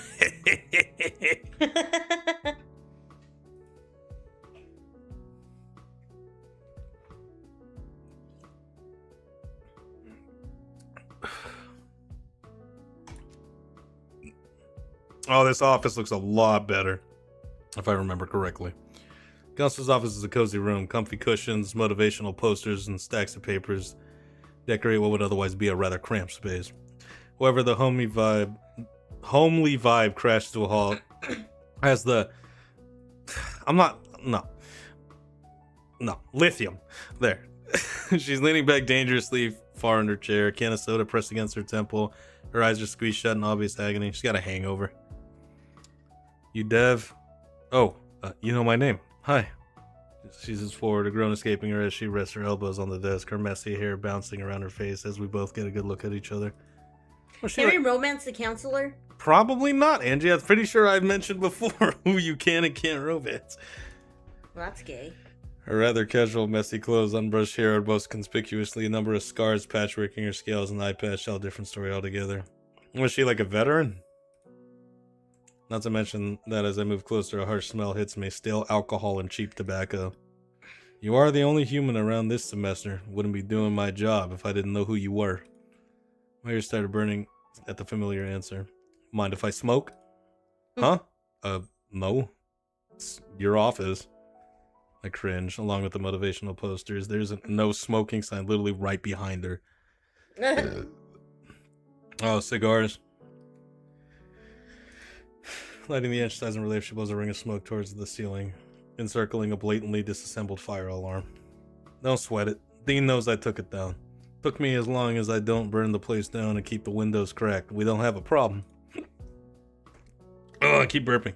A: Oh, this office looks a lot better, if I remember correctly. Counselor's office is a cozy room. Comfy cushions, motivational posters, and stacks of papers decorate what would otherwise be a rather cramped space. However, the homely vibe crashed to a halt as the... Lithium. There. She's leaning back dangerously far in her chair, a can of soda pressed against her temple. Her eyes are squeezed shut in obvious agony. She's got a hangover. You Dev? Oh, you know my name. Hi. She sits forward, a groan escaping her as she rests her elbows on the desk, her messy hair bouncing around her face as we both get a good look at each other.
B: Can we romance the counselor?
A: Probably not, Angie. I'm pretty sure I've mentioned before who you can and can't romance.
B: Well, that's gay.
A: Her rather casual, messy clothes, unbrushed hair, and most conspicuously a number of scars patchworking her scales and eye patch tell a different story altogether. Was she like a veteran? Not to mention that as I move closer, a harsh smell hits me, stale alcohol and cheap tobacco. You are the only human around this semester. Wouldn't be doing my job if I didn't know who you were. My ears started burning at the familiar answer. Mind if I smoke? Huh? No. It's your office. I cringe, along with the motivational posters. There's a no smoking sign literally right behind her. Oh, cigars. Lighting the exercising relief, she blows a ring of smoke towards the ceiling, encircling a blatantly disassembled fire alarm. Don't sweat it. Dean knows I took it down. Took me as long as I don't burn the place down and keep the windows cracked. We don't have a problem. Oh, I keep burping.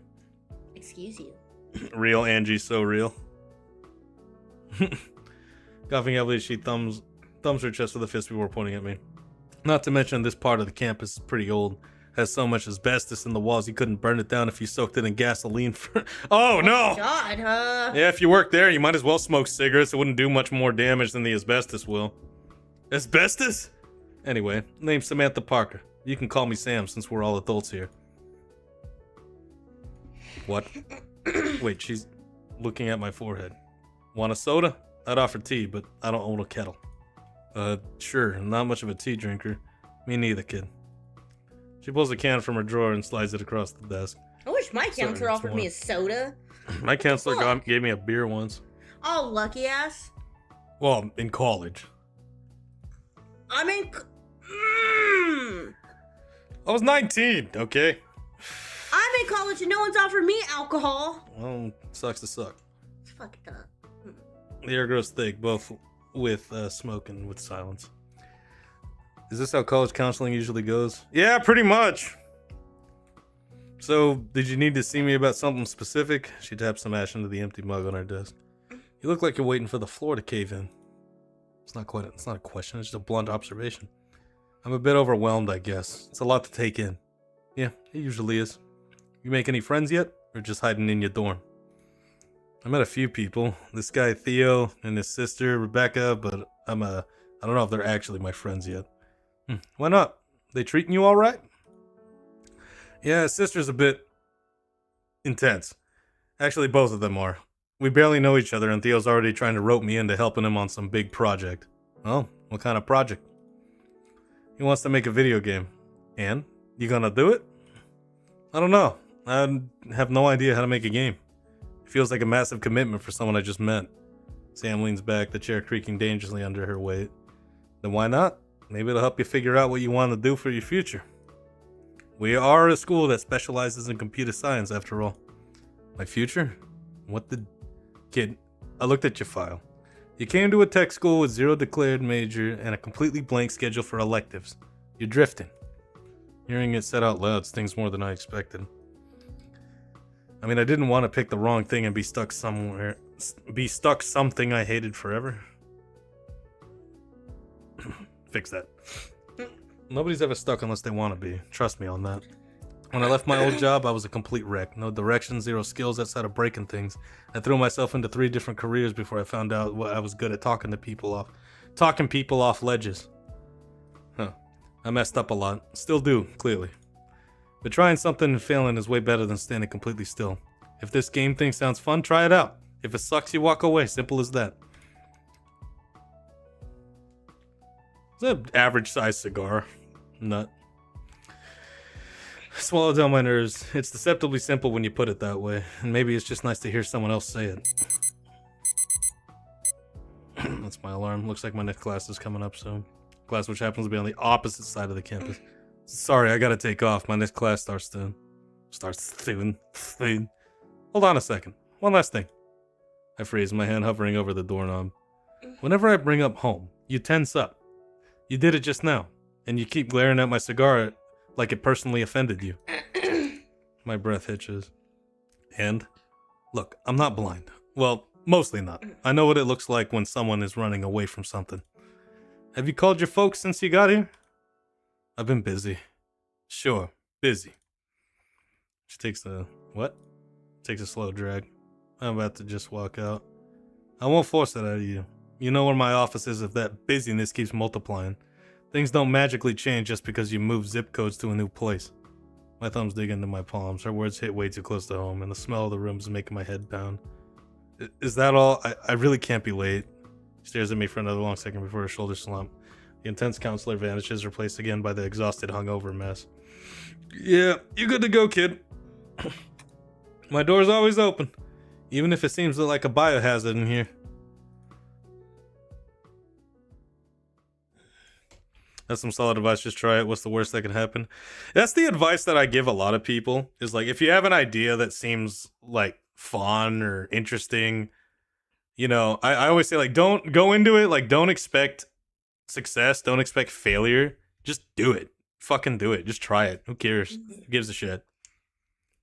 B: Excuse you.
A: Real Angie, so real. Coughing heavily, she thumbs her chest with a fist before pointing at me. Not to mention, this part of the campus is pretty old. Has so much asbestos in the walls you couldn't burn it down if you soaked it in gasoline for... Oh, no!
B: God, huh?
A: Yeah, if you work there, you might as well smoke cigarettes. It wouldn't do much more damage than the asbestos will. Asbestos? Anyway, name's Samantha Parker. You can call me Sam since we're all adults here. What? Wait, she's looking at my forehead. Want a soda? I'd offer tea, but I don't own a kettle. Sure, not much of a tea drinker. Me neither, kid. She pulls a can from her drawer and slides it across the desk.
B: I wish my counselor offered me a soda.
A: My counselor gave me a beer once.
B: Oh, lucky ass.
A: Well, in college.
B: I mean...
A: I was 19, okay?
B: I'm in college and no one's offered me alcohol.
A: Well, sucks to suck.
B: It's fucked up.
A: The air grows thick, both with smoke and with silence. Is this how college counseling usually goes? Yeah, pretty much. So, did you need to see me about something specific? She taps some ash into the empty mug on her desk. You look like you're waiting for the floor to cave in. It's not a question, it's just a blunt observation. I'm a bit overwhelmed, I guess. It's a lot to take in. Yeah, it usually is. You make any friends yet? Or just hiding in your dorm? I met a few people. This guy Theo and his sister Rebecca, but I don't know if they're actually my friends yet. Why not? They treating you all right? Yeah, his sister's a bit intense. Actually, both of them are. We barely know each other, and Theo's already trying to rope me into helping him on some big project. Well, what kind of project? He wants to make a video game. And? You gonna do it? I don't know. I have no idea how to make a game. It feels like a massive commitment for someone I just met. Sam leans back, the chair creaking dangerously under her weight. Then why not? Maybe it'll help you figure out what you want to do for your future. We are a school that specializes in computer science, after all. My future? What the... Kid, I looked at your file. You came to a tech school with 0 declared major and a completely blank schedule for electives. You're drifting. Hearing it said out loud stings more than I expected. I mean, I didn't want to pick the wrong thing and be stuck somewhere. Be stuck something I hated forever. Fix that. Nobody's ever stuck unless they want to be. Trust me on that. When I left my old job, I was a complete wreck. No direction, zero skills outside of breaking things. I threw myself into 3 different careers before I found out what I was good at talking people off ledges. Huh. I messed up a lot. Still do, clearly. But trying something and failing is way better than standing completely still. If this game thing sounds fun, try it out. If it sucks, you walk away. Simple as that. It's an average sized cigar. Nut. Swallow down my nerves. It's deceptively simple when you put it that way. And maybe it's just nice to hear someone else say it. That's my alarm. Looks like my next class is coming up soon. Class which happens to be on the opposite side of the campus. Sorry, I gotta take off. My next class starts soon. Soon. Hold on a second. One last thing. I freeze, my hand hovering over the doorknob. Whenever I bring up home, you tense up. You did it just now. And you keep glaring at my cigar like it personally offended you. My breath hitches. And? Look, I'm not blind. Well, mostly not. I know what it looks like when someone is running away from something. Have you called your folks since you got here? I've been busy. Sure, busy. She takes a... what? Takes a slow drag. I'm about to just walk out. I won't force that out of you. You know where my office is if that busyness keeps multiplying. Things don't magically change just because you move zip codes to a new place. My thumbs dig into my palms. Her words hit way too close to home, and the smell of the room is making my head pound. Is that all? I really can't be late. She stares at me for another long second before her shoulders slump. The intense counselor vanishes, replaced again by the exhausted, hungover mess. Yeah, you good to go, kid. My door's always open, even if it seems like a biohazard in here. That's some solid advice. Just try it. What's the worst that can happen? That's the advice that I give a lot of people. Is like, if you have an idea that seems like fun or interesting, you know, I always say, like, don't go into it. Like, don't expect success. Don't expect failure. Just do it. Fucking do it. Just try it. Who cares? Who gives a shit?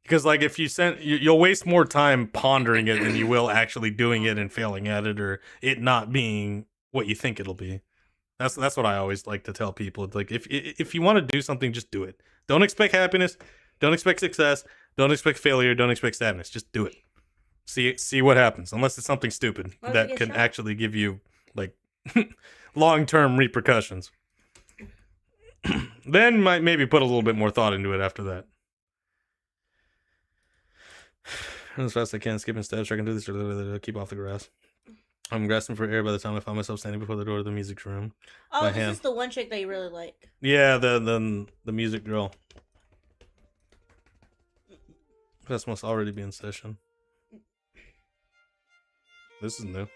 A: Because, like, if you'll waste more time pondering it than you will actually doing it and failing at it, or it not being what you think it'll be. That's what I always like to tell people. It's like, if you want to do something, just do it. Don't expect happiness. Don't expect success. Don't expect failure. Don't expect sadness. Just do it. See what happens. Unless it's something stupid that can actually give you, like, long-term repercussions. Then might maybe put a little bit more thought into it after that. As fast as I can, skipping steps. I can do this or keep off the grass. I'm grasping for air by the time I find myself standing before the door of the music room.
B: Oh, this is the one chick that you really like.
A: Yeah, the music girl. Class must already be in session. This is new.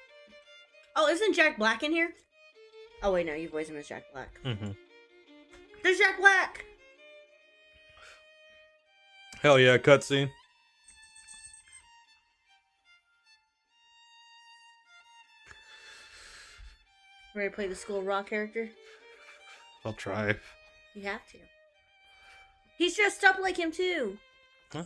B: Oh, isn't Jack Black in here? Oh wait, no, you voiced him as Jack Black.
A: Mm-hmm.
B: There's Jack Black!
A: Hell yeah, cutscene.
B: Ready to play the School of Rock character?
A: I'll try.
B: You have to. He's dressed up like him too.
A: Huh?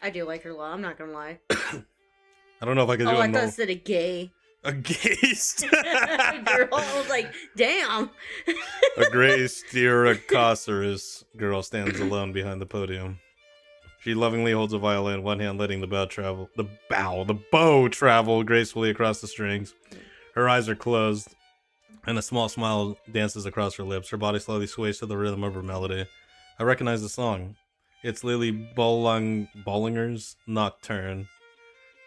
B: I do like her a lot, I'm not gonna lie.
A: I don't know if I could do it.
B: Oh, I thought it said a gay.
A: A gay
B: girl. I was like, damn.
A: A gray Styracosaurus girl stands alone behind the podium. She lovingly holds a violin, one hand letting the bow travel gracefully across the strings. Her eyes are closed, and a small smile dances across her lips. Her body slowly sways to the rhythm of her melody. I recognize the song. It's Lily Bollinger's Nocturne.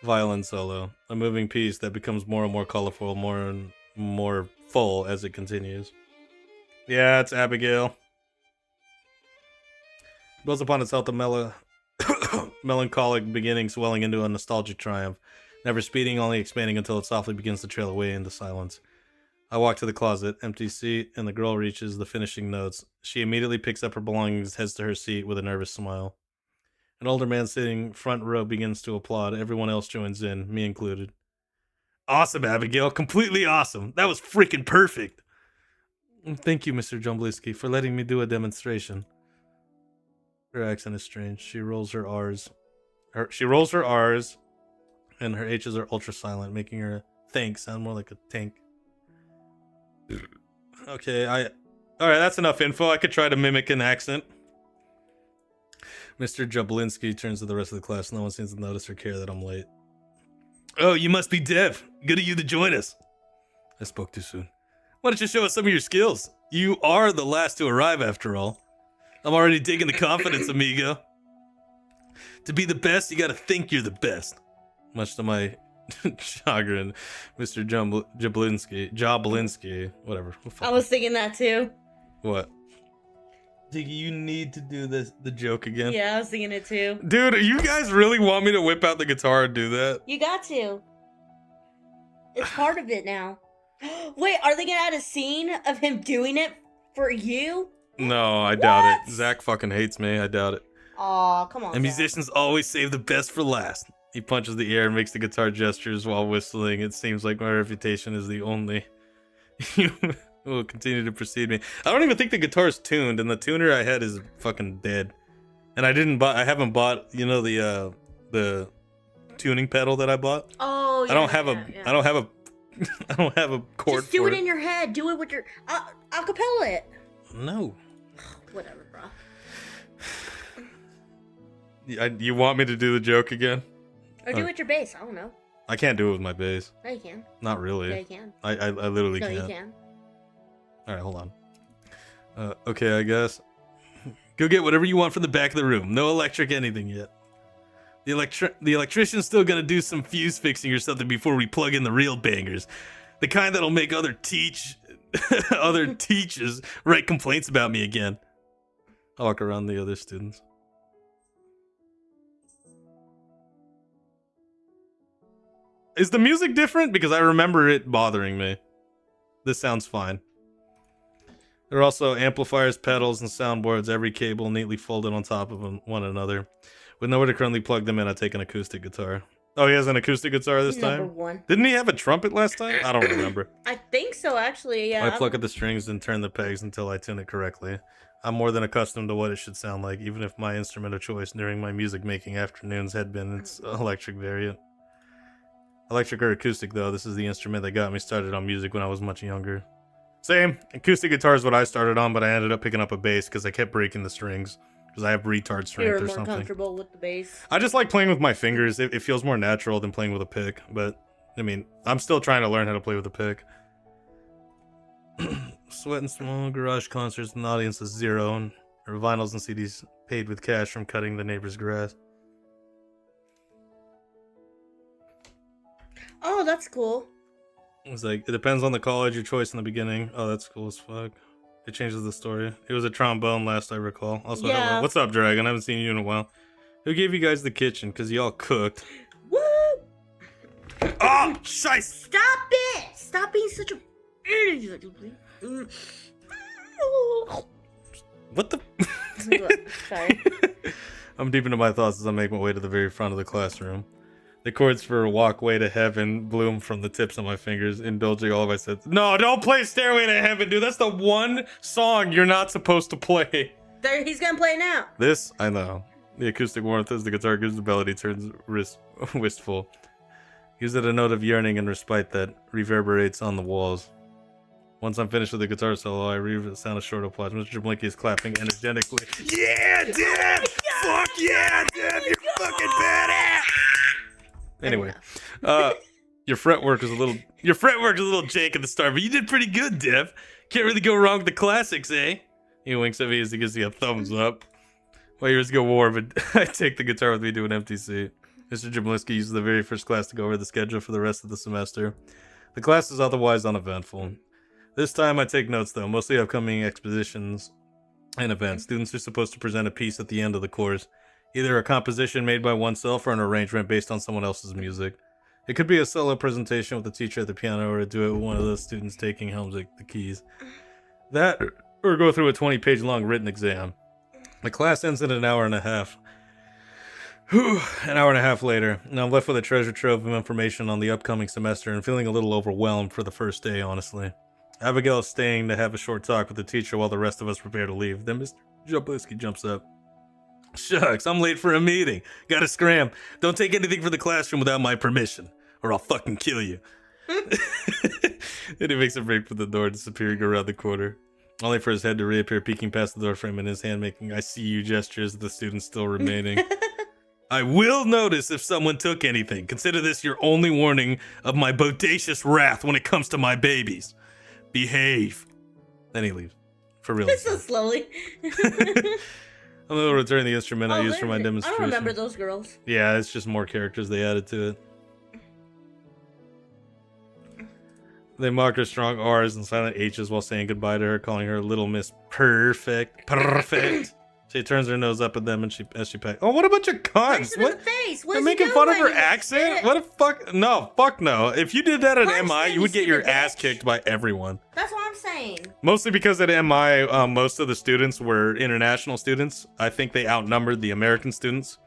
A: Violin solo. A moving piece that becomes more and more colorful, more and more full as it continues. Yeah, it's Abigail. Builds upon itself the melancholic beginning, swelling into a nostalgic triumph, never speeding, only expanding until it softly begins to trail away into silence. I walk to the closet, empty seat, and the girl reaches the finishing notes. She immediately picks up her belongings, heads to her seat with a nervous smile. An older man sitting front row begins to applaud. Everyone else joins in, me included. Awesome, Abigail. Completely awesome. That was freaking perfect. Thank you, Mr. Jombliski, for letting me do a demonstration. Her accent is strange. She rolls her R's. And her H's are ultra silent, making her thank sound more like a tank. Okay, alright, that's enough info. I could try to mimic an accent. Mr. Jablinski turns to the rest of the class. No one seems to notice or care that I'm late. Oh, you must be Dev. Good of you to join us. I spoke too soon. Why don't you show us some of your skills? You are the last to arrive, after all. I'm already digging the confidence, amigo. To be the best, you gotta think you're the best. Much to my chagrin, Mr. Jablinski, whatever.
B: I was thinking that too.
A: What? Diggy, you need to do the joke again.
B: Yeah, I was thinking it too.
A: Dude, you guys really want me to whip out the guitar and do that?
B: You got to. It's part of it now. Wait, are they gonna add a scene of him doing it for you?
A: No, I doubt it. Zach fucking hates me. I doubt it.
B: Aw, come on.
A: And musicians always save the best for last. He punches the air and makes the guitar gestures while whistling. It seems like my reputation is the only who will continue to precede me. I don't even think the guitar's tuned, and the tuner I had is fucking dead. And I haven't bought, you know, the tuning pedal that I bought.
B: Oh, yeah.
A: I don't have a chord.
B: Just do it in your head. Do it with your acapella it.
A: No.
B: Whatever, bro.
A: You want me to do the joke again?
B: Or do it with your bass. I don't know.
A: I can't do it with my bass.
B: No, you can.
A: Not really.
B: Yeah, you can.
A: I literally can't.
B: No, you can.
A: Alright, hold on. Okay, I guess. Go get whatever you want from the back of the room. No electric anything yet. The electrician's still gonna do some fuse fixing or something before we plug in the real bangers. The kind that'll make other teachers write complaints about me again. I'll walk around the other students. Is the music different? Because I remember it bothering me. This sounds fine. There are also amplifiers, pedals, and soundboards, every cable neatly folded on top of one another. With nowhere to currently plug them in, I take an acoustic guitar. Oh, he has an acoustic guitar this time?
B: Number one.
A: Didn't he have a trumpet last time? I don't remember.
B: I think so, actually, yeah.
A: I pluck at the strings and turn the pegs until I tune it correctly. I'm more than accustomed to what it should sound like, even if my instrument of choice during my music-making afternoons had been its electric variant. Electric or acoustic, though, this is the instrument that got me started on music when I was much younger. Same. Acoustic guitar is what I started on, but I ended up picking up a bass because I kept breaking the strings. Because I have retard strength or something.
B: You're more comfortable with the bass.
A: I just like playing with my fingers. It feels more natural than playing with a pick. But, I mean, I'm still trying to learn how to play with a pick. Sweating small garage concerts and the audience is zero. And vinyls and CDs paid with cash from cutting the neighbor's grass.
B: Oh, that's cool.
A: It's like, it depends on the college, your choice in the beginning. Oh, that's cool as fuck. It changes the story. It was a trombone last I recall. Also,
B: yeah.
A: Hello. What's up, Dragon? I haven't seen you in a while. Who gave you guys the kitchen? Because y'all cooked.
B: Woo!
A: Oh, shice!
B: Stop it! Stop being such a idiot.
A: What the?
B: Sorry.
A: I'm deep into my thoughts as I make my way to the very front of the classroom. The chords for Walkway to Heaven bloom from the tips of my fingers, indulging all of my senses. No, don't play Stairway to Heaven, dude. That's the one song you're not supposed to play.
B: There, he's gonna play now.
A: This, I know. The acoustic warmth as the guitar gives the melody turns wistful. Gives it a note of yearning and respite that reverberates on the walls. Once I'm finished with the guitar solo, I read the sound of short applause. Mr. Blinky is clapping energetically. Yeah, Dev! Fuck yeah, Dev! You're fucking badass! Anyway, your fretwork was a little jank at the start, but you did pretty good, Dev. Can't really go wrong with the classics, eh? He winks at me as he gives me a thumbs up. My ears go warm, but I take the guitar with me to an empty seat. Mr. Jablinski uses the very first class to go over the schedule for the rest of the semester. The class is otherwise uneventful. This time I take notes, though, mostly upcoming expositions and events. Students are supposed to present a piece at the end of the course. Either a composition made by oneself or an arrangement based on someone else's music. It cocould be a solo presentation with the teacher at the piano or a duet with one of the students taking home the keys. That, or go through a 20-page long written exam. The class ends in an hour and a half. Whew, an hour and a half later, and I'm left with a treasure trove of information on the upcoming semester and feeling a little overwhelmed for the first day, honestly. Abigail is staying to have a short talk with the teacher while the rest of us prepare to leave. Then Mr. Jablinski jumps up. Shucks, I'm late for a meeting. Gotta scram. Don't take anything from the classroom without my permission, or I'll fucking kill you. Then he makes a break for the door, disappearing around the corner, only for his head to reappear, peeking past the door frame, and his hand making "I see you" gestures of the students still remaining. I will notice if someone took anything. Consider this your only warning of my bodacious wrath when it comes to my babies. Behave. Then he leaves. For real.
B: So slowly.
A: I'm going to return the instrument I used for my demonstration.
B: I don't remember those girls.
A: Yeah, it's just more characters they added to it. They mock her strong R's and silent H's while saying goodbye to her, calling her Little Miss Perfect. Perfect. She turns her nose up at them and as she packs. Oh, what a bunch of cunts!
B: What? In the face.
A: They're making fun of her accent? What a fuck? No, fuck no. If you did that at MI, you would get your ass kicked by everyone.
B: That's what I'm saying.
A: Mostly because at MI, most of the students were international students. I think they outnumbered the American students.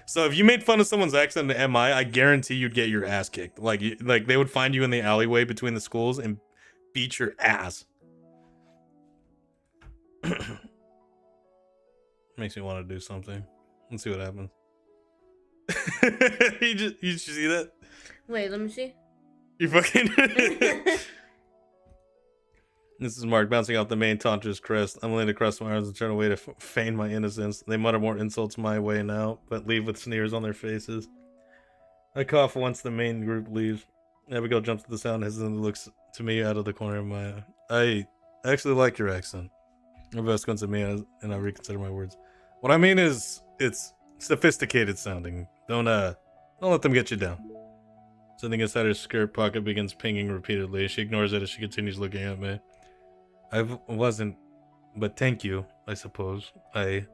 A: So if you made fun of someone's accent at MI, I guarantee you'd get your ass kicked. Like they would find you in the alleyway between the schools and beat your ass. Makes me want to do something. Let's see what happens. You see that?
B: Wait, let me see.
A: You fucking. This is Mark bouncing off the main Tantra's crest. I'm laying across my arms and turn away to feign my innocence. They mutter more insults my way now, but leave with sneers on their faces. I cough once the main group leaves. Abigail jumps to the sound and hesitantly looks to me out of the corner of my eye. I actually like your accent. Reverse comes to me and I reconsider my words. What I mean is, it's sophisticated sounding. Don't let them get you down. Something inside her skirt pocket begins pinging repeatedly. She ignores it as she continues looking at me. I wasn't, but thank you, I suppose. I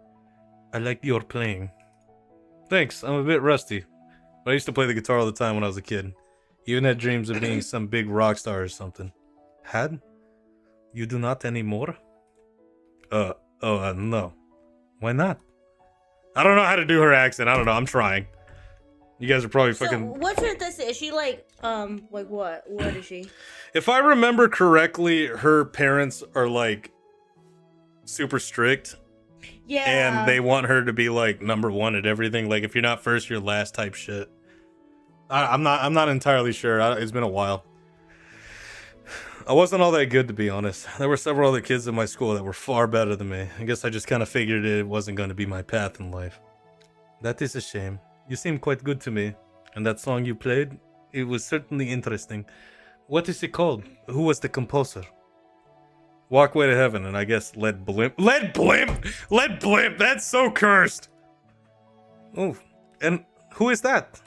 A: like your playing. Thanks, I'm a bit rusty. But I used to play the guitar all the time when I was a kid. Even had dreams of being some big rock star or something. Had? You do not anymore? No. Why not? I don't know how to do her accent. I don't know. I'm trying. You guys are probably fucking.
B: What's her this? Is she like what? What is she?
A: If I remember correctly, her parents are like super strict.
B: Yeah.
A: And they want her to be like number one at everything. Like if you're not first, you're last type shit. I'm not entirely sure. It's been a while. I wasn't all that good, to be honest. There were several other kids in my school that were far better than me. I guess I just kind of figured it wasn't going to be my path in life. That is a shame. You seemed quite good to me. And that song you played, it was certainly interesting. What is it called? Who was the composer? Walkway to Heaven, and I guess Lead Blimp. Lead Blimp! Lead Blimp! That's so cursed! Oh, and who is that?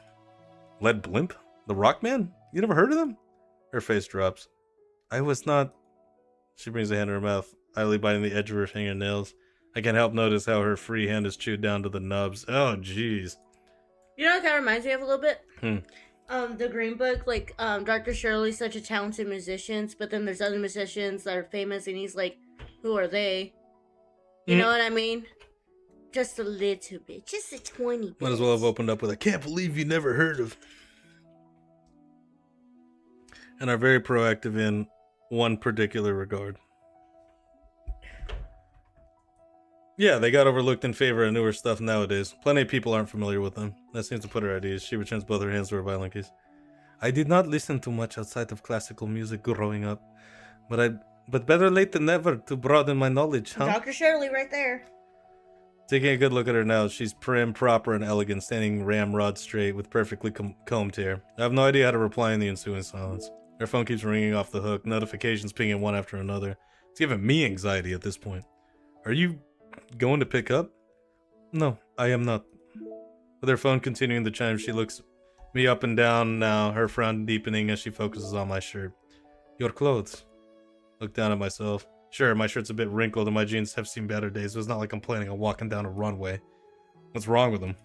A: Lead Blimp? The rock man? You never heard of them? Her face drops. I was not... She brings a hand to her mouth, idly biting the edge of her fingernails. I can't help notice how her free hand is chewed down to the nubs. Oh, jeez.
B: You know what that reminds me of a little bit? The Green Book, like, Dr. Shirley's such a talented musician, but then there's other musicians that are famous, and he's like, who are they? You know what I mean? Just a little bit. Just a 20 bit.
A: Might as well have opened up with, I can't believe you never heard of... And are very proactive in one particular regard. Yeah, they got overlooked in favor of newer stuff nowadays. Plenty of people aren't familiar with them. That seems to put her at ease. She returns both her hands to her violin case. I did not listen to much outside of classical music growing up, but better late than never to broaden my knowledge, huh?
B: Dr. Shirley right there.
A: Taking a good look at her now, she's prim, proper, and elegant, standing ramrod straight with perfectly combed hair. I have no idea how to reply in the ensuing silence. Her phone keeps ringing off the hook, notifications pinging one after another. It's giving me anxiety at this point. Are you going to pick up? No, I am not. With her phone continuing to chime, she looks me up and down now, her frown deepening as she focuses on my shirt. Your clothes. Look down at myself. Sure, my shirt's a bit wrinkled and my jeans have seen better days, but it's not like I'm planning on walking down a runway. What's wrong with them?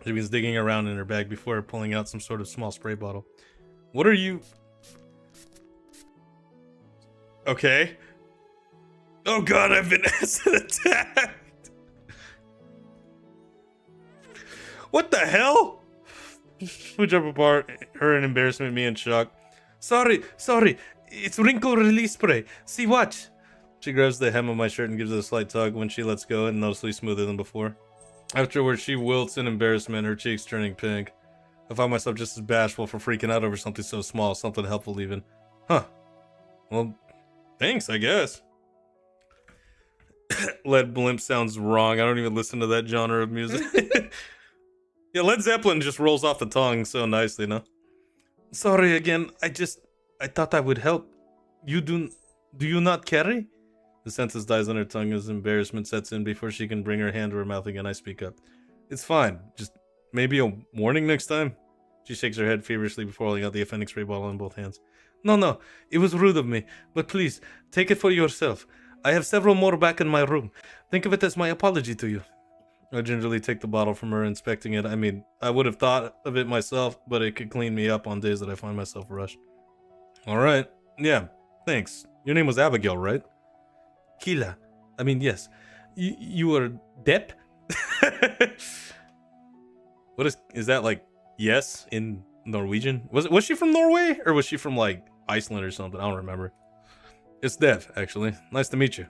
A: She begins digging around in her bag before pulling out some sort of small spray bottle. What are you... Okay. Oh god, I've been acid attacked! What the hell? We jump apart, her in embarrassment, me in shock. Sorry, it's wrinkle release spray. See, watch. She grabs the hem of my shirt and gives it a slight tug. When she lets go, and noticeably smoother than before. Afterwards, she wilts in embarrassment, her cheeks turning pink. I find myself just as bashful for freaking out over something so small, something helpful even. Huh. Well, thanks, I guess. Led Blimp sounds wrong. I don't even listen to that genre of music. Yeah, Led Zeppelin just rolls off the tongue so nicely, no? Sorry again, I thought I would help. Do you not carry? The sentence dies on her tongue as embarrassment sets in before she can bring her hand to her mouth again. I speak up. It's fine, just maybe a warning next time? She shakes her head feverishly before holding out the offending spray bottle in both hands. No, it was rude of me, but please, take it for yourself. I have several more back in my room. Think of it as my apology to you. I gingerly take the bottle from her, inspecting it. I mean, I would have thought of it myself, but it could clean me up on days that I find myself rushed. Alright, yeah, thanks. Your name was Abigail, right? Kila. I mean, yes. You were Depp? What is that like yes in Norwegian? Was she from Norway? Or was she from like Iceland or something? I don't remember. It's Dev, actually. Nice to meet you.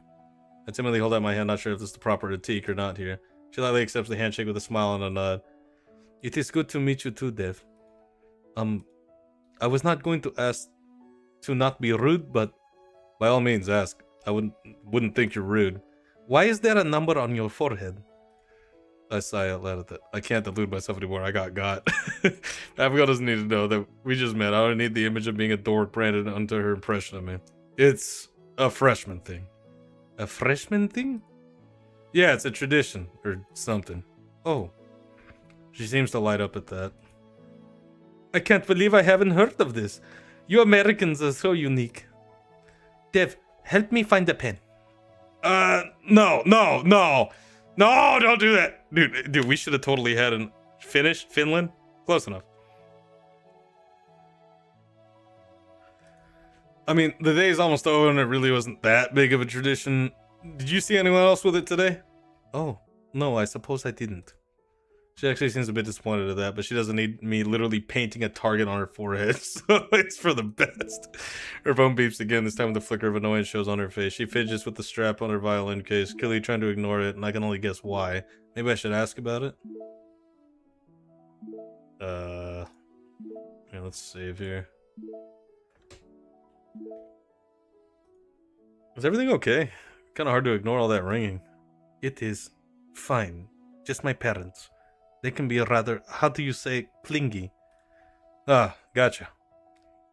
A: I timidly hold out my hand, not sure if this is the proper critique or not here. She lightly accepts the handshake with a smile and a nod. It is good to meet you too, Dev. I was not going to ask to not be rude, but by all means ask. I wouldn't think you're rude. Why is there a number on your forehead? I sigh out loud at that. I can't delude myself anymore. I got. Abigail doesn't need to know that we just met. I don't need the image of being adored branded onto her impression of me. It's a freshman thing. A freshman thing? Yeah, it's a tradition or something. Oh. She seems to light up at that. I can't believe I haven't heard of this. You Americans are so unique. Dev, help me find a pen. No, don't do that. Dude, we should have totally had an Finland? Close enough. I mean, the day's almost over and it really wasn't that big of a tradition. Did you see anyone else with it today? Oh, no, I suppose I didn't. She actually seems a bit disappointed at that, but she doesn't need me literally painting a target on her forehead, so it's for the best. Her phone beeps again, this time with a flicker of annoyance shows on her face. She fidgets with the strap on her violin case, clearly trying to ignore it, and I can only guess why. Maybe I should ask about it? Yeah, let's save here. Is everything okay? Kind of hard to ignore all that ringing. It is fine. Just my parents. They can be rather, how do you say, clingy. Ah, gotcha.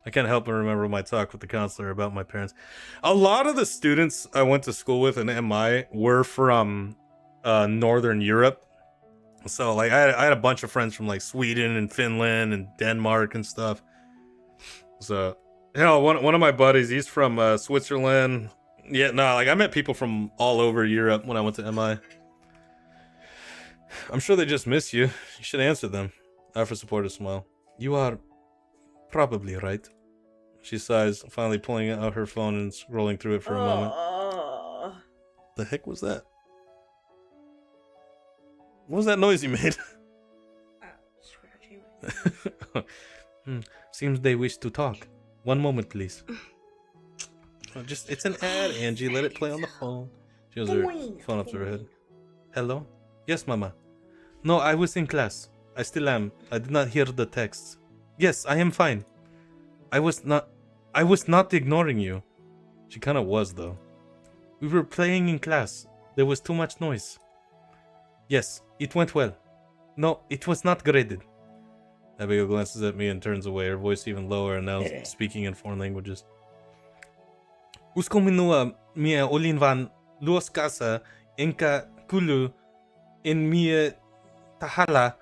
A: I can't help but remember my talk with the counselor about my parents. A lot of the students I went to school with in MI were from Northern Europe. So, like, I had a bunch of friends from, like, Sweden and Finland and Denmark and stuff. So, hell, one of my buddies, he's from Switzerland. Yeah, no, like, I met people from all over Europe when I went to MI. I'm sure they just miss you. You should answer them. I offer supportive smile. You are probably right. She sighs, finally pulling out her phone and scrolling through it for a moment. The heck was that? What was that noise you made? Seems they wish to talk. One moment, please. It's an ad, Angie. Let it play on the phone. She has her phone up to her head. Hello? Yes, Mama. No, I was in class. I still am. I did not hear the texts. Yes, I am fine. I was not ignoring you. She kind of was, though. We were playing in class. There was too much noise. Yes, it went well. No, it was not graded. Abigail glances at me and turns away, her voice even lower and now speaking in foreign languages. Usko minua mia olinvan luos casa enka kulu in mia tahala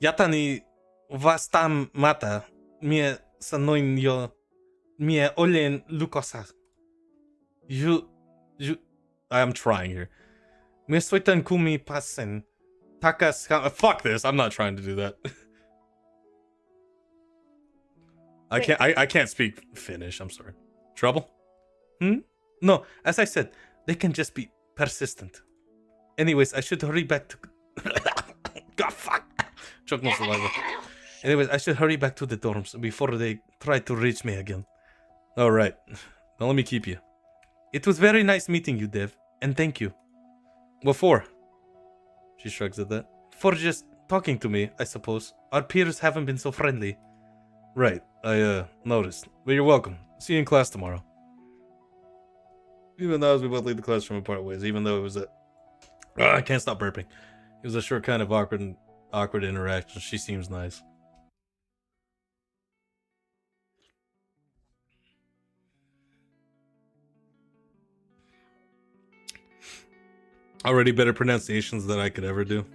A: yatani vastam mata mia sanoin yo mia olen lukosa. You I am trying here. Mia soitan kumi pasen takas fuck this, I'm not trying to do that. I can't speak Finnish, I'm sorry. Trouble? No, as I said, they can just be persistent. Anyways, I should hurry back to... God, fuck! Choke my saliva. Anyways, I should hurry back to the dorms before they try to reach me again. Alright. Now let me keep you. It was very nice meeting you, Dev. And thank you. What for? She shrugs at that. For just talking to me, I suppose. Our peers haven't been so friendly. Right, I noticed. But you're welcome. See you in class tomorrow. Even though as we both leave the classroom apart ways, even though it was a... I can't stop burping. It was a short kind of awkward interaction. She seems nice. Already better pronunciations than I could ever do.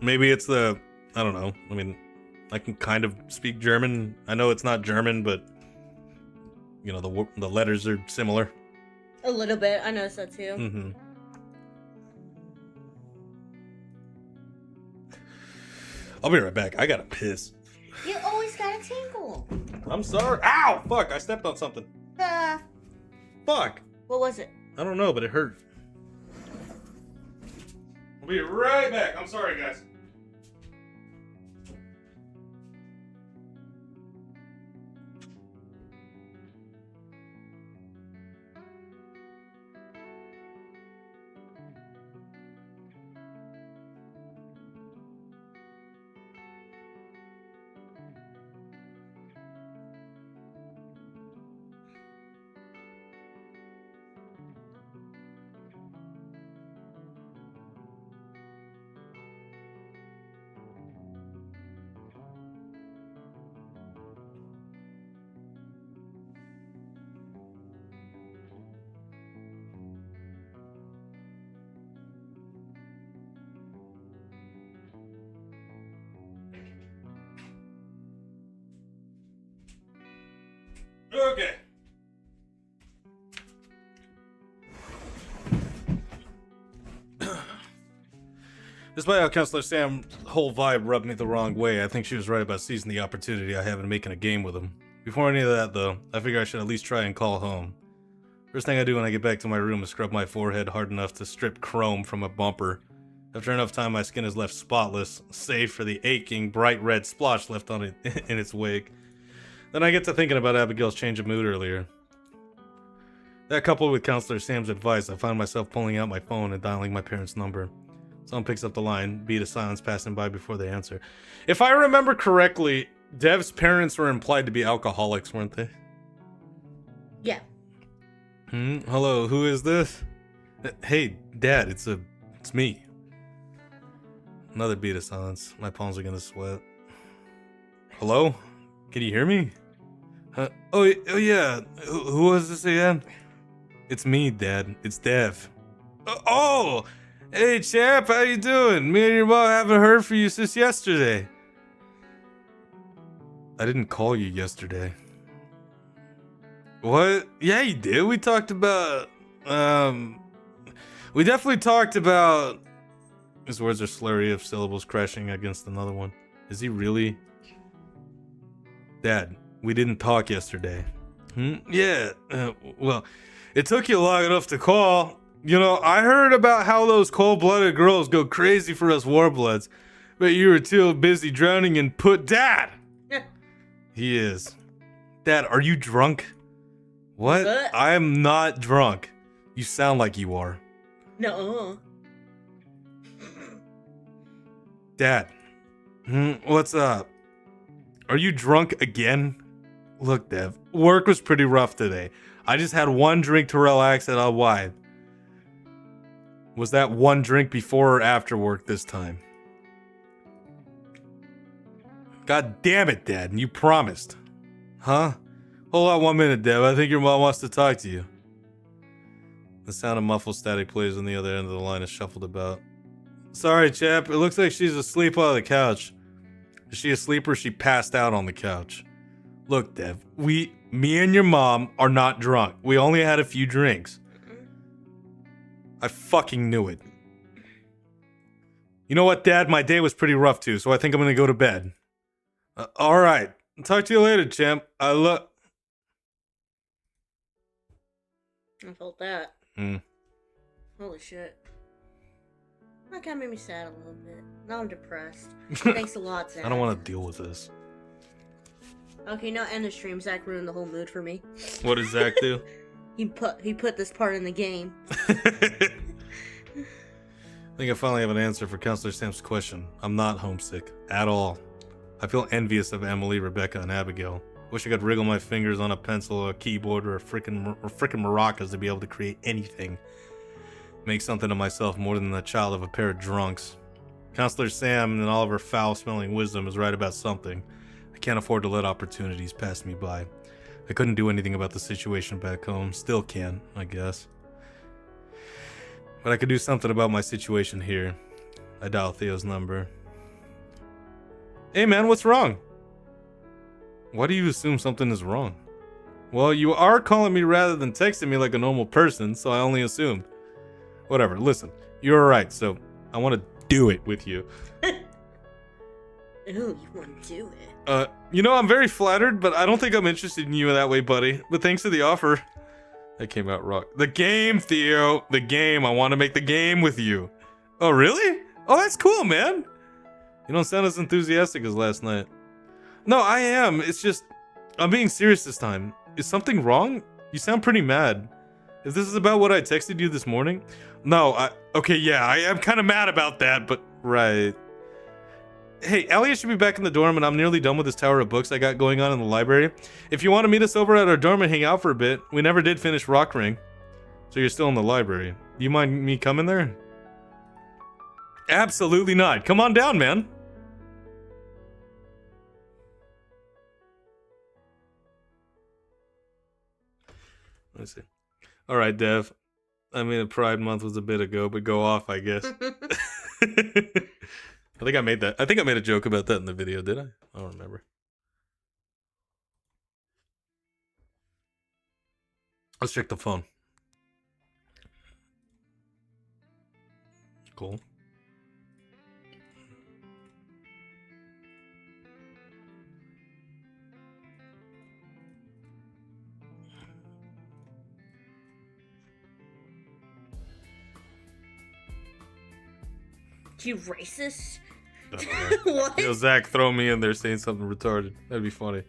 A: Maybe it's the... I don't know. I mean, I can kind of speak German. I know it's not German, but... You know, the letters are similar.
B: A little bit. I noticed that too.
A: Mm-hmm. I'll be right back. I gotta piss.
B: You always gotta tingle.
A: I'm sorry. Ow! Fuck, I stepped on something. Fuck.
B: What was it?
A: I don't know, but it hurt. I'll be right back. I'm sorry, guys. Okay. Despite how Counselor Sam's whole vibe rubbed me the wrong way, I think she was right about seizing the opportunity I have in making a game with him. Before any of that, though, I figure I should at least try and call home. First thing I do when I get back to my room is scrub my forehead hard enough to strip chrome from a bumper. After enough time, my skin is left spotless, save for the aching, bright red splotch left on it in its wake. Then I get to thinking about Abigail's change of mood earlier. That coupled with Counselor Sam's advice, I find myself pulling out my phone and dialing my parents' number. Someone picks up the line, beat of silence passing by before they answer. If I remember correctly, Dev's parents were implied to be alcoholics, weren't they?
B: Yeah.
A: Hello, who is this? Hey, Dad, it's me. Another beat of silence. My palms are gonna sweat. Hello? Can you hear me? Oh yeah. Who was this again? It's me, Dad. It's Dev. Oh! Hey, champ, how you doing? Me and your mom haven't heard from you since yesterday. I didn't call you yesterday. What? Yeah, you did. We talked about... We definitely talked about... His words are slurry of syllables crashing against another one. Is he really... Dad, we didn't talk yesterday. Yeah, well, it took you long enough to call. You know, I heard about how those cold-blooded girls go crazy for us warbloods, but you were too busy drowning in Dad! He is. Dad, are you drunk? What? I am not drunk. You sound like you are.
B: No.
A: Dad, what's up? Are you drunk again? Look, Dev, work was pretty rough today. I just had one drink to relax and unwind. Was that one drink before or after work this time? God damn it, Dad, you promised. Huh? Hold on 1 minute, Dev. I think your mom wants to talk to you. The sound of muffled static plays on the other end of the line is shuffled about. Sorry, chap. It looks like she's asleep on the couch. Is she asleep or she passed out on the couch? Look, Dev, me and your mom are not drunk. We only had a few drinks. I fucking knew it. You know what, Dad? My day was pretty rough too, so I think I'm gonna go to bed. Alright. Talk to you later, champ. I
B: felt that. Holy shit. That kind of made me sad a little bit. Now I'm depressed. Thanks a lot, Zach.
A: I don't want to deal with this.
B: Okay, now end the stream. Zach ruined the whole mood for me.
A: What did Zach do?
B: He put this part in the game.
A: think I finally have an answer for Counselor Sam's question. I'm not homesick. At all. I feel envious of Emily, Rebecca, and Abigail. Wish I could wriggle my fingers on a pencil, a keyboard, or frickin' maracas to be able to create anything. Make something of myself more than the child of a pair of drunks. Counselor Sam and all of her foul-smelling wisdom is right about something. I can't afford to let opportunities pass me by. I couldn't do anything about the situation back home. Still can, I guess. But I could do something about my situation here. I dial Theo's number. Hey man, what's wrong? Why do you assume something is wrong? Well, you are calling me rather than texting me like a normal person, so I only assumed. Whatever, listen, you're right, so I want to do it with you.
B: Ooh, you want to do it?
A: I'm very flattered, but I don't think I'm interested in you in that way, buddy. But thanks for the offer. That came out rock. The game, Theo! The game, I want to make the game with you. Oh, really? Oh, that's cool, man. You don't sound as enthusiastic as last night. No, I am. It's just, I'm being serious this time. Is something wrong? You sound pretty mad. If this is about what I texted you this morning? No, okay, yeah, I am kind of mad about that, but right. Hey, Elliot should be back in the dorm, and I'm nearly done with this tower of books I got going on in the library. If you want to meet us over at our dorm and hang out for a bit, we never did finish Rock Ring. So you're still in the library. Do you mind me coming there? Absolutely not. Come on down, man. Let's see. All right, Dev. I mean, Pride Month was a bit ago, but go off, I guess. I think I made that. I think I made a joke about that in the video, did I? I don't remember. Let's check the phone. Cool.
B: You racist?
A: What? Yo, Zach, throw me in there saying something retarded. That'd be funny.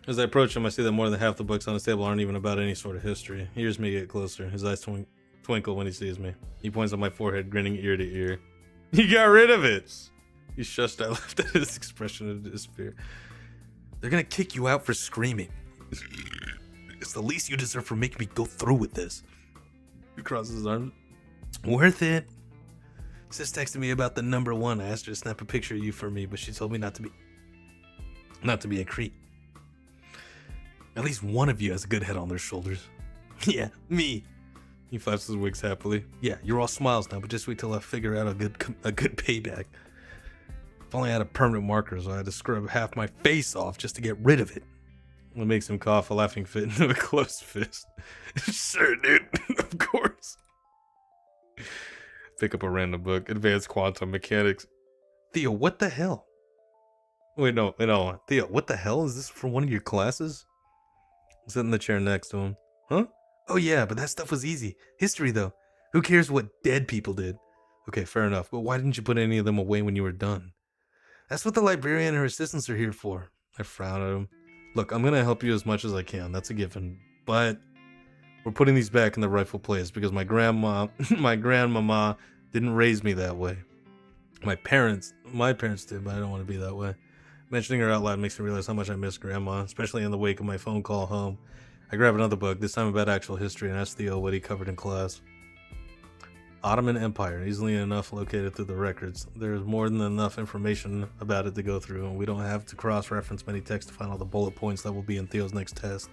A: As I approach him, I see that more than half the books on his table aren't even about any sort of history. He hears me get closer. His eyes twinkle when he sees me. He points at my forehead, grinning ear to ear. You got rid of it! He shushed out, laughed at his expression of despair. They're gonna kick you out for screaming. It's the least you deserve for making me go through with this. He crosses his arms. Worth it. Sis texted me about the number one. I asked her to snap a picture of you for me, but she told me not to be a creep. At least one of you has a good head on their shoulders. Yeah, me. He flaps his wigs happily. Yeah, you're all smiles now, but just wait till I figure out a good payback. If only I had a permanent marker, so I had to scrub half my face off just to get rid of it. What makes him cough, a laughing fit into a closed fist. Sure, dude. Of course. Pick up a random book. Advanced Quantum Mechanics. Theo, what the hell? Wait, no. Theo, what the hell? Is this for one of your classes? I sit in the chair next to him. Huh? Oh yeah, but that stuff was easy. History, though. Who cares what dead people did? Okay, fair enough. But why didn't you put any of them away when you were done? That's what the librarian and her assistants are here for. I frown at him. Look, I'm gonna help you as much as I can. That's a given. But we're putting these back in the rightful place because my grandmama didn't raise me that way. My parents did, but I don't want to be that way. Mentioning her out loud makes me realize how much I miss Grandma, especially in the wake of my phone call home. I grab another book, this time about actual history, and ask Theo what he covered in class. Ottoman Empire, easily enough located through the records. There's more than enough information about it to go through, and we don't have to cross-reference many texts to find all the bullet points that will be in Theo's next test.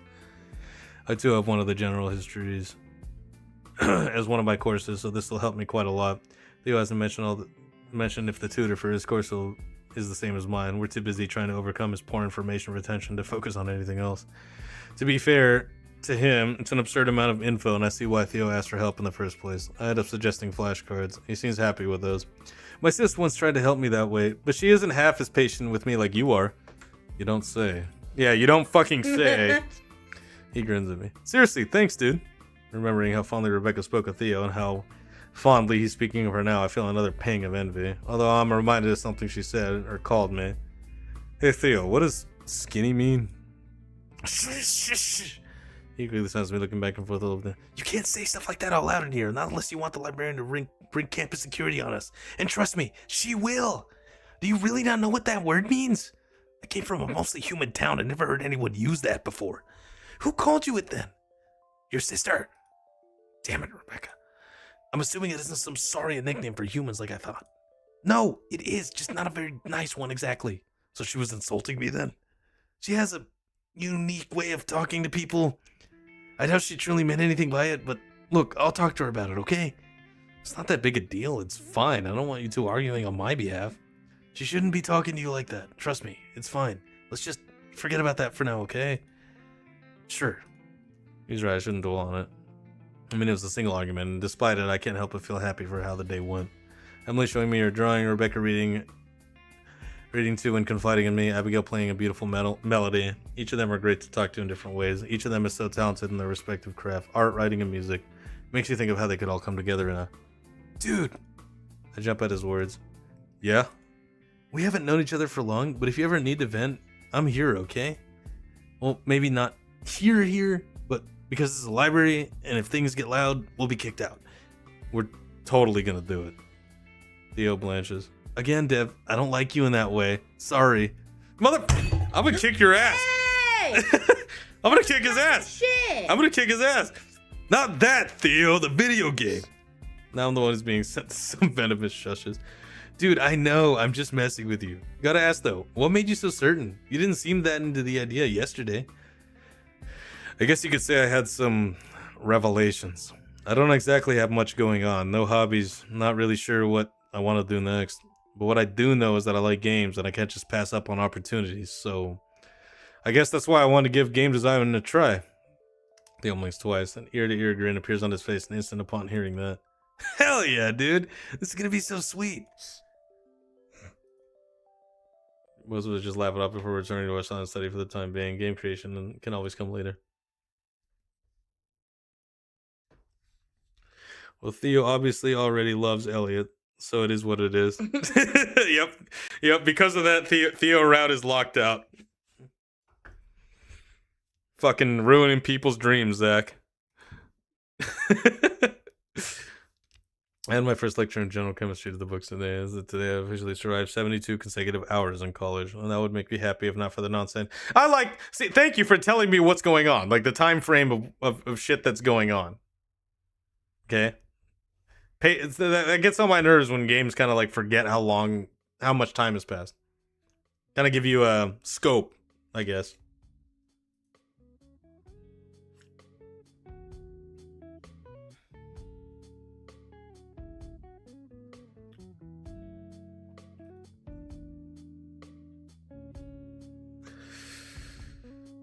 A: I too have one of the general histories as one of my courses, so this will help me quite a lot. Theo hasn't mentioned if the tutor for his course is the same as mine. We're too busy trying to overcome his poor information retention to focus on anything else. To be fair to him, it's an absurd amount of info, and I see why Theo asked for help in the first place. I ended up suggesting flashcards. He seems happy with those. My sis once tried to help me that way, but she isn't half as patient with me like you are. You don't say. Yeah, you don't fucking say. He grins at me. Seriously, thanks, dude. Remembering how fondly Rebecca spoke of Theo and how fondly he's speaking of her now, I feel another pang of envy. Although I'm reminded of something she said, or called me. Hey Theo, what does skinny mean? He quickly sounds me looking back and forth over there. You can't say stuff like that out loud in here, not unless you want the librarian to bring campus security on us. And trust me, she will. Do you really not know what that word means? I came from a mostly human town and never heard anyone use that before. Who called you it then? Your sister. Damn it, Rebecca. I'm assuming it isn't some sorry nickname for humans like I thought. No, it is, just not a very nice one exactly. So she was insulting me then? She has a unique way of talking to people. I doubt she truly meant anything by it, but look, I'll talk to her about it, okay? It's not that big a deal, it's fine. I don't want you two arguing on my behalf. She shouldn't be talking to you like that. Trust me, it's fine. Let's just forget about that for now, okay? Sure. He's right, I shouldn't dwell on it. I mean, it was a single argument, and despite it, I can't help but feel happy for how the day went. Emily showing me her drawing, Rebecca reading to and confiding in me, Abigail playing a beautiful melody. Each of them are great to talk to in different ways. Each of them is so talented in their respective craft, art, writing, and music. Makes you think of how they could all come together in a... Dude! I jump at his words. Yeah? We haven't known each other for long, but if you ever need to vent, I'm here, okay? Well, maybe not here, but because it's a library, and if things get loud, we'll be kicked out. We're totally gonna do it. Theo blanches. Again, Dev, I don't like you in that way. Sorry. I'm gonna kick your ass.
B: Hey!
A: I'm gonna kick his ass.
B: Shit!
A: I'm gonna kick his ass. Not that, Theo, the video game. Now I'm the one who's being sent to some venomous shushes. Dude, I know, I'm just messing with you. Gotta ask though, what made you so certain? You didn't seem that into the idea yesterday. I guess you could say I had some revelations. I don't exactly have much going on, no hobbies, not really sure what I want to do next. But what I do know is that I like games and I can't just pass up on opportunities, so I guess that's why I want to give game design a try. Theo blinks twice, an ear-to-ear grin appears on his face an instant upon hearing that. Hell yeah, dude! This is gonna be so sweet! Most of us just laugh it off before returning to our silent study for the time being. Game creation can always come later. Well, Theo obviously already loves Elliot, so it is what it is. Yep. Because of that, Theo route is locked out. Fucking ruining people's dreams, Zach. I had my first lecture in general chemistry to the books today. Today I officially survived 72 consecutive hours in college, and that would make me happy if not for the nonsense. Thank you for telling me what's going on, like the time frame of shit that's going on. Okay? That gets on my nerves when games kind of like forget how much time has passed. Kind of give you a scope, I guess.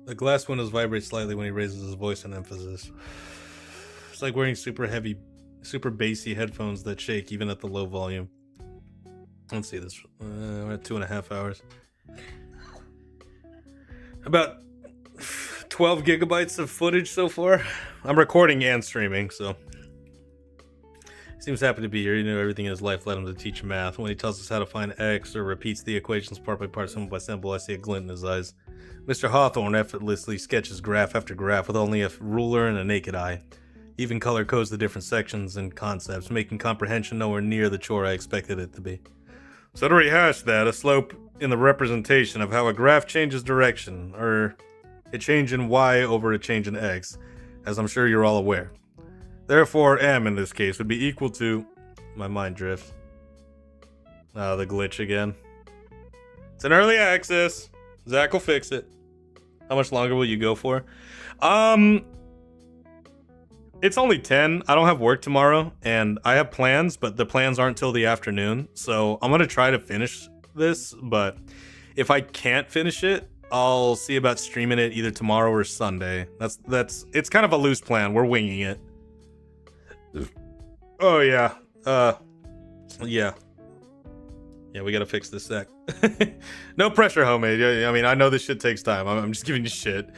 A: The glass windows vibrate slightly when he raises his voice in emphasis. It's like wearing super bassy headphones that shake even at the low volume. Let's see this. We're at 2.5 hours. About 12 gigabytes of footage so far. I'm recording and streaming, so. Seems happy to be here. He knew everything in his life led him to teach math. When he tells us how to find x or repeats the equations part by part, symbol by symbol, I see a glint in his eyes. Mr. Hawthorne effortlessly sketches graph after graph with only a ruler and a naked eye. He even color codes the different sections and concepts, making comprehension nowhere near the chore I expected it to be. So to rehash that, a slope in the representation of how a graph changes direction, or a change in y over a change in x, as I'm sure you're all aware. Therefore, m in this case would be equal to... My mind drifts. Ah, the glitch again. It's an early access. Zach will fix it. How much longer will you go for? It's only 10. I don't have work tomorrow, and I have plans, but the plans aren't till the afternoon. So I'm gonna try to finish this, but if I can't finish it, I'll see about streaming it either tomorrow or Sunday. It's kind of a loose plan. We're winging it. Oh yeah. Yeah. Yeah, we gotta fix this sec. No pressure, homie. I mean, I know this shit takes time. I'm just giving you shit.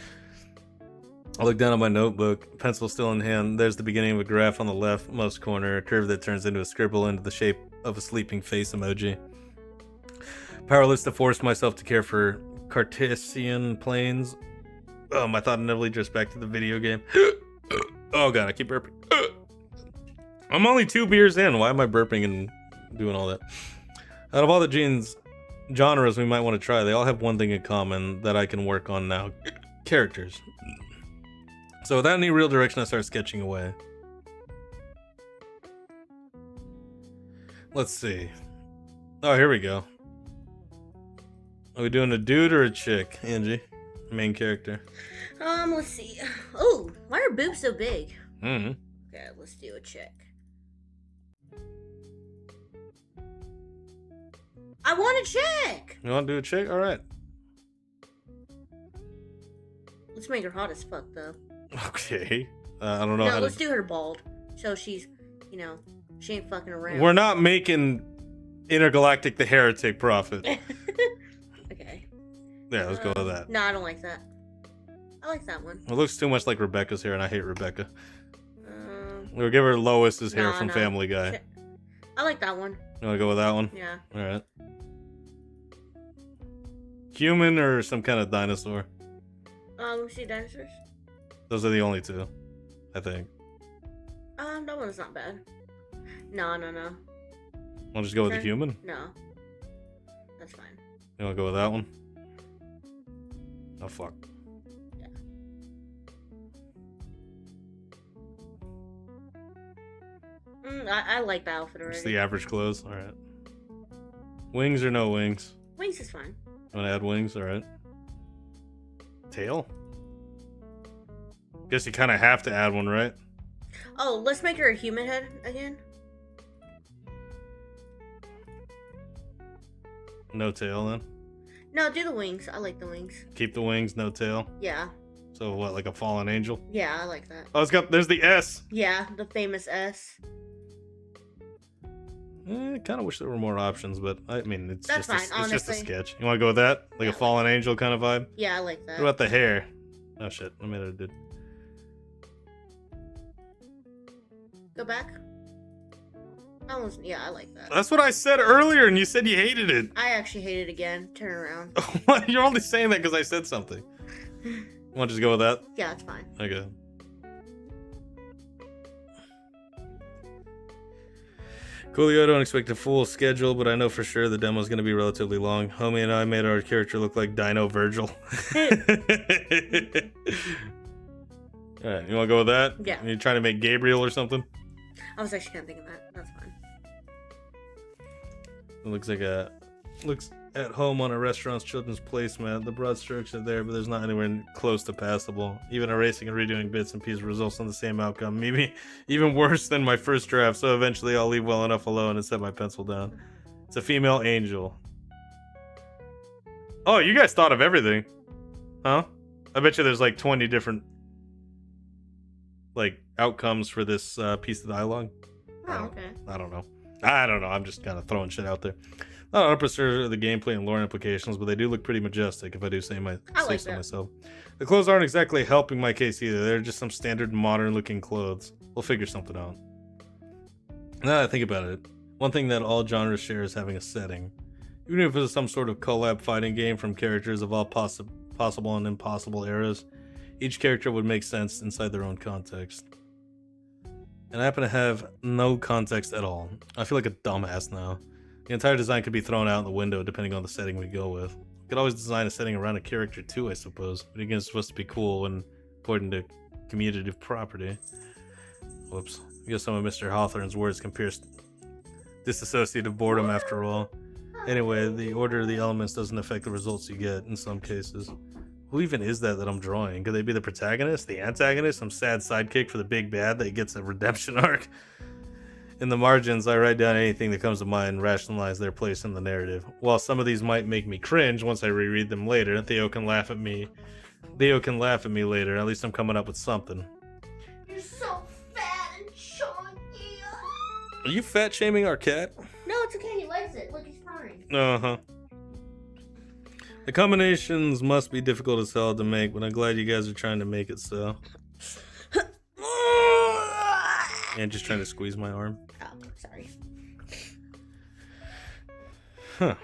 A: I look down at my notebook, pencil still in hand. There's the beginning of a graph on the leftmost corner, a curve that turns into a scribble into the shape of a sleeping face emoji. Powerless to force myself to care for Cartesian planes, My thought inevitably drifts back to the video game. Oh god, I keep burping. I'm only 2 beers in. Why am I burping and doing all that? Out of all the genres we might want to try, they all have one thing in common that I can work on now. Characters. So without any real direction, I start sketching away. Let's see. Oh, here we go. Are we doing a dude or a chick, Angie? Main character.
B: Let's see. Oh, why are boobs so big?
A: Mm-hmm.
B: Okay, let's do a chick. I want a chick!
A: You want to do a chick? Alright.
B: Let's make her hot as fuck, though.
A: Okay. I don't know
B: No,
A: how
B: let's
A: to...
B: do her bald. So she's, you know, she ain't fucking around.
A: We're not making Intergalactic the Heretic Prophet.
B: Okay.
A: Yeah, let's go with that.
B: No, I don't like that. I like that one.
A: It looks too much like Rebecca's hair, and I hate Rebecca. We'll give her Lois's hair from Family Guy.
B: I like that one.
A: You want to go with that one?
B: Yeah.
A: Alright. Human or some kind of dinosaur?
B: Let me see dinosaurs.
A: Those are the only two, I think.
B: That one's not bad. No.
A: Want to just go with the human?
B: No. That's fine.
A: You want to go with that one? Oh, fuck.
B: Yeah. I like the outfit already.
A: It's the average clothes? Alright. Wings or no wings?
B: Wings is fine.
A: You want to add wings? Alright. Tail? Guess you kind of have to add one, right?
B: Oh, let's make her a human head again.
A: No tail, then?
B: No, do the wings. I like the wings.
A: Keep the wings, no tail?
B: Yeah.
A: So what, like a fallen angel?
B: Yeah, I like that.
A: Oh, there's the S!
B: Yeah, the famous S.
A: I kind of wish there were more options, but I mean, it's
B: That's
A: just
B: fine,
A: it's just a
B: honestly.
A: sketch. You want to go with that? Like
B: Yeah.
A: a fallen angel kind of vibe?
B: Yeah, I like that.
A: What about the hair? Oh shit, I made it a dude.
B: Go back. That one's, yeah, I like that.
A: That's what I said earlier, and you said you hated it.
B: I actually hate it again. Turn around.
A: You're only saying that because I said something. You want to just go with that?
B: Yeah, it's fine.
A: Okay. Coolio, I don't expect a full schedule, but I know for sure the demo's going to be relatively long. Homie and I made our character look like Dino Virgil. Alright, you want to go with that?
B: Yeah.
A: Are you trying to make Gabriel or something?
B: I was actually kind of thinking that. That's fine.
A: It looks at home on a restaurant's children's placemat. The broad strokes are there, but there's not anywhere close to passable. Even erasing and redoing bits and pieces results in the same outcome. Maybe even worse than my first draft, so eventually I'll leave well enough alone and set my pencil down. It's a female angel. Oh, you guys thought of everything. Huh? I bet you there's like 20 different like outcomes for this piece of dialogue.
B: Oh, okay.
A: I don't know. I'm just kind of throwing shit out there. Not 100% sure of the gameplay and lore implications, but they do look pretty majestic if I do say so myself. The clothes aren't exactly helping my case either. They're just some standard modern looking clothes. We'll figure something out. Now that I think about it, one thing that all genres share is having a setting. Even if it's some sort of collab fighting game from characters of all possible and impossible eras, each character would make sense inside their own context. And I happen to have no context at all. I feel like a dumbass now. The entire design could be thrown out the window depending on the setting we go with. We could always design a setting around a character too, I suppose. But again, it's supposed to be cool and according to commutative property. Whoops. I guess some of Mr. Hawthorne's words can pierce disassociative boredom after all. Anyway, the order of the elements doesn't affect the results you get in some cases. Who even is that I'm drawing? Could they be the protagonist, the antagonist, some sad sidekick for the big bad that gets a redemption arc? In the margins, I write down anything that comes to mind and rationalize their place in the narrative. While some of these might make me cringe once I reread them later, Theo can laugh at me later. At least I'm coming up with something.
B: You're so fat and chunky.
A: Are you fat shaming our cat?
B: No, it's okay. He likes it. Look, he's purring.
A: Uh-huh. The combinations must be difficult as hell to make, but I'm glad you guys are trying to make it so. And just trying to squeeze my arm.
B: Oh, sorry.
A: Huh.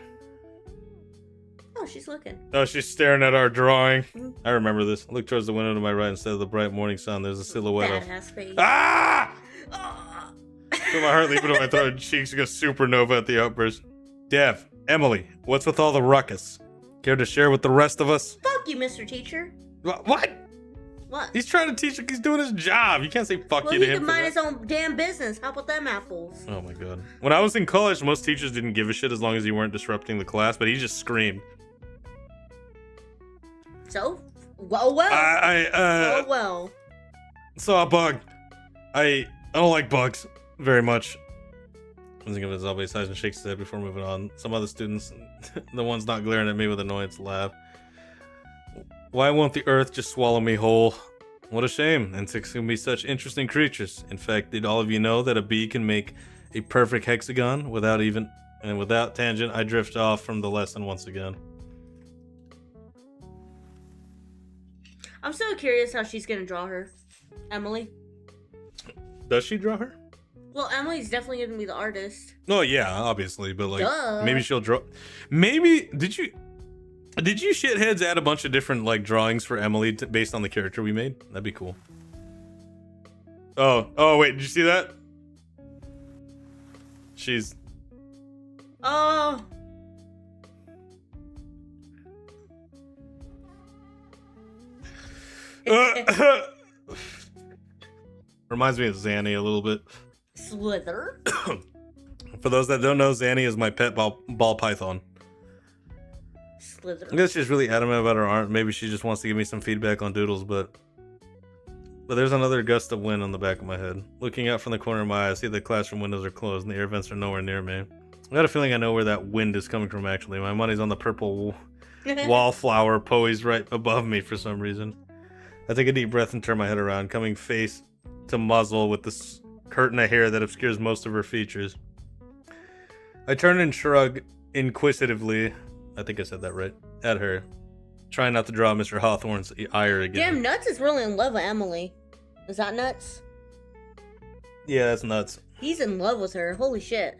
B: Oh, she's looking.
A: Oh, she's staring at our drawing.
B: Mm-hmm.
A: I remember this. Look towards the window to my right instead of the bright morning sun. There's a silhouette of...
B: Badass face.
A: Ah!
B: Oh.
A: Feel my heart leaping to my throat and cheeks go supernova at the outburst. Dev, Emily, what's with all the ruckus? Care to share with the rest of us?
B: Fuck you, Mr. Teacher.
A: What?
B: What?
A: He's trying to teach. He's doing his job. You can't say fuck
B: Well,
A: you to
B: he
A: him.
B: can mind his own damn business. How about them apples?
A: Oh my god. When I was in college, most teachers didn't give a shit as long as you weren't disrupting the class, but he just screamed.
B: So? Well. Oh, well.
A: Saw a bug. I don't like bugs very much. I think of it as always sighs and shakes his head before moving on. Some other students, the ones not glaring at me with annoyance, laugh. Why won't the earth just swallow me whole? What a shame. Insects can be such interesting creatures. In fact, did all of you know that a bee can make a perfect hexagon without tangent? I drift off from the lesson once again.
B: I'm so curious how she's gonna draw her. Emily.
A: Does she draw her?
B: Well, Emily's definitely gonna be the artist.
A: Oh yeah, obviously, but like
B: Duh.
A: maybe she'll draw. Maybe did you shitheads add a bunch of different like drawings for Emily based on the character we made? That'd be cool. Oh wait, did you see that? She's.
B: Oh.
A: Reminds me of Zanny a little bit.
B: Slither.
A: For those that don't know, Zanny is my pet ball python.
B: Slither.
A: I guess she's really adamant about her art. Maybe she just wants to give me some feedback on doodles, but there's another gust of wind on the back of my head. Looking out from the corner of my eye, I see the classroom windows are closed and the air vents are nowhere near me. I got a feeling I know where that wind is coming from, actually. My money's on the purple wallflower poised right above me for some reason. I take a deep breath and turn my head around, coming face to muzzle with this curtain of hair that obscures most of her features. I turn and shrug inquisitively, I think I said that right, at her, trying not to draw Mr. Hawthorne's ire again.
B: Damn, Nuts is really in love with Emily. Is that Nuts?
A: Yeah, that's nuts.
B: He's in love with her. Holy shit.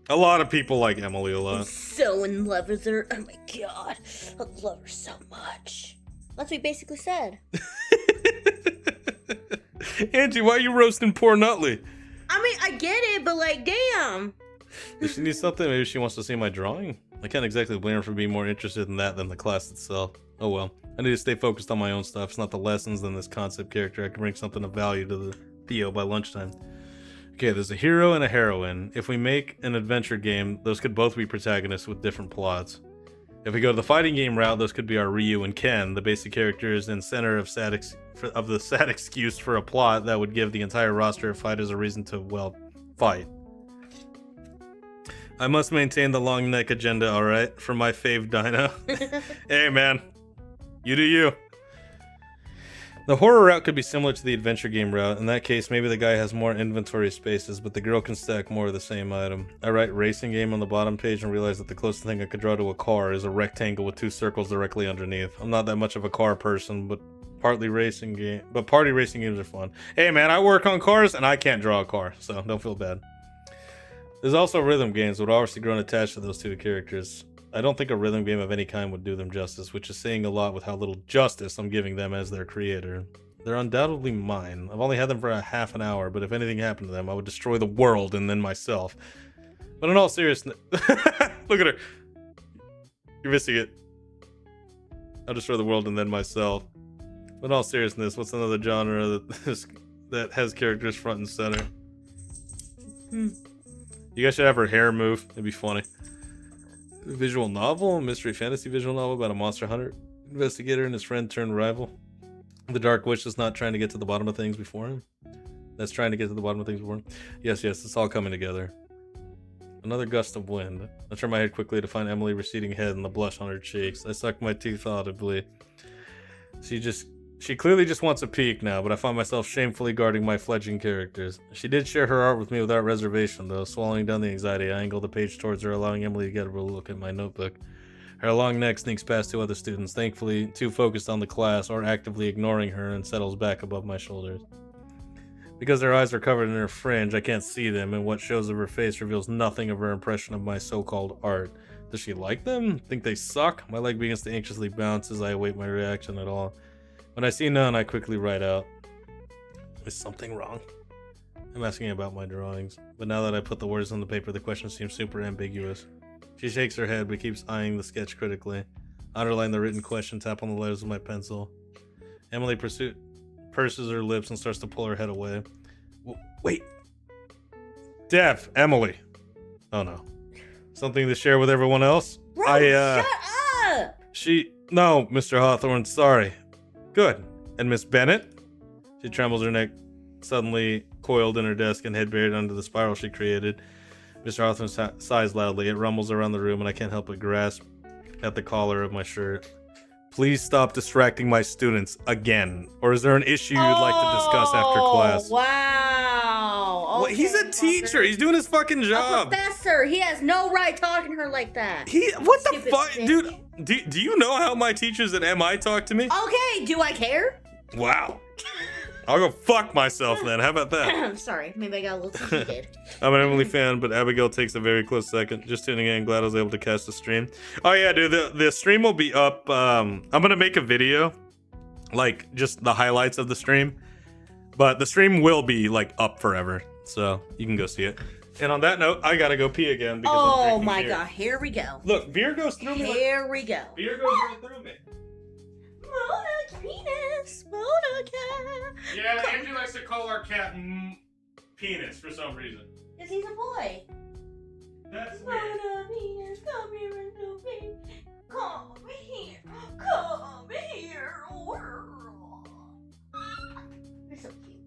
A: A lot of people like Emily a lot.
B: I'm so in love with her. Oh my god. I love her so much. That's what he basically said.
A: Angie, why are you roasting poor Nutley?
B: I mean, I get it, but like, damn.
A: If she needs something, maybe she wants to see my drawing. I can't exactly blame her for being more interested in that than the class itself. Oh well. I need to stay focused on my own stuff. It's not the lessons than this concept character. I can bring something of value to the Theo by lunchtime. Okay, there's a hero and a heroine. If we make an adventure game, those could both be protagonists with different plots. If we go to the fighting game route, those could be our Ryu and Ken, the basic characters and center of the sad excuse for a plot that would give the entire roster of fighters a reason to, well, fight. I must maintain the long neck agenda, alright? For my fave dino. Hey man, you do you. The horror route could be similar to the adventure game route. In that case, maybe the guy has more inventory spaces, but the girl can stack more of the same item. I write racing game on the bottom page and realize that the closest thing I could draw to a car is a rectangle with 2 circles directly underneath. I'm not that much of a car person, but party racing games are fun. Hey man, I work on cars and I can't draw a car, so don't feel bad. There's also rhythm games, but I've obviously grown attached to those 2 characters. I don't think a rhythm game of any kind would do them justice, which is saying a lot with how little justice I'm giving them as their creator. They're undoubtedly mine. I've only had them for a half an hour, but if anything happened to them, I would destroy the world and then myself. But in all seriousness... Look at her! You're missing it. I'll destroy the world and then myself. But in all seriousness, what's another genre that has characters front and center? You guys should have her hair move. It'd be funny. Visual novel, mystery fantasy visual novel about a monster hunter, investigator and his friend turned rival. The Dark Witch is not trying to get to the bottom of things before him. That's trying to get to the bottom of things before him. Yes, it's all coming together. Another gust of wind. I turn my head quickly to find Emily receding head and the blush on her cheeks. I suck my teeth audibly. She clearly just wants a peek now, but I find myself shamefully guarding my fledgling characters. She did share her art with me without reservation, though. Swallowing down the anxiety, I angle the page towards her, allowing Emily to get a look at my notebook. Her long neck sneaks past 2 other students, thankfully too focused on the class or actively ignoring her, and settles back above my shoulders. Because their eyes are covered in her fringe, I can't see them, and what shows of her face reveals nothing of her impression of my so-called art. Does she like them? Think they suck? My leg begins to anxiously bounce as I await my reaction at all. When I see none, I quickly write out, is something wrong? I'm asking about my drawings, but now that I put the words on the paper, the question seems super ambiguous. She shakes her head, but keeps eyeing the sketch critically. I underline the written question, tap on the letters with my pencil. Emily purses her lips and starts to pull her head away. Wait. Emily. Oh no. Something to share with everyone else?
B: Bro, shut up!
A: No, Mr. Hawthorne, sorry. Good. And Miss Bennett? She trembles, her neck suddenly coiled in her desk and head buried under the spiral she created. Mr. Hawthorne sighs loudly. It rumbles around the room and I can't help but grasp at the collar of my shirt. Please stop distracting my students again. Or is there an issue you'd like to discuss after class?
B: Wow.
A: Okay, he's a teacher. He's doing his fucking job.
B: A professor. He has no right talking to her like that.
A: What the fuck? Dude, do you know how my teachers at MI talk to me?
B: Okay, do I care?
A: Wow. I'll go fuck myself then. How about that?
B: I'm sorry. Maybe I got a little too heated.
A: I'm an Emily fan, but Abigail takes a very close second. Just tuning in. Glad I was able to catch the stream. Oh yeah, dude. The stream will be up. I'm gonna make a video, like just the highlights of the stream. But the stream will be like up forever, so you can go see it. And on that note, I gotta go pee again because I'm drinking beer.
B: God, here we go.
A: Look, beer goes through me.
B: Here we go.
A: Beer goes right through me.
B: Mona penis, Mona cat.
A: Yeah, Andrew likes to call our cat penis for some reason.
B: Cause he's a boy.
A: That's weird.
B: Mona penis, come here and do me. Come here, come here. You're so cute.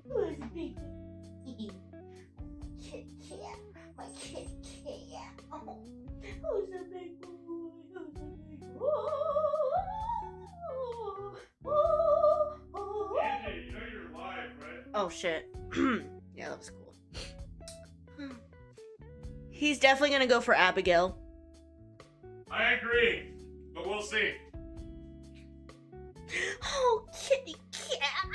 B: Who is it, big? Kit cat, my kitty cat. Oh, who's the big boy? Who's the big boy?
A: Andy, you know you're live, right?
B: Oh shit. Yeah, that was cool. He's definitely gonna go for Abigail.
A: I agree, but we'll see.
B: Oh, kitty cat.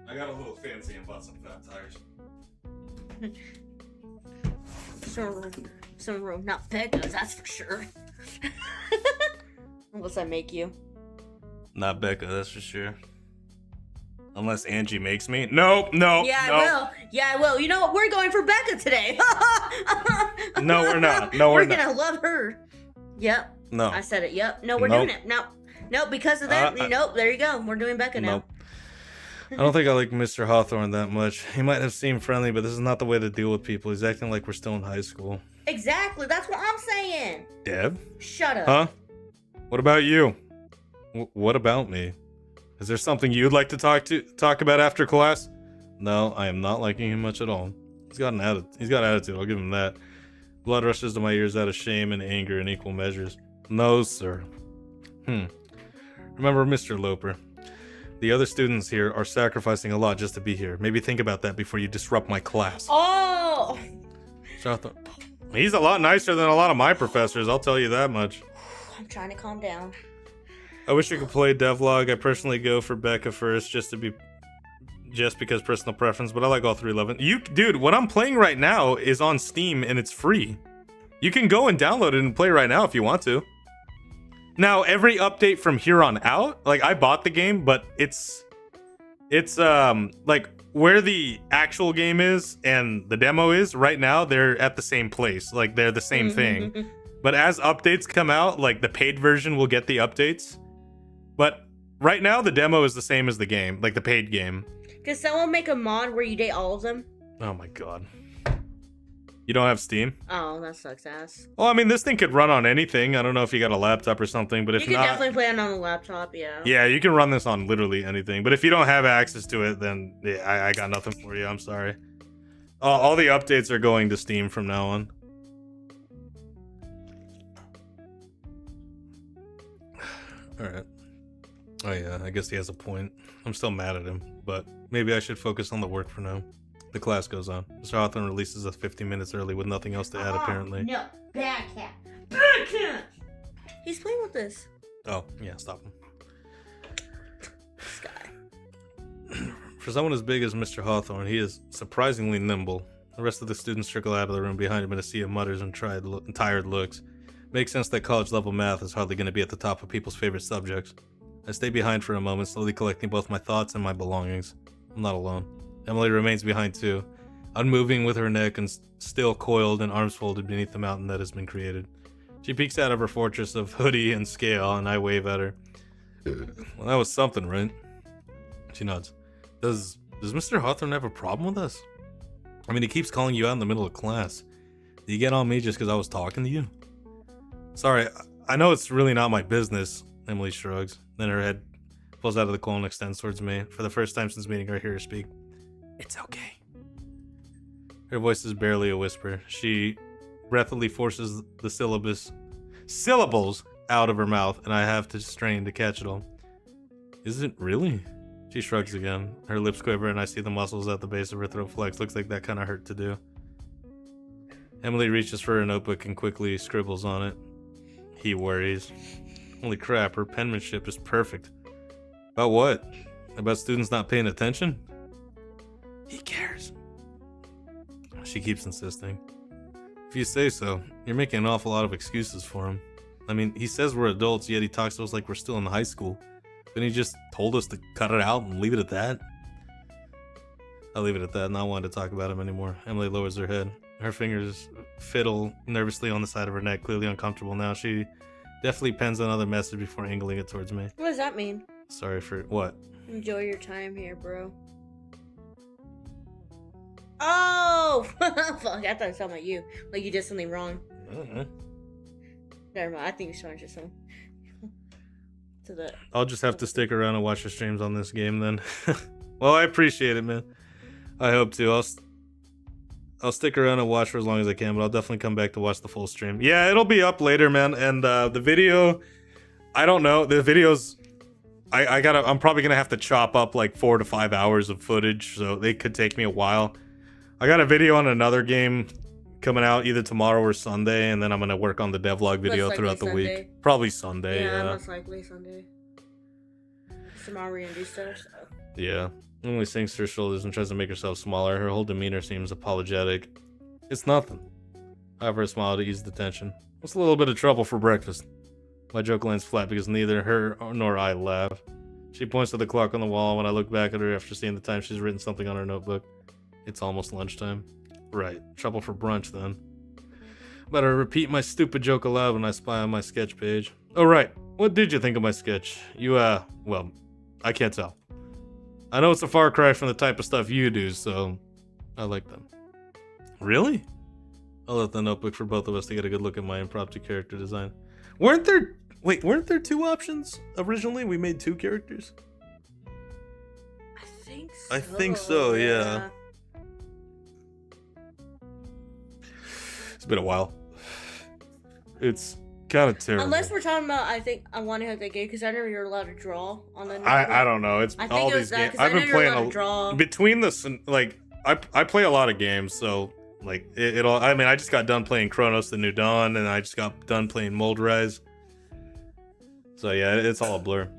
A: I got a little fancy and bought some fat tires.
B: Some room, not Becca's, that's for sure. Unless I make you.
A: Not Becca, that's for sure. Unless Angie makes me. No.
B: Yeah, I will. Yeah, I will. You know what? We're going for Becca today.
A: No, we're not. No, we're not.
B: We're gonna love her. Yep.
A: No.
B: I said it. Yep. No, we're doing it. No, because of that. Nope. There you go. We're doing Becca now.
A: Nope. I don't think I like Mr. Hawthorne that much. He might have seemed friendly, but this is not the way to deal with people. He's acting like we're still in high school.
B: Exactly. That's what I'm saying.
A: Deb?
B: Shut up.
A: Huh? What about you? What about me? Is there something you'd like to talk about after class? No, I am not liking him much at all. He's got attitude. I'll give him that. Blood rushes to my ears out of shame and anger in equal measures. No, sir. Remember, Mr. Loper. The other students here are sacrificing a lot just to be here. Maybe think about that before you disrupt my class.
B: Oh!
A: He's a lot nicer than a lot of my professors, I'll tell you that much.
B: I'm trying to calm down.
A: I wish I could play DevLog. I personally go for Becca first just because personal preference, but I like all 311. Dude, what I'm playing right now is on Steam and it's free. You can go and download it and play right now if you want to. Now, every update from here on out, like I bought the game, but it's like where the actual game is and the demo is right now, they're at the same place. Like they're the same thing. But as updates come out, like the paid version will get the updates. But right now the demo is the same as the game, like the paid game.
B: Could someone make a mod where you date all of them?
A: Oh my god. You don't have Steam?
B: Oh, that sucks ass.
A: Well, I mean, this thing could run on anything. I don't know if you got a laptop or something, but if not...
B: You can definitely play it on a laptop, yeah.
A: Yeah, you can run this on literally anything. But if you don't have access to it, then yeah, I got nothing for you. I'm sorry. All the updates are going to Steam from now on. Alright. Oh yeah, I guess he has a point. I'm still mad at him, but maybe I should focus on the work for now. The class goes on. Mr. Hawthorne releases us 15 minutes early with nothing else to add, apparently.
B: No, bad cat. Bad cat! He's playing with this.
A: Oh, yeah, stop him.
B: This guy.
A: For someone as big as Mr. Hawthorne, he is surprisingly nimble. The rest of the students trickle out of the room behind him in a sea of mutters and tired looks. Makes sense that college-level math is hardly going to be at the top of people's favorite subjects. I stay behind for a moment, slowly collecting both my thoughts and my belongings. I'm not alone. Emily remains behind too, unmoving with her neck and still coiled and arms folded beneath the mountain that has been created. She peeks out of her fortress of hoodie and scale, and I wave at her. Well, that was something, right? She nods. Does Mr. Hawthorne have a problem with us? I mean, he keeps calling you out in the middle of class. Did you get on me just because I was talking to you? Sorry, I know it's really not my business, Emily shrugs. Then her head pulls out of the coil and extends towards me. For the first time since meeting her, I hear her speak. It's okay. Her voice is barely a whisper. She breathily forces the syllables out of her mouth, and I have to strain to catch it all. Is it really? She shrugs again. Her lips quiver, and I see the muscles at the base of her throat flex. Looks like that kind of hurt to do. Emily reaches for her notebook and quickly scribbles on it. He worries. Holy crap, her penmanship is perfect. About what? About students not paying attention? He cares. She keeps insisting. If you say so, you're making an awful lot of excuses for him. I mean, he says we're adults, yet he talks to us like we're still in high school. Then he just told us to cut it out and leave it at that? I'll leave it at that, not wanting to talk about him anymore. Emily lowers her head. Her fingers fiddle nervously on the side of her neck, clearly uncomfortable now. She definitely pens another message before angling it towards me.
B: What does that mean?
A: Sorry for what?
B: Enjoy your time here, bro. Oh! Fuck, I thought it was talking about you. Like you did something wrong. Never mind, I think you're trying to something.
A: I'll just have to stick around and watch your streams on this game then. Well, I appreciate it, man. I hope to. I'll stick around and watch for as long as I can, but I'll definitely come back to watch the full stream. Yeah, it'll be up later, man. And the video, I don't know. The videos, I'm probably gonna have to chop up like 4 to 5 hours of footage, so they could take me a while. I got a video on another game coming out either tomorrow or Sunday, and then I'm gonna work on the devlog video throughout the week. Probably Sunday.
B: Yeah, most likely Sunday. Tomorrow we're gonna do stuff. So.
A: Yeah. Emily sinks her shoulders and tries to make herself smaller. Her whole demeanor seems apologetic. It's nothing. I have her smile to ease the tension. What's a little bit of trouble for breakfast? My joke lands flat because neither her nor I laugh. She points to the clock on the wall when I look back at her after seeing the time she's written something on her notebook. It's almost lunchtime. Right. Trouble for brunch then. Better repeat my stupid joke aloud when I spy on my sketch page. Oh right. What did you think of my sketch? You, well, I can't tell. I know it's a far cry from the type of stuff you do, so I like them. Really? I'll let the notebook for both of us to get a good look at my impromptu character design. Weren't there 2 options? Originally, we made 2 characters? I think so, yeah. It's been a while. It's kind of terrible.
B: Unless we're talking about, I think I want to have that game because I know you're allowed to draw on the.
A: I don't know. It's all these games. I've been playing between this and like I play a lot of games, so like it all. I mean, I just got done playing Chronos: The New Dawn, and I just got done playing Mold Rise. So yeah, it's all a blur.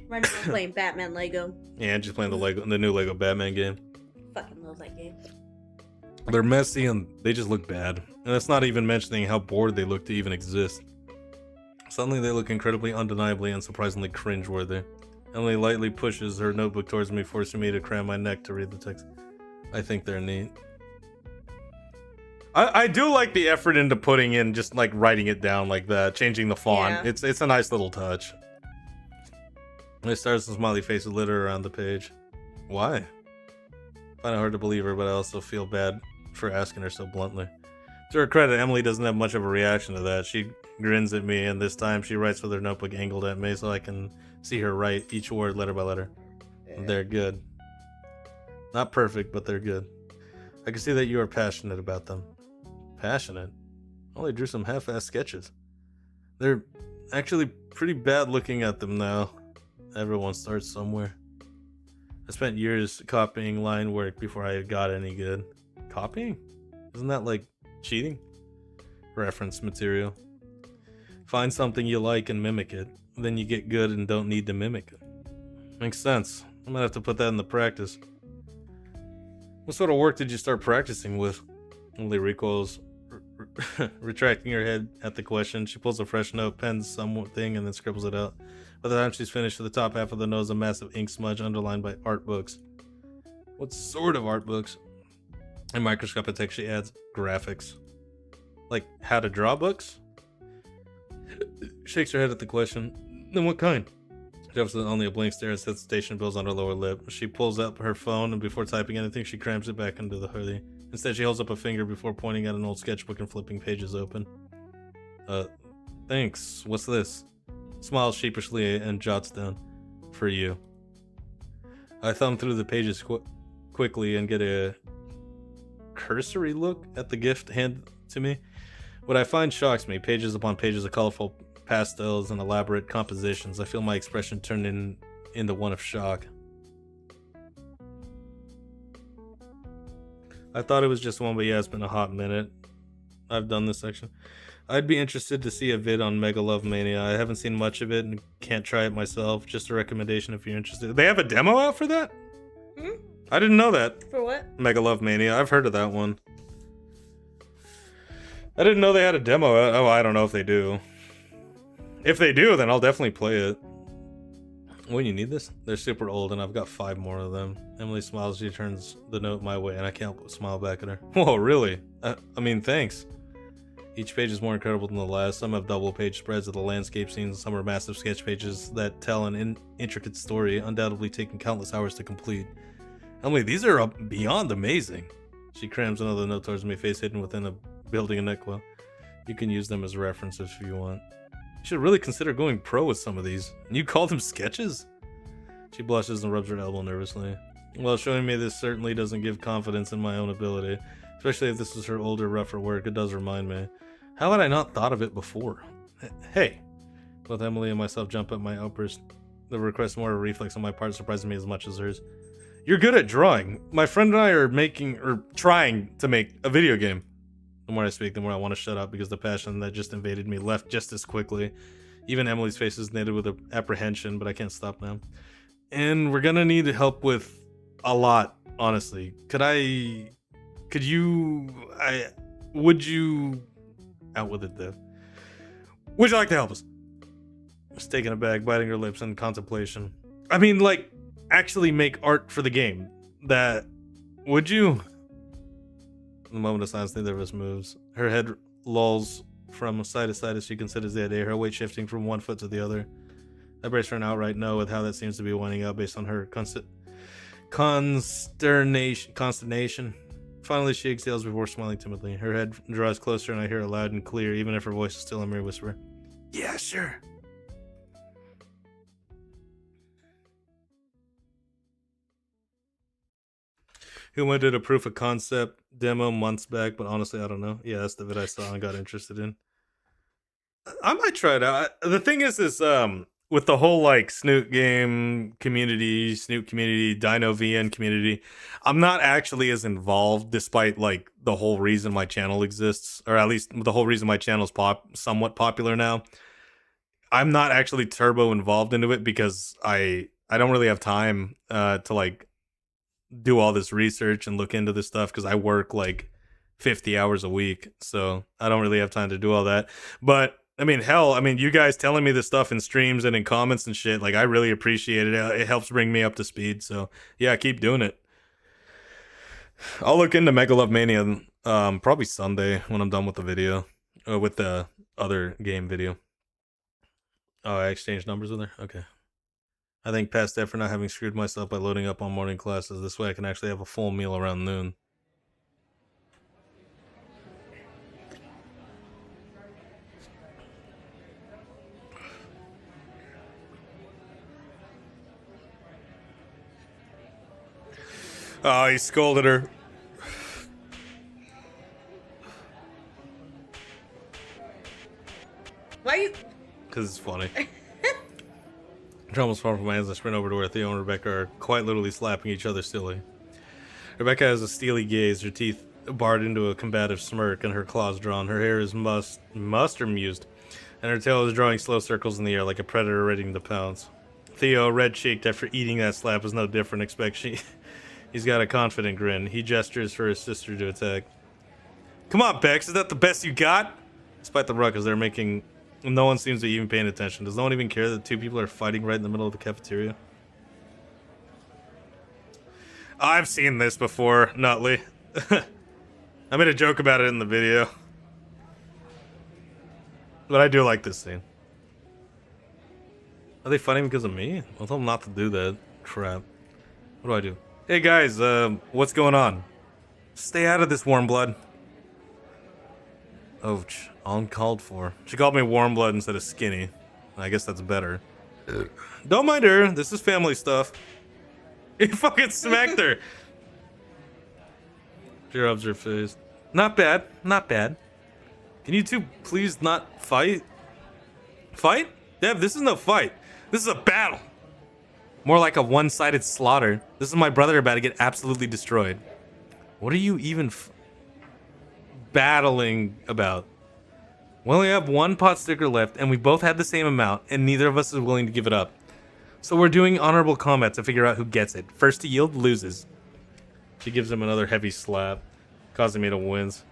B: Right now I'm playing Batman Lego.
A: Yeah, just playing the new Lego Batman game.
B: Fucking love that game.
A: They're messy and they just look bad. And that's not even mentioning how bored they look to even exist. Suddenly they look incredibly undeniably and surprisingly cringeworthy. Emily lightly pushes her notebook towards me, forcing me to cram my neck to read the text. I think they're neat. I do like the effort into putting in just like writing it down like that, changing the font. Yeah. It's a nice little touch. It starts a smiley face with litter around the page. Why? I find it hard to believe her, but I also feel bad for asking her so bluntly. To her credit, Emily doesn't have much of a reaction to that. She grins at me, and this time she writes with her notebook angled at me so I can see her write each word letter by letter. Yeah. They're good. Not perfect, but they're good. I can see that you are passionate about them. Passionate? I only drew some half-assed sketches. They're actually pretty bad looking at them now. Everyone starts somewhere. I spent years copying line work before I got any good. Copying? Isn't that like cheating? Reference material. Find something you like and mimic it. Then you get good and don't need to mimic it. Makes sense. I might have to put that into practice. What sort of work did you start practicing with? Emily recoils, retracting her head at the question. She pulls a fresh note, pens something, and then scribbles it out. By the time she's finished, to the top half of the nose, a massive ink smudge underlined by art books. What sort of art books? In microscopic text, she adds graphics. Like how to draw books? Shakes her head at the question. Then what kind? Jefferson only a blank stare and sets station bills on her lower lip. She pulls up her phone, and before typing anything, she crams it back into the hoodie. Instead, she holds up a finger before pointing at an old sketchbook and flipping pages open. Thanks. What's this? Smiles sheepishly and jots down. For you. I thumb through the pages quickly and get a cursory look at the gift handed to me. What I find shocks me. Pages upon pages of colorful pastels and elaborate compositions. I feel my expression turn into one of shock. I thought it was just one, but yeah, it's been a hot minute. I've done this section. I'd be interested to see a vid on Mega Love Mania. I haven't seen much of it and can't try it myself. Just a recommendation if you're interested. They have a demo out for that? I didn't know that.
B: For what?
A: Mega Love Mania. I've heard of that one. I didn't know they had a demo out. Oh, I don't know if they do. If they do, then I'll definitely play it. When you need this? They're super old, and I've got 5 more of them. Emily smiles. She turns the note my way, and I can't help but smile back at her. Whoa, really? I mean, thanks. Each page is more incredible than the last. Some have double page spreads of the landscape scenes. Some are massive sketch pages that tell an intricate story, undoubtedly taking countless hours to complete. Emily, these are beyond amazing. She crams another note towards me, face hidden within a building a neck well. You can use them as references if you want. You should really consider going pro with some of these. And you call them sketches? She blushes and rubs her elbow nervously. Well, showing me this certainly doesn't give confidence in my own ability. Especially if this was her older, rougher work, it does remind me. How had I not thought of it before? Hey! Both Emily and myself jump at my outburst. The request more a reflex on my part, surprising me as much as hers. You're good at drawing. My friend and I are trying to make a video game. The more I speak, the more I want to shut up because the passion that just invaded me left just as quickly. Even Emily's face is knitted with apprehension, but I can't stop now. And we're gonna need help with a lot, honestly. Would you... Out with it, Dev. Would you like to help us? She's taken aback, biting her lips in contemplation. I mean, like, actually make art for the game. That... Would you? In the moment of silence, neither of us moves. Her head lolls from side to side as she considers the idea, her weight shifting from one foot to the other. I brace for an outright no with how that seems to be winding up based on her consternation. Finally, she exhales before smiling timidly. Her head draws closer and I hear it loud and clear, even if her voice is still a mere whisper. Yeah, sure. Who did a proof of concept demo months back, but honestly, I don't know. Yeah, that's the vid I saw and got interested in. I might try it out. The thing is with the whole like Snoot community, Dino VN community, I'm not actually as involved, despite like the whole reason my channel exists, or at least the whole reason my channel is somewhat popular now. I'm not actually turbo involved into it because I don't really have time to like do all this research and look into this stuff because I work like 50 hours a week, so I don't really have time to do all that. But I mean, hell, you guys telling me this stuff in streams and in comments and shit, like, I really appreciate it. It helps bring me up to speed, so yeah, keep doing it. I'll look into Mega Love Mania probably Sunday when I'm done with the video, with the other game video. Oh, I exchanged numbers with her? Okay. I thank past Dad for not having screwed myself by loading up on morning classes. This way I can actually have a full meal around noon. Oh, he scolded her.
B: Why are you...
A: Because it's funny. Almost far from my hands, I sprint over to where Theo and Rebecca are quite literally slapping each other silly. Rebecca has a steely gaze, her teeth barred into a combative smirk, and her claws drawn. Her hair is mussed or mused, and her tail is drawing slow circles in the air like a predator ready to pounce. Theo, red-cheeked after eating that slap, was no different. He's got a confident grin. He gestures for his sister to attack. Come on, Bex, is that the best you got? Despite the ruckus they're making, no one seems to be even paying attention. Does no one even care that two people are fighting right in the middle of the cafeteria? I've seen this before, Nutley. I made a joke about it in the video. But I do like this scene. Are they fighting because of me? I'll tell them not to do that. Crap. What do I do? Hey guys, what's going on? Stay out of this, warm blood. Ouch. Uncalled for. She called me warm blood instead of skinny. I guess that's better. Don't mind her. This is family stuff. He fucking smacked her. She rubs her face. Not bad. Not bad. Can you two please not fight? Fight? Dev, this is no fight. This is a battle. More like a one-sided slaughter. This is my brother about to get absolutely destroyed. What are you even battling about? We only have one pot sticker left, and we both had the same amount, and neither of us is willing to give it up. So we're doing honorable combat to figure out who gets it. First to yield loses. She gives him another heavy slap, causing me to wince.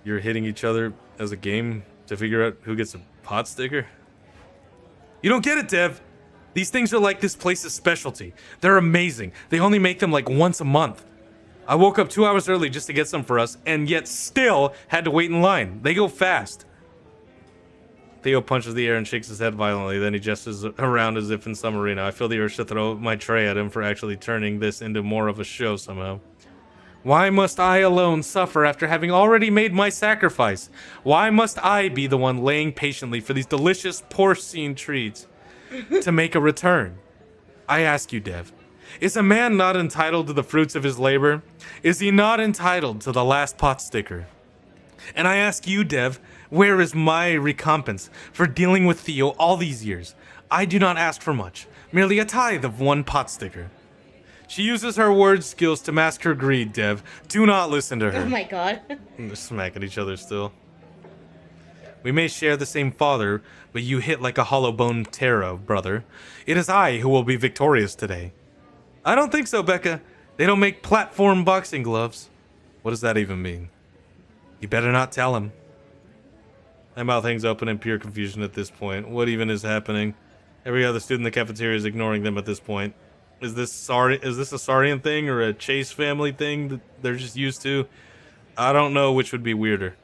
A: You're hitting each other as a game to figure out who gets a pot sticker? You don't get it, Dev. These things are like this place's specialty. They're amazing. They only make them like once a month. I woke up 2 hours early just to get some for us, and yet still had to wait in line. They go fast. Theo punches the air and shakes his head violently, then he gestures around as if in some arena. I feel the urge to throw my tray at him for actually turning this into more of a show somehow. Why must I alone suffer after having already made my sacrifice? Why must I be the one laying patiently for these delicious porcine treats to make a return? I ask you, Dev, is a man not entitled to the fruits of his labor? Is he not entitled to the last pot sticker? And I ask you, Dev, where is my recompense for dealing with Theo all these years? I do not ask for much, merely a tithe of one pot sticker. She uses her word skills to mask her greed, Dev. Do not listen to her.
B: Oh my god.
A: They're smacking each other still. We may share the same father, but you hit like a hollow bone tarot, brother. It is I who will be victorious today. I don't think so, Becca. They don't make platform boxing gloves. What does that even mean? You better not tell him. My mouth hangs open in pure confusion at this point. What even is happening? Every other student in the cafeteria is ignoring them at this point. Is this a Saurian thing or a Chase family thing that they're just used to? I don't know which would be weirder.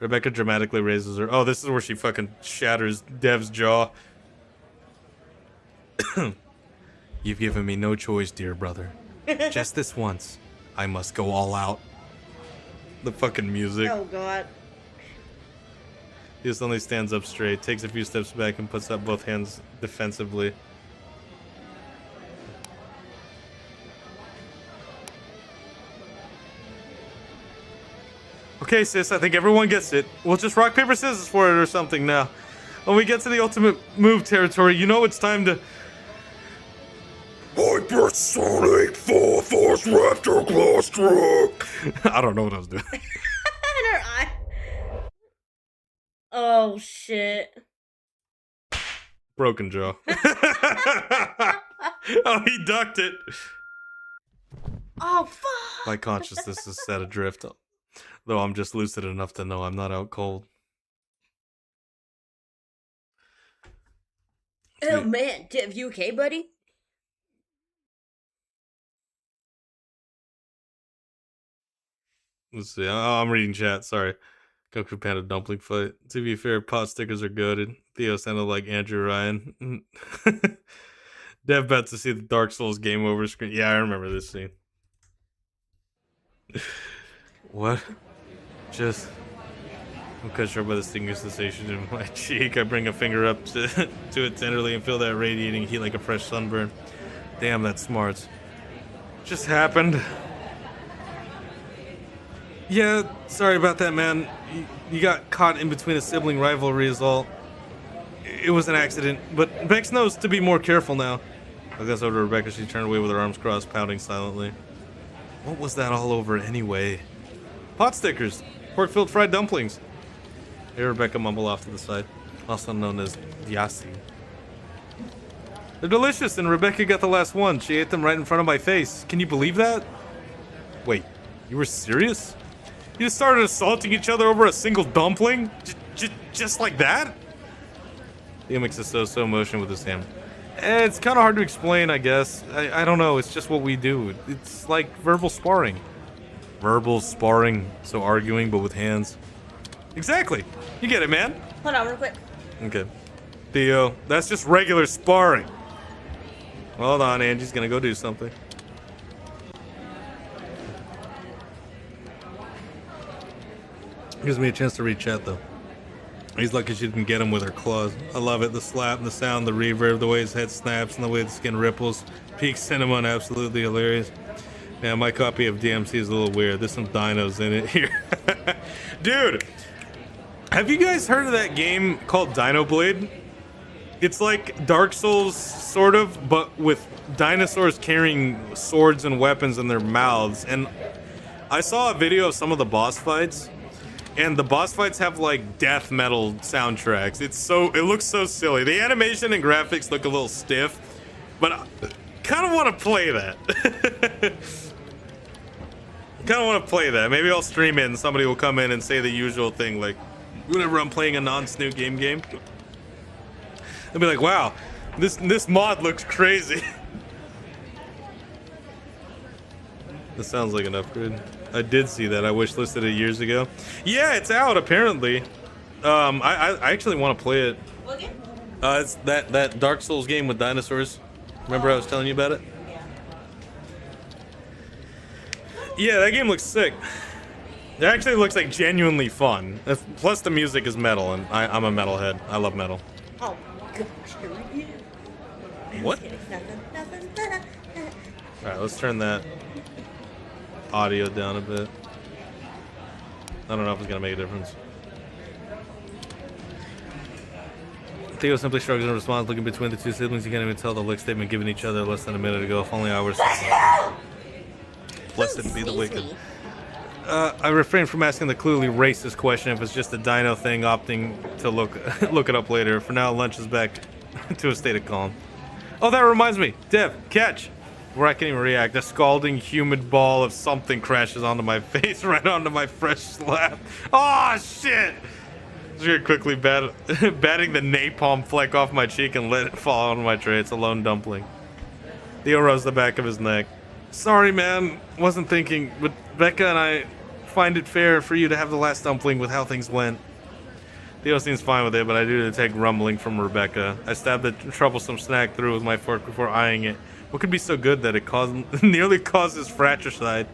A: Rebecca dramatically raises her. Oh, this is where she fucking shatters Dev's jaw. You've given me no choice, dear brother. Just this once, I must go all out. The fucking music.
B: Oh god.
A: He suddenly stands up straight, takes a few steps back, and puts up both hands defensively. Okay, sis, I think everyone gets it. We'll just rock, paper, scissors for it or something now. When we get to the ultimate move territory, you know it's time to... Hypersonic Full Force Raptor Cluster! I don't know what I was doing.
B: In her eye. Oh, shit.
A: Broken jaw. Oh, he ducked it.
B: Oh, fuck.
A: My consciousness is set adrift. Though I'm just lucid enough to know I'm not out cold.
B: Oh man, Dev, you okay, buddy?
A: Let's see. Oh, I'm reading chat. Sorry. Goku Panda dumpling fight. To be fair, pot stickers are good. And Theo sounded like Andrew Ryan. Dev about to see the Dark Souls game over screen. Yeah, I remember this scene. What? Just I'm cut short by the stinging sensation in my cheek. I bring a finger up to it tenderly and feel that radiating heat like a fresh sunburn. Damn, that's smart. Just happened. Yeah, sorry about that, man. You got caught in between a sibling rivalry is all. It was an accident, but Bex knows to be more careful now. I guess over to Rebecca, she turned away with her arms crossed, pouting silently. What was that all over anyway? Pot stickers. Pork-filled fried dumplings. Hey, Rebecca mumbled off to the side, also known as Yasi. They're delicious, and Rebecca got the last one. She ate them right in front of my face. Can you believe that? Wait, you were serious? You just started assaulting each other over a single dumpling? Just like that? Theo makes a so motion with his hand. It's kind of hard to explain, I guess. I don't know, it's just what we do. It's like verbal sparring. Verbal sparring, so arguing, but with hands. Exactly. You get it, man.
B: Hold on real quick.
A: Okay. Theo, that's just regular sparring. Hold on, Angie's gonna go do something. Gives me a chance to read chat, though. He's lucky she didn't get him with her claws. I love it. The slap, the sound, the reverb, the way his head snaps, and the way the skin ripples. Peak cinnamon, absolutely hilarious. Yeah, my copy of DMC is a little weird. There's some dinos in it here. Dude, have you guys heard of that game called Dino Blade? It's like Dark Souls, sort of, but with dinosaurs carrying swords and weapons in their mouths. And I saw a video of some of the boss fights, and the boss fights have like death metal soundtracks. It looks so silly. The animation and graphics look a little stiff, but I kind of want to play that. Maybe I'll stream it and somebody will come in and say the usual thing, like, whenever I'm playing a non-Snoot game. They'll be like, wow, this mod looks crazy. This sounds like an upgrade. I did see that. I wishlisted it years ago. Yeah, it's out apparently. I actually want to play it.
B: What game?
A: It's that Dark Souls game with dinosaurs. Remember I was telling you about it?
B: Yeah.
A: Yeah, that game looks sick. It actually looks like genuinely fun. Plus the music is metal, and I'm a metalhead. I love metal.
B: Oh gosh, here we go.
A: What? Alright, let's turn that audio down a bit. I don't know if it's gonna make a difference. Theo simply shrugs in response, looking between the two siblings. You can't even tell the lick statement given each other less than a minute ago. If only I were blessed be the wicked. I refrain from asking the clearly racist question if it's just a dino thing, opting to look it up later. For now, lunch is back to a state of calm. Oh, that reminds me. Dev, catch. Where I can't even react. A scalding humid ball of something crashes onto my face, right onto my fresh slab. Oh, shit! Just gonna quickly batting the napalm fleck off my cheek and let it fall onto my tray. It's a lone dumpling. Theo rose the back of his neck. Sorry, man. Wasn't thinking, but Becca and I find it fair for you to have the last dumpling with how things went. Theo seems fine with it, but I do detect grumbling from Rebecca. I stab the troublesome snack through with my fork before eyeing it. What could be so good that it nearly causes fratricide?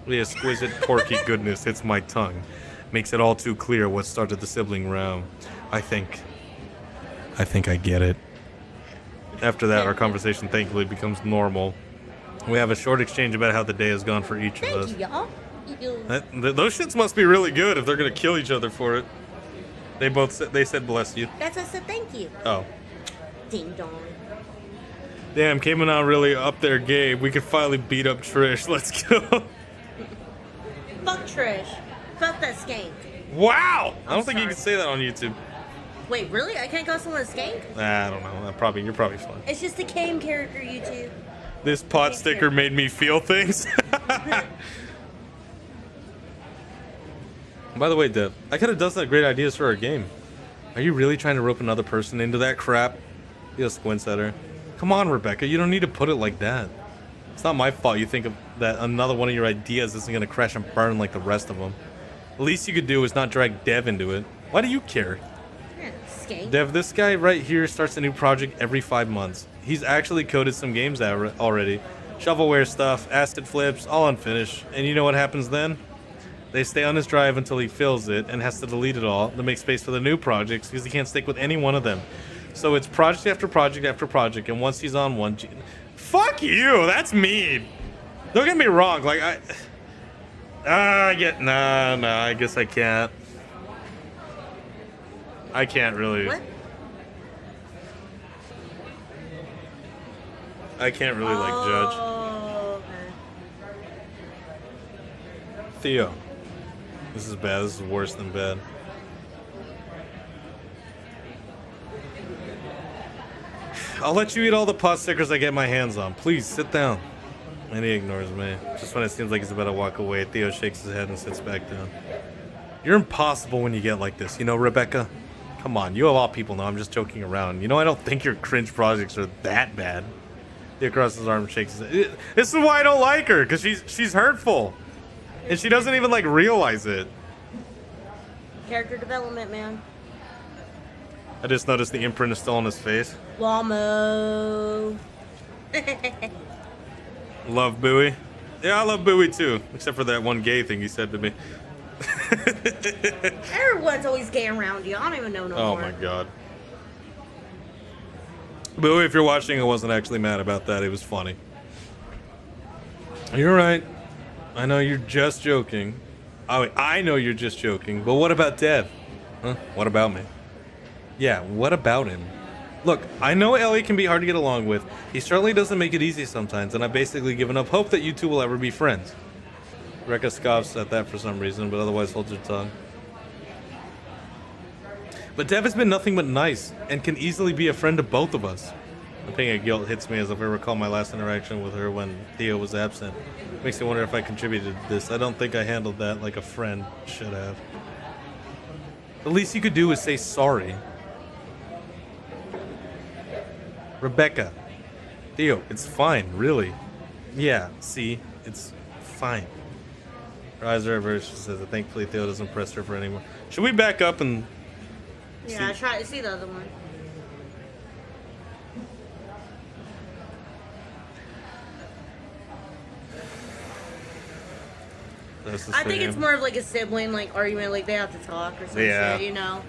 A: The exquisite porky goodness hits my tongue. Makes it all too clear what started the sibling row. I think I get it. After that, our conversation thankfully becomes normal. We have a short exchange about how the day has gone for each of us.
B: Thank you, y'all.
A: Those shits must be really good if they're gonna kill each other for it. They said bless you.
B: That's what I said. Thank you.
A: Oh.
B: Ding dong.
A: Damn, came on really up there, Gabe. We could finally beat up Trish. Let's go.
B: Fuck Trish. Fuck that skank.
A: Wow! I don't
B: I'm
A: think you
B: sorry.
A: can say that on YouTube.
B: Wait, really? I can't call someone a skank?
A: I don't know. You're probably fine.
B: It's just a game character, YouTube.
A: This pot sticker made me feel things. By the way, Dev, I could have done some great ideas for our game. Are you really trying to rope another person into that crap? He squints at her. Come on, Rebecca, you don't need to put it like that. It's not my fault you think of that another one of your ideas isn't going to crash and burn like the rest of them. The least you could do is not drag Dev into it. Why do you care?
B: Yeah, skank.
A: Dev, this guy right here starts a new project every 5 months. He's actually coded some games out already. Shovelware stuff, acid flips, all unfinished. And you know what happens then? They stay on his drive until he fills it and has to delete it all to make space for the new projects because he can't stick with any one of them. So it's project after project after project, and once he's on one... Fuck you! That's mean! Don't get me wrong, like, no, I guess I can't. I can't really...
B: What?
A: I can't really, like, judge.
B: Okay.
A: Theo. This is bad. This is worse than bad. I'll let you eat all the pot stickers I get my hands on. Please, sit down. And he ignores me. Just when it seems like he's about to walk away, Theo shakes his head and sits back down. You're impossible when you get like this, you know, Rebecca? Come on, you of all people know I'm just joking around. You know, I don't think your cringe projects are that bad. Theo crosses his arm and shakes his head. This is why I don't like her, because she's hurtful. And she doesn't even, like, realize it.
B: Character development, man.
A: I just noticed the imprint is still on his face.
B: Wamo.
A: Love Bowie. Yeah, I love Bowie too. Except for that one gay thing he said to me.
B: Everyone's always gay around you. I don't even know no more.
A: Oh my god. Bowie, if you're watching, I wasn't actually mad about that. It was funny. You're right. I know you're just joking. I know you're just joking. But what about Dev? Huh? What about me? Yeah, what about him? Look, I know Ellie can be hard to get along with. He certainly doesn't make it easy sometimes, and I've basically given up hope that you two will ever be friends. Rekka scoffs at that for some reason, but otherwise holds her tongue. But Dev has been nothing but nice, and can easily be a friend to both of us. A pang of guilt hits me as if I recall my last interaction with her when Theo was absent. Makes me wonder if I contributed to this. I don't think I handled that like a friend should have. The least you could do is say sorry. Rebecca. Theo, it's fine, really. Yeah, see? It's fine. Her eyes are averted. She says that thankfully Theo doesn't press her for anymore. Should we back up and...
B: Yeah, try to see the other one. I think it's more of like a sibling like argument, like they have to talk or some shit, you know?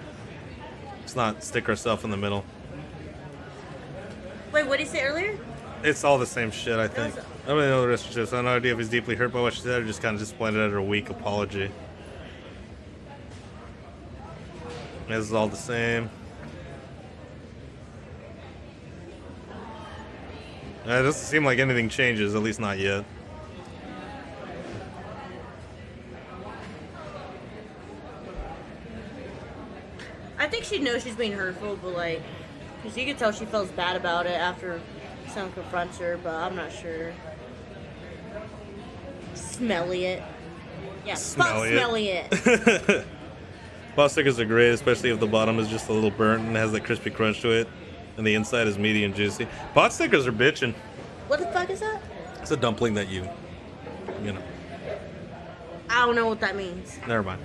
A: Let's not stick ourselves in the middle.
B: Wait, what did he say earlier?
A: It's all the same shit, I think. I don't really know the rest of the shit, so I have no idea if he's deeply hurt by what she said or just kind of disappointed at her weak apology. This is all the same. It doesn't seem like anything changes, at least not yet.
B: I think she knows she's being hurtful, but like, because you can tell she feels bad about it after someone confronts her, but I'm not sure. Smelly it. Yeah, smelly it.
A: Pot stickers are great, especially if the bottom is just a little burnt and has that crispy crunch to it, and the inside is meaty and juicy. Pot stickers are bitchin'.
B: What the fuck is that?
A: It's a dumpling that you know.
B: I don't know what that means.
A: Never mind.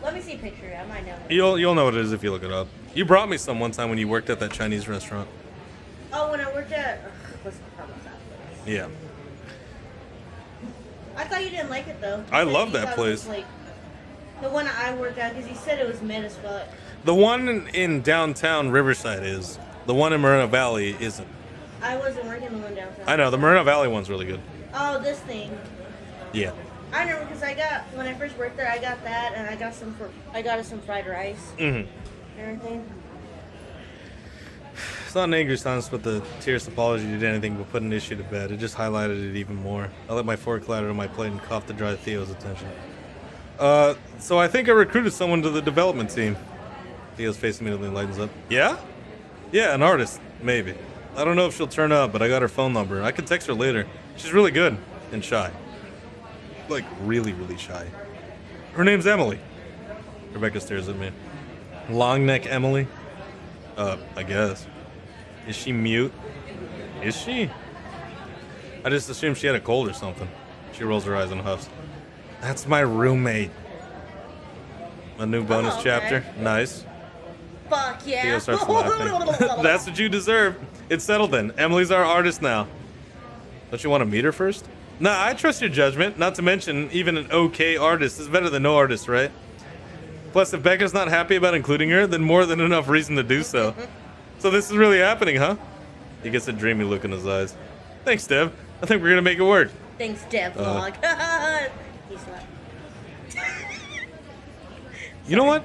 B: Let me see a picture. I might know.
A: You'll know what it is if you look it up. You brought me some one time when you worked at that Chinese restaurant.
B: Oh, when I worked at... what's the problem with that place?
A: Yeah.
B: I thought you didn't like it, though.
A: I love that place.
B: Like, the one I worked at, because you said it was mid as fuck.
A: The one in downtown Riverside is. The one in Moreno Valley isn't.
B: I wasn't working the one downtown.
A: I know, the Moreno Valley one's really good.
B: Oh, this thing.
A: Yeah.
B: I remember because when I first worked there, I got that, and I got us some fried rice.
A: Mm-hmm.
B: Everything.
A: It's not an angry silence, but the tearless apology did anything but put an issue to bed. It just highlighted it even more. I let my fork clatter on my plate and coughed to draw Theo's attention. So I think I recruited someone to the development team. Theo's face immediately lightens up. Yeah? Yeah, an artist, maybe. I don't know if she'll turn up, but I got her phone number. I can text her later. She's really good and shy. Like, really, really shy. Her name's Emily. Rebecca stares at me. Long neck Emily? I guess. Is she mute? Is she? I just assumed she had a cold or something. She rolls her eyes and huffs. That's my roommate. A new bonus chapter. Nice.
B: Fuck yeah.
A: Theo starts laughing. That's what you deserve. It's settled then. Emily's our artist now. Don't you want to meet her first? Nah, I trust your judgment. Not to mention, even an okay artist is better than no artist, right? Plus, if Becca's not happy about including her, then more than enough reason to do so. So this is really happening, huh? He gets a dreamy look in his eyes. Thanks, Dev. I think we're gonna make it work.
B: Thanks, DevLog. He's like...
A: You know what?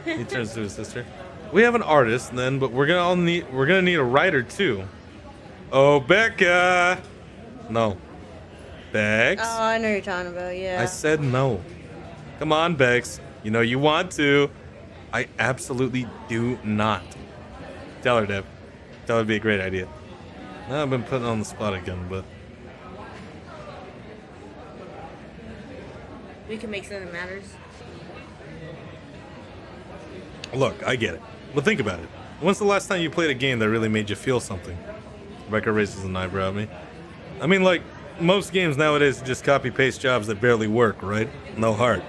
A: He turns to his sister. We have an artist, then, but we're gonna need a writer too. Oh, Becca. No. Bex?
B: Oh, I know what you're talking about, yeah.
A: I said no. Come on, Bex. You know you want to. I absolutely do not. Tell her, Dev. That would be a great idea. Now I've been put on the spot again, but
B: We can make something that matters.
A: look, I get it. But think about it. When's the last time you played a game that really made you feel something? Rebecca raises an eyebrow at me. I mean, like, most games nowadays are just copy-paste jobs that barely work, right? No heart.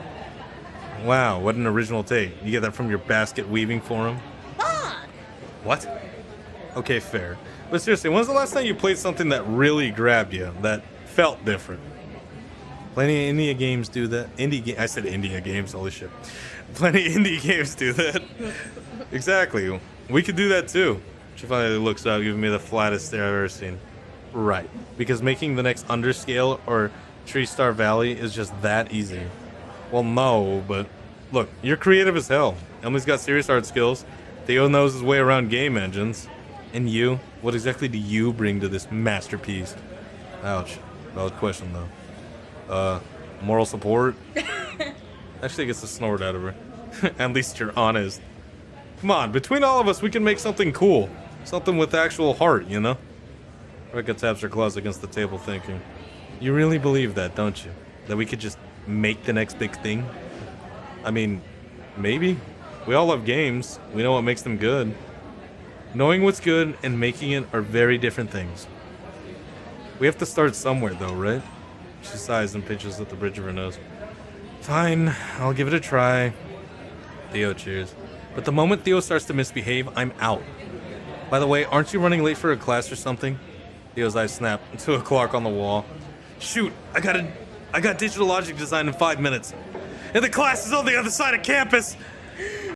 A: Wow, what an original take. You get that from your basket weaving forum?
B: Fuck!
A: What? Okay, fair. But seriously, when's the last time you played something that really grabbed you, that felt different? Plenty of India games do that. I said India games, holy shit. Plenty of indie games do that. Exactly. We could do that too. She finally looks up, giving me the flattest stare I've ever seen. Right. Because making the next Underscale or Tree Star Valley is just that easy. Well, no, but look, you're creative as hell. Emily's got serious art skills. Theo knows his way around game engines. And you? What exactly do you bring to this masterpiece? Ouch. Valid question, though. Moral support? Actually gets a snort out of her. At least you're honest. Come on, between all of us, we can make something cool. Something with actual heart, you know? Rebecca taps her claws against the table, thinking. You really believe that, don't you? That we could just make the next big thing? I mean, maybe. We all love games. We know what makes them good. Knowing what's good and making it are very different things. We have to start somewhere, though, right? She sighs and pinches at the bridge of her nose. Fine, I'll give it a try. Theo cheers. But the moment Theo starts to misbehave, I'm out. By the way, aren't you running late for a class or something? Theo's eyes snap to a clock on the wall. Shoot, I got digital logic design in 5 minutes. And the class is on the other side of campus!